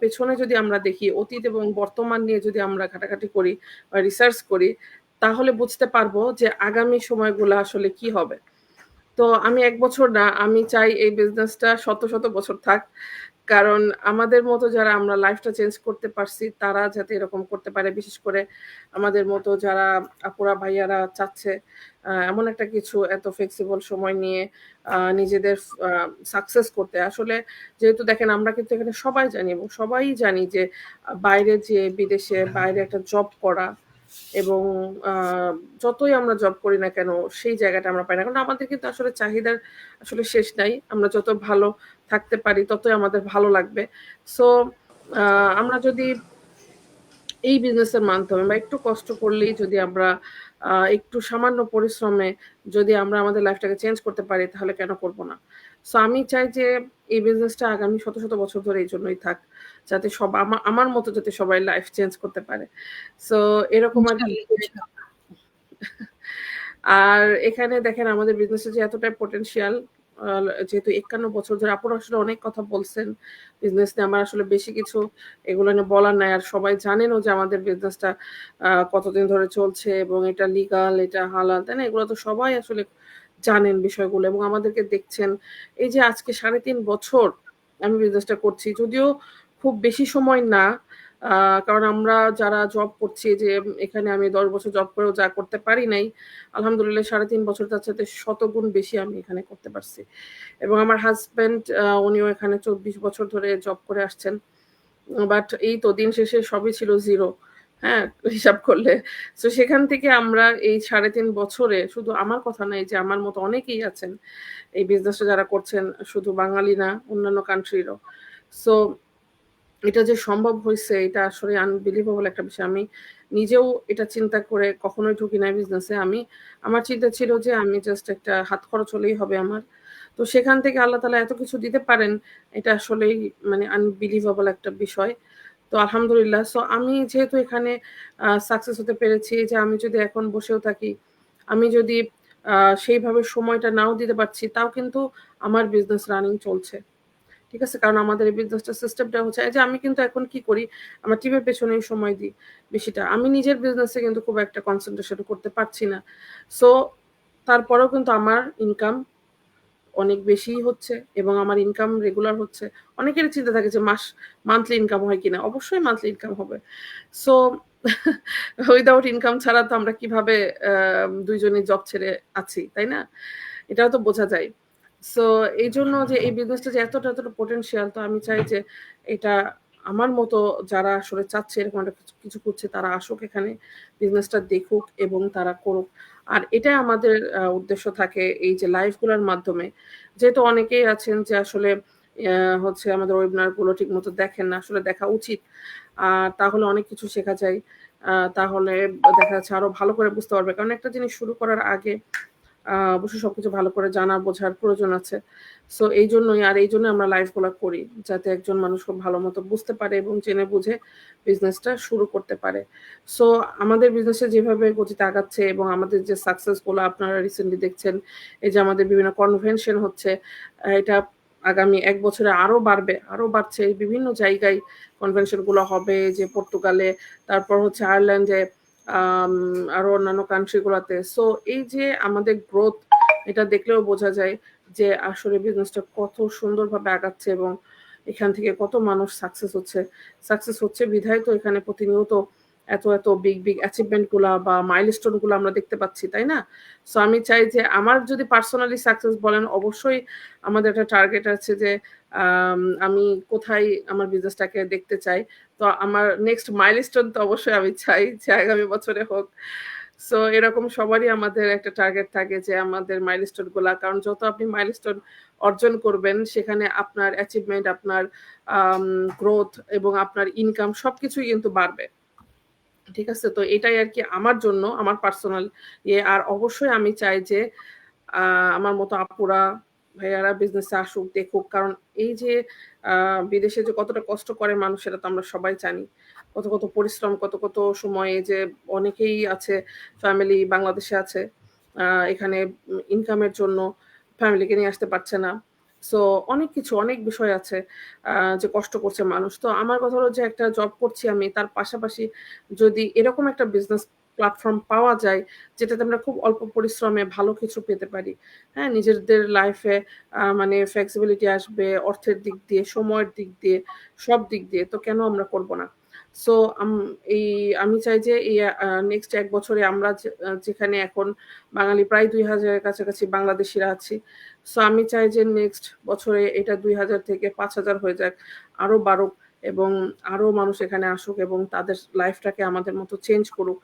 পেছনে যদি আমরা দেখি, অতীত এবং বর্তমান নিয়ে যদি আমরা ঘাটাঘাটি করি বা রিসার্চ করি, তাহলে বুঝতে পারবো যে আগামী সময়গুলো আসলে কি হবে। তো আমি 1 বছর না, আমি চাই এই বিজনেসটা শত শত বছর থাক। কারণ আমাদের মতো যারা আমরা লাইফটা চেঞ্জ করতে পারছি, তারা যাতে এরকম করতে পারে। বিশেষ করে আমাদের মতো যারা আপুরা ভাইয়ারা চাচ্ছে এমন একটা কিছু এত ফ্লেক্সিবল সময় নিয়ে নিজেদের সাকসেস করতে। আসলে যেহেতু দেখেন, আমরা কিন্তু এখানে সবাই জানি এবং সবাই জানি যে বাইরে যেয়ে বিদেশে বাইরে একটা জব করা, এবং যতই আমরা জব করি না কেন সেই জায়গাটা আমরা পাই না। কারণ আমাদের কিন্তু আসলে চাহিদার আসলে শেষ নাই। আমরা যত ভালো থাকতে পারি ততই আমাদের ভালো লাগবে। সো আমরা যদি এই বিজনেসের মাধ্যমে বা একটু কষ্ট করলেই যদি আমরা একটু সামান্য পরিশ্রমে যদি আমরা আমাদের লাইফটাকে চেঞ্জ করতে পারি, তাহলে কেন করব না? সো আমি চাই যে এই বিজনেসটা আগামী শত শত বছর ধরে এই জন্যই থাক, যাতে আমার মতো যাতে সবাই লাইফ চেঞ্জ করতে পারে। সো এরকম আর কি। ইনশাআল্লাহ, ইনশাআল্লাহ। আর এখানে দেখেন আমাদের বিজনেসে যে এতটাই পটেনশিয়াল, যেহেতু 51 বছর ধরে আপুরা আসলে অনেক কথা বলছেন বিজনেস নিয়ে, আমার আসলে বেশি কিছু এগুলো নিয়ে বলার নাই। আর সবাই জানেনও যে আমাদের বিজনেসটা কতদিন ধরে চলছে এবং এটা লিগাল, এটা হালাল, তাই না? এগুলো তো সবাই আসলে জানেন বিষয়গুলো, এবং আমাদেরকে দেখছেন। এই যে আজকে 3.5 বছর আমি বিজনেসটা করছি, যদিও খুব বেশি সময় না, কারণ আমরা যারা জব করছি, যে এখানে আমি 10 বছর জব করেও যা করতে পারি নাই, আলহামদুলিল্লাহ 3.5 বছর তার সাথে শতগুণ বেশি আমি এখানে করতে পারছি। এবং আমার হাজব্যান্ড উনিও এখানে 24 বছর ধরে জব করে আসছেন। বাট এই তো দিন শেষে সবই ছিল জিরো, হ্যাঁ, হিসাব করলে। সো সেখান থেকে আমরা এই 3.5 বছরে, শুধু আমার কথা নাই, যে আমার মতো অনেকেই আছেন এই বিজনেসটা যারা করছেন, শুধু বাঙালি না, অন্যান্য কান্ট্রিরও। সো এটা যে সম্ভব হয়েছে, এটা আসলে আনবিলিভেবল একটা বিষয়। আমি নিজেও এটা চিন্তা করে কখনোই ঢুকি নাই বিজনেসে। আমার চিন্তা ছিল যে আমি জাস্ট একটা হাত খরচ হলেই হবে আমার। তো সেখান থেকে আল্লাহ তাআলা এত কিছু দিতে পারেন, এটা আসলেই মানে আনবিলিভেবল একটা বিষয়। তো আলহামদুলিল্লাহ। সো আমি যেহেতু এখানে সাকসেস হতে পেরেছি, যে আমি যদি এখন বসেও থাকি, আমি যদি সেইভাবে সময়টা নাও দিতে পারছি, তাও কিন্তু আমার বিজনেস রানিং চলছে। ঠিক আছে? কারণ আমাদের এই বিজনেসটা সিস্টেমটা হচ্ছে এই যে আমি কিন্তু এখন কি করি, আমার টিমের পেছনেই সময় দিই বেশিটা। আমি নিজের বিজনেসে কিন্তু খুব একটা কনসেন্ট্রেশন করতে পারছি না। সো তারপরেও কিন্তু আমার ইনকাম অনেক বেশিই হচ্ছে এবং আমার ইনকাম রেগুলার হচ্ছে। অনেকেরই চিন্তা থাকে যে মান্থলি ইনকাম হয় কিনা? অবশ্যই মান্থলি ইনকাম হবে। সো উইথআউট ইনকাম ছাড়া তো আমরা কিভাবে ২ জনই জব ছেড়ে আছি, তাই না? এটাও তো বোঝা যায়। সো এইজন্য যে এই বিজনেসটা যে এতটা পটেনশিয়াল, তো আমি চাই যে এটা আমার মতো যারা আসলে চাচ্ছে এরকম একটা কিছু করছে তারা আসুক এখানে, বিজনেসটা দেখুক এবং তারা করুক। আর এটাই আমাদের উদ্দেশ্য থাকে এই যে লাইভগুলোর মাধ্যমে। যেহেতু অনেকেই আছেন যে আসলে হচ্ছে আমাদের ওয়েবিনারগুলো ঠিকমতো দেখেন না। আসলে দেখা উচিত। তাহলে অনেক কিছু শেখা যায়। তাহলে দেখা যাচ্ছে আরো ভালো করে বুঝতে পারবে। কারণ একটা জিনিস শুরু করার আগে অবশ্যই সবকিছু ভালো করে জানা বোঝার প্রয়োজন আছে। সো এইজন্য আমরা লাইভগুলা করি। যাতে একজন মানুষ খুব ভালো মতো বুঝতে পারে এবং জেনে বুঝে বিজনেসটা শুরু করতে পারে। সো আমাদের বিজনেসে যেভাবে গতিতে আগাচ্ছে এবং আমাদের যে সাকসেস গুলো আপনারা রিসেন্টলি দেখছেন, এই যে আমাদের বিভিন্ন কনভেনশন হচ্ছে, এটা আগামী ১ বছরে আরো বাড়বে, আরো বাড়ছে। বিভিন্ন জায়গায় কনভেনশন গুলো হবে, যে পর্তুগালে, তারপর হচ্ছে আয়ারল্যান্ডে, আরো অন্যান্য কান্ট্রি গুলাতে। সো এই যে আমাদের গ্রোথ, এটা দেখলেও বোঝা যায় যে আসলে বিজনেসটা কত সুন্দরভাবে আগাচ্ছে এবং এখান থেকে কত মানুষ সাকসেস হচ্ছে বিধায় তো এখানে প্রতিনিয়ত এত বিগ অ্যাচিভমেন্ট গুলা বা মাইলস্টোন গুলো আমরা দেখতে পাচ্ছি, তাই না? সো আমি চাই যে আমার যদি পার্সোনালি সাকসেস বলেন, অবশ্যই আমাদের একটা টার্গেট আছে যে আমি কোথায় আমার বিজনেসটাকে দেখতে চাই। তো আমার নেক্সট মাইলস্টোন তো অবশ্যই আমি চাই যে আগামী বছরে হোক। সো এরকম সবারই আমাদের একটা টার্গেট থাকে যে আমাদের মাইলস্টোন গুলা, কারণ যত আপনি মাইলস্টোন অর্জন করবেন সেখানে আপনার অ্যাচিভমেন্ট, আপনার গ্রোথ এবং আপনার ইনকাম সবকিছুই কিন্তু বাড়বে। ঠিক আছে? তো এটাই আরকি আমার জন্য, আমার পার্সোনাল আর অবশ্যই আমি চাই যে আমার মতো আপুরা, ভাইয়ারা বিজনেসে আসুক, দেখুক। কারণ এই যে বিদেশে যে কতটা কষ্ট করে মানুষ, সেটা তো আমরা সবাই জানি। কত পরিশ্রম, কত সময়, এই যে অনেকেই আছে ফ্যামিলি বাংলাদেশে আছে। এখানে ইনকামের জন্য ফ্যামিলিকে নিয়ে আসতে পারছে না। সো অনেক বিষয় আছে যে কষ্ট করছে মানুষ। তো আমার কথা হলো যে একটা জব করছি আমি, তার পাশাপাশি যদি এরকম একটা বিজনেস প্ল্যাটফর্ম পাওয়া যায় যেটাতে আমরা খুব অল্প পরিশ্রমে ভালো কিছু পেতে পারি। হ্যাঁ? নিজেদের লাইফে মানে ফ্লেক্সিবিলিটি আসবে, অর্থের দিক দিয়ে, সময়ের দিক দিয়ে, সব দিক দিয়ে। তো কেন আমরা করব না? সো আমি চাই যে এই নেক্সট ১ বছরে আমরা যেখানে এখন বাঙালি প্রায় ২,০০০ এর কাছাকাছি বাংলাদেশিরা আছি। সো আমি চাই যে নেক্সট বছরে এটা ২,০০০ থেকে ৫,০০০ হয়ে যাক, আরো বাড়ুক এবং আরো মানুষ এখানে আসুক এবং তাদের লাইফটাকে আমাদের মতো চেঞ্জ করুক।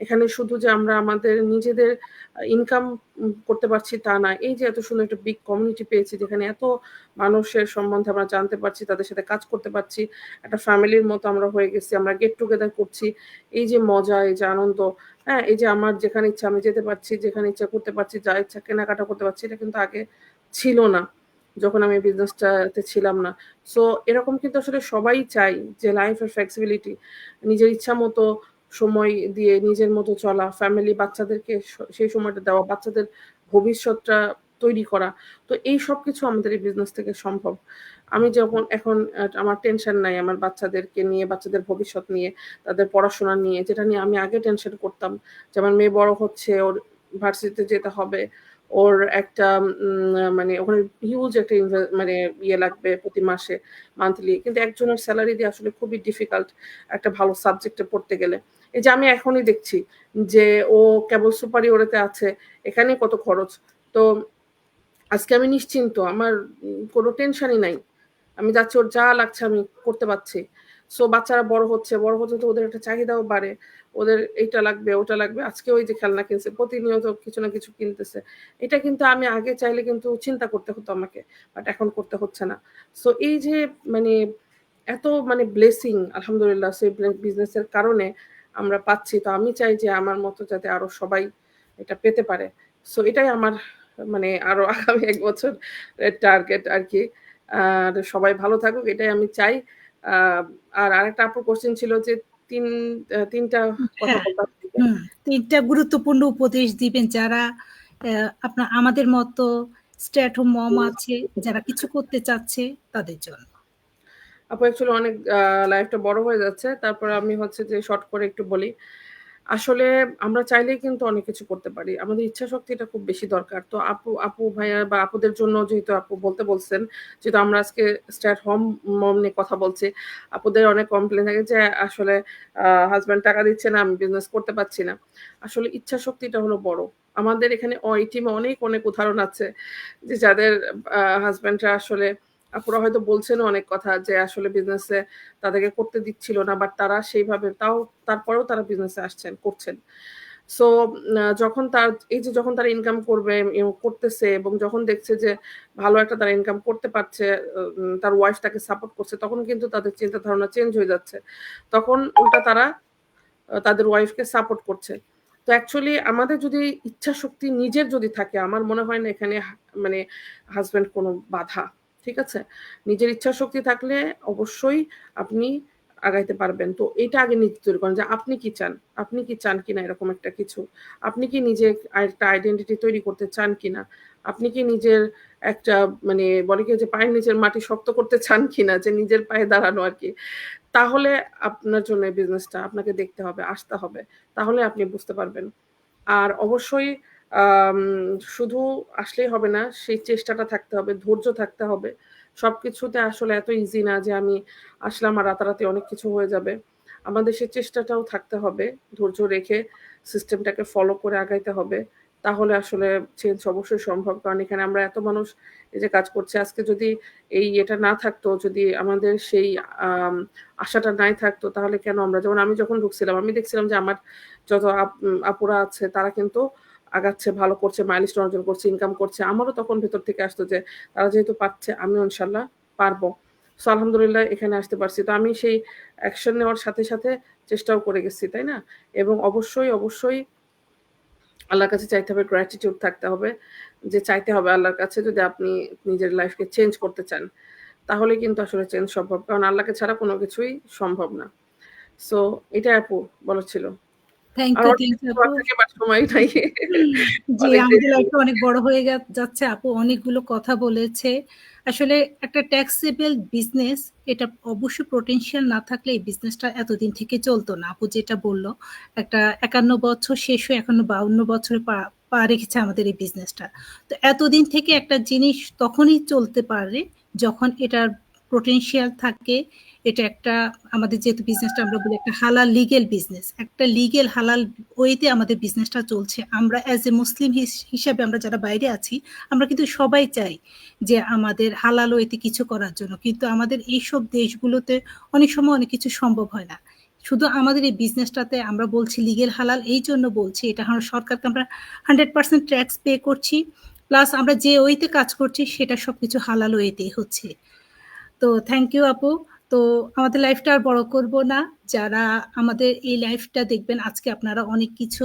এখানে শুধু যে আমরা আমাদের নিজেদের ইনকাম করতে পারছি তা না। এই যে এত সুন্দর একটা বিগ কমিউনিটি পেয়েছি, যেখানে এত মানুষের সম্বন্ধে আমরা জানতে পারছি, তাদের সাথে কাজ করতে পারছি। একটা ফ্যামিলির মতো আমরা হয়ে গেছি। আমরা গেট টুগেদার করছি। এই যে মজা, এই যে আনন্দ, হ্যাঁ? এই যে আমার যেখানে ইচ্ছা আমি যেতে পারছি, যেখানে ইচ্ছা করতে পারছি, যা ইচ্ছা কেনাকাটা করতে পারছি, এটা কিন্তু আগে ছিল না। যখন আমি বিজনেসটাতে ছিলাম না। সো এরকম কিন্তু আসলে সবাই চায় যে লাইফের ফ্লেক্সিবিলিটি, নিজের ইচ্ছা মতো সময় দিয়ে নিজের মতো চলা, ফ্যামিলি, বাচ্চাদেরকে সেই সময়টা দেওয়া, বাচ্চাদের ভবিষ্যৎটা তৈরি করা। তো এই সবকিছু আমাদের এই বিজনেস থেকে সম্ভব। আমি যখন এখন আমার টেনশন নাই আমার বাচ্চাদেরকে নিয়ে, বাচ্চাদের ভবিষ্যৎ নিয়ে, তাদের পড়াশোনা নিয়ে, যেটা নিয়ে আমি আগে টেনশন করতাম। যে আমার মেয়ে বড় হচ্ছে, ওর ভার্সিটিতে যেতে হবে। ওর একটা মানে ওখানে হিউজ একটা মানে লাগবে প্রতি মাসে, মান্থলি। কিন্তু একজনের সেলারি দিয়ে আসলে খুবই ডিফিকাল্ট একটা ভালো সাবজেক্টে পড়তে গেলে। এই যে আমি এখনই দেখছি যে ও কেবল সুপারিয়রেতে আছে, এখানেই কত খরচ। তো আজকে আমি নিশ্চিন্ত, আমার কোনো টেনশনই নাই। আমি যাচ্ছি, ওর যা লাগছে আমি করতে পারছি। সো বাচ্চারা বড় হচ্ছে তো ওদের একটা চাহিদাও বাড়ে। ওদের এইটা লাগবে, ওটা লাগবে। আজকে ওই যে খেলনা কিনছে, প্রতিনিয়ত কিছু না কিছু কিনতেছে। এটা কিন্তু আমি আগে চাইলে কিন্তু চিন্তা করতে হতো আমাকে। বাট এখন করতে হচ্ছে না। সো এই যে মানে এত মানে ব্লেসিং আলহামদুলিল্লাহ, সেই বিজনেসের কারণে আমরা পাচ্ছি। তো আমি চাই যে আমার মতো যাতে আরো সবাই এটা পেতে পারে। সো এটাই আমার মানে আরো আগামী ১ বছর টার্গেট আরকি। আর সবাই ভালো থাকুক, এটাই আমি চাই। আর আরেকটা আপুর কোয়েশ্চেন ছিল যে ৩টা কথা হ্যাঁ, বলতে হবে। ৩টা গুরুত্বপূর্ণ উপদেশ দিবেন যারা আমাদের মতো স্টে অ্যাট হোম মম আছে, যারা কিছু করতে চাচ্ছে তাদের জন্য। আপু অ্যাকচুয়ালি অনেক লাইফটা বড় হয়ে যাচ্ছে, তারপর আমি হচ্ছে যে শর্ট করে একটু বলি। আসলে আমরা চাইলেই কিন্তু অনেক কিছু করতে পারি, আমাদের ইচ্ছা শক্তিটা খুব বেশি দরকার। তো আপু ভাইয়া বা আপুদের জন্য যেহেতু আপু বলতে বলছেন, যেহেতু আমরা আজকে স্টে অ্যাট হোম মম নিয়ে কথা বলছি, আপুদের অনেক কমপ্লেন থাকে যে আসলে হাজব্যান্ড টাকা দিচ্ছে না, আমি বিজনেস করতে পারছি না। আসলে ইচ্ছা শক্তিটা হলো বড়। আমাদের এখানে এই টিমে অনেক উদাহরণ আছে যে যাদের হাজব্যান্ডরা আসলে, আপুরা হয়তো বলছেন অনেক কথা যে আসলে বিজনেসে তাদেরকে করতে দিচ্ছিল না, বাট তারা সেইভাবে তারপরেও তারা বিজনেসে আসছেন, করছেন। সো যখন তারা ইনকাম করতেছে এবং যখন দেখছে যে ভালো একটা তারা ইনকাম করতে পারছে, তার ওয়াইফ তাকে সাপোর্ট করছে, তখন কিন্তু তাদের চিন্তা ধারণা চেঞ্জ হয়ে যাচ্ছে। তখন উল্টা তারা তাদের ওয়াইফকে সাপোর্ট করছে। তো অ্যাকচুয়ালি আমাদের যদি ইচ্ছা শক্তি নিজের যদি থাকে, আমার মনে হয় না এখানে মানে হাজব্যান্ড কোনো বাধা। ঠিক আছে, নিজের ইচ্ছা শক্তি থাকলে অবশ্যই আপনি আগাইতে পারবেন। তো এটা আগে নিজে তৈরি করেন যে আপনি কি চান কিনা এরকম একটা কিছু, আপনি কি নিজে একটা আইডেন্টিটি তৈরি করতে চান কিনা, আপনি কি নিজের একটা মানে বলে কি যে পায়ের নিচের মাটি শক্ত করতে চান কিনা, যে নিজের পায়ে দাঁড়ানো আর কি। তাহলে আপনার জন্য এই বিজনেসটা আপনাকে দেখতে হবে, আসতে হবে, তাহলে আপনি বুঝতে পারবেন। আর অবশ্যই শুধু আসলেই হবে না, সেই চেষ্টাটা থাকতে হবে, ধৈর্য থাকতে হবে। সবকিছুতে আসলে এত ইজি না যে আমি আসলাম আর রাতারাতি অনেক কিছু হয়ে যাবে। আমাদের সেই চেষ্টাটাও থাকতে হবে, ধৈর্য রেখে সিস্টেমটাকে ফলো করে আগাইতে হবে। তাহলে আসলে চেঞ্জ অবশ্যই সম্ভব। কারণ এখানে আমরা এত মানুষ এই যে কাজ করছে, আজকে যদি এটা না থাকতো, যদি আমাদের সেই আশাটা নাই থাকতো, তাহলে কেন আমরা, যেমন আমি যখন ঢুকছিলাম আমি দেখছিলাম যে আমার যত আপুরা আছে তারা কিন্তু আগাচ্ছে, ভালো করছে, মাইলস্টোন অর্জন করছে, ইনকাম করছে। আমারও তখন ভেতর থেকে আসতো যে তারা যেহেতু পাচ্ছে, আমিও ইনশাল্লাহ পারবো। সো আলহামদুলিল্লাহ এখানে আসতে পারছি। তো আমি সেই অ্যাকশন নেওয়ার সাথে চেষ্টাও করে গেছি, তাই না? এবং অবশ্যই আল্লাহর কাছে চাইতে হবে, গ্র্যাটিটিউড থাকতে হবে, যে চাইতে হবে আল্লাহর কাছে যদি আপনি নিজের লাইফকে চেঞ্জ করতে চান, তাহলে কিন্তু আসলে চেঞ্জ সম্ভব। কারণ আল্লাহকে ছাড়া কোনো কিছুই সম্ভব না। সো এটাই আপু বলার ছিল। থ্যাংক আর ইউ, অনেক থ্যাংক ইউ কিছু আপু। থাকে বাট সময় নাই। জি, অনেক আমাদের দেরি লাইফটা অনেক বড় হয়ে যাচ্ছে। আপু অনেকগুলো কথা বলেছে। আসলে একটা ট্যাক্সেবল বিজনেস, এটা অবশ্যই পটেনশিয়াল না থাকলে এই বিজনেসটা এতদিন থেকে চলতো না। আপু যেটা বললো, একটা 51 বছর শেষ হয়ে এখন 52 বছরে পা রেখেছে আমাদের এই বিজনেসটা। তো এতদিন থেকে একটা জিনিস তখনই চলতে পারে যখন এটার পটেনশিয়াল থাকে। এটা একটা, আমাদের যেহেতু বিজনেসটা আমরা বলি একটা হালাল লিগেল বিজনেস, একটা লিগেল হালাল ওয়েতে আমাদের বিজনেসটা চলছে। আমরা অ্যাজ এ মুসলিম হিসাবে আমরা যারা বাইরে আছি, আমরা কিন্তু সবাই চাই যে আমাদের হালাল ওয়েতে কিছু করার জন্য, কিন্তু আমাদের এইসব দেশগুলোতে অনেক সময় অনেক কিছু সম্ভব হয় না। শুধু আমাদের এই বিজনেসটাতে আমরা বলছি লিগেল হালাল, এই জন্য বলছি এটা সরকারকে আমরা 100% ট্যাক্স পে করছি, প্লাস আমরা যে ওয়েতে কাজ করছি সেটা সবকিছু হালাল ওয়েতেই হচ্ছে। তো থ্যাংক ইউ আপু। তো আমাদের লাইফটা আর বড় করব না, যারা আমাদের এই লাইফটা দেখবেন, আজকে আপনারা অনেক কিছু,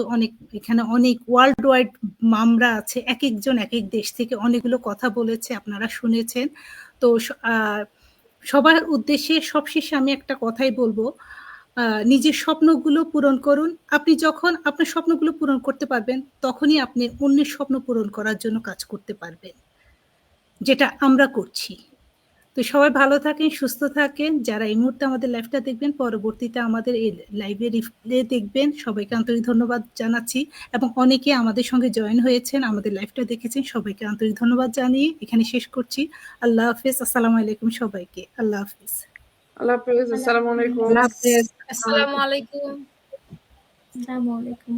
এখানে অনেক ওয়ার্ল্ড ওয়াইড মামরা আছে, এক একজন এক এক দেশ থেকে অনেকগুলো কথা বলেছে, আপনারা শুনেছেন। তো সবার উদ্দেশ্যে সবশেষে আমি একটা কথাই বলবো, নিজের স্বপ্নগুলো পূরণ করুন। আপনি যখন আপনার স্বপ্নগুলো পূরণ করতে পারবেন, তখনই আপনি অন্যের স্বপ্ন পূরণ করার জন্য কাজ করতে পারবেন, যেটা আমরা করছি। তো সবাই ভালো থাকেন, সুস্থ থাকেন। যারা এই মুহূর্তে আমাদের লাইভটা দেখবেন, পরবর্তীতে আমাদের এই লাইভে রিপ্লে দেখবেন, সবাইকে আন্তরিক ধন্যবাদ জানাচ্ছি। এবং অনেকে আমাদের সঙ্গে জয়েন হয়েছেন, আমাদের লাইভটা দেখেছেন, সবাইকে আন্তরিক ধন্যবাদ জানিয়ে এখানে শেষ করছি। আল্লাহ হাফেজ, আসসালামু আলাইকুম সবাইকে। আল্লাহ হাফেজ। আল্লাহ হাফেজ, আসসালামু আলাইকুম। আল্লাহ হাফেজ। আসসালামু আলাইকুম। আসসালামু আলাইকুম।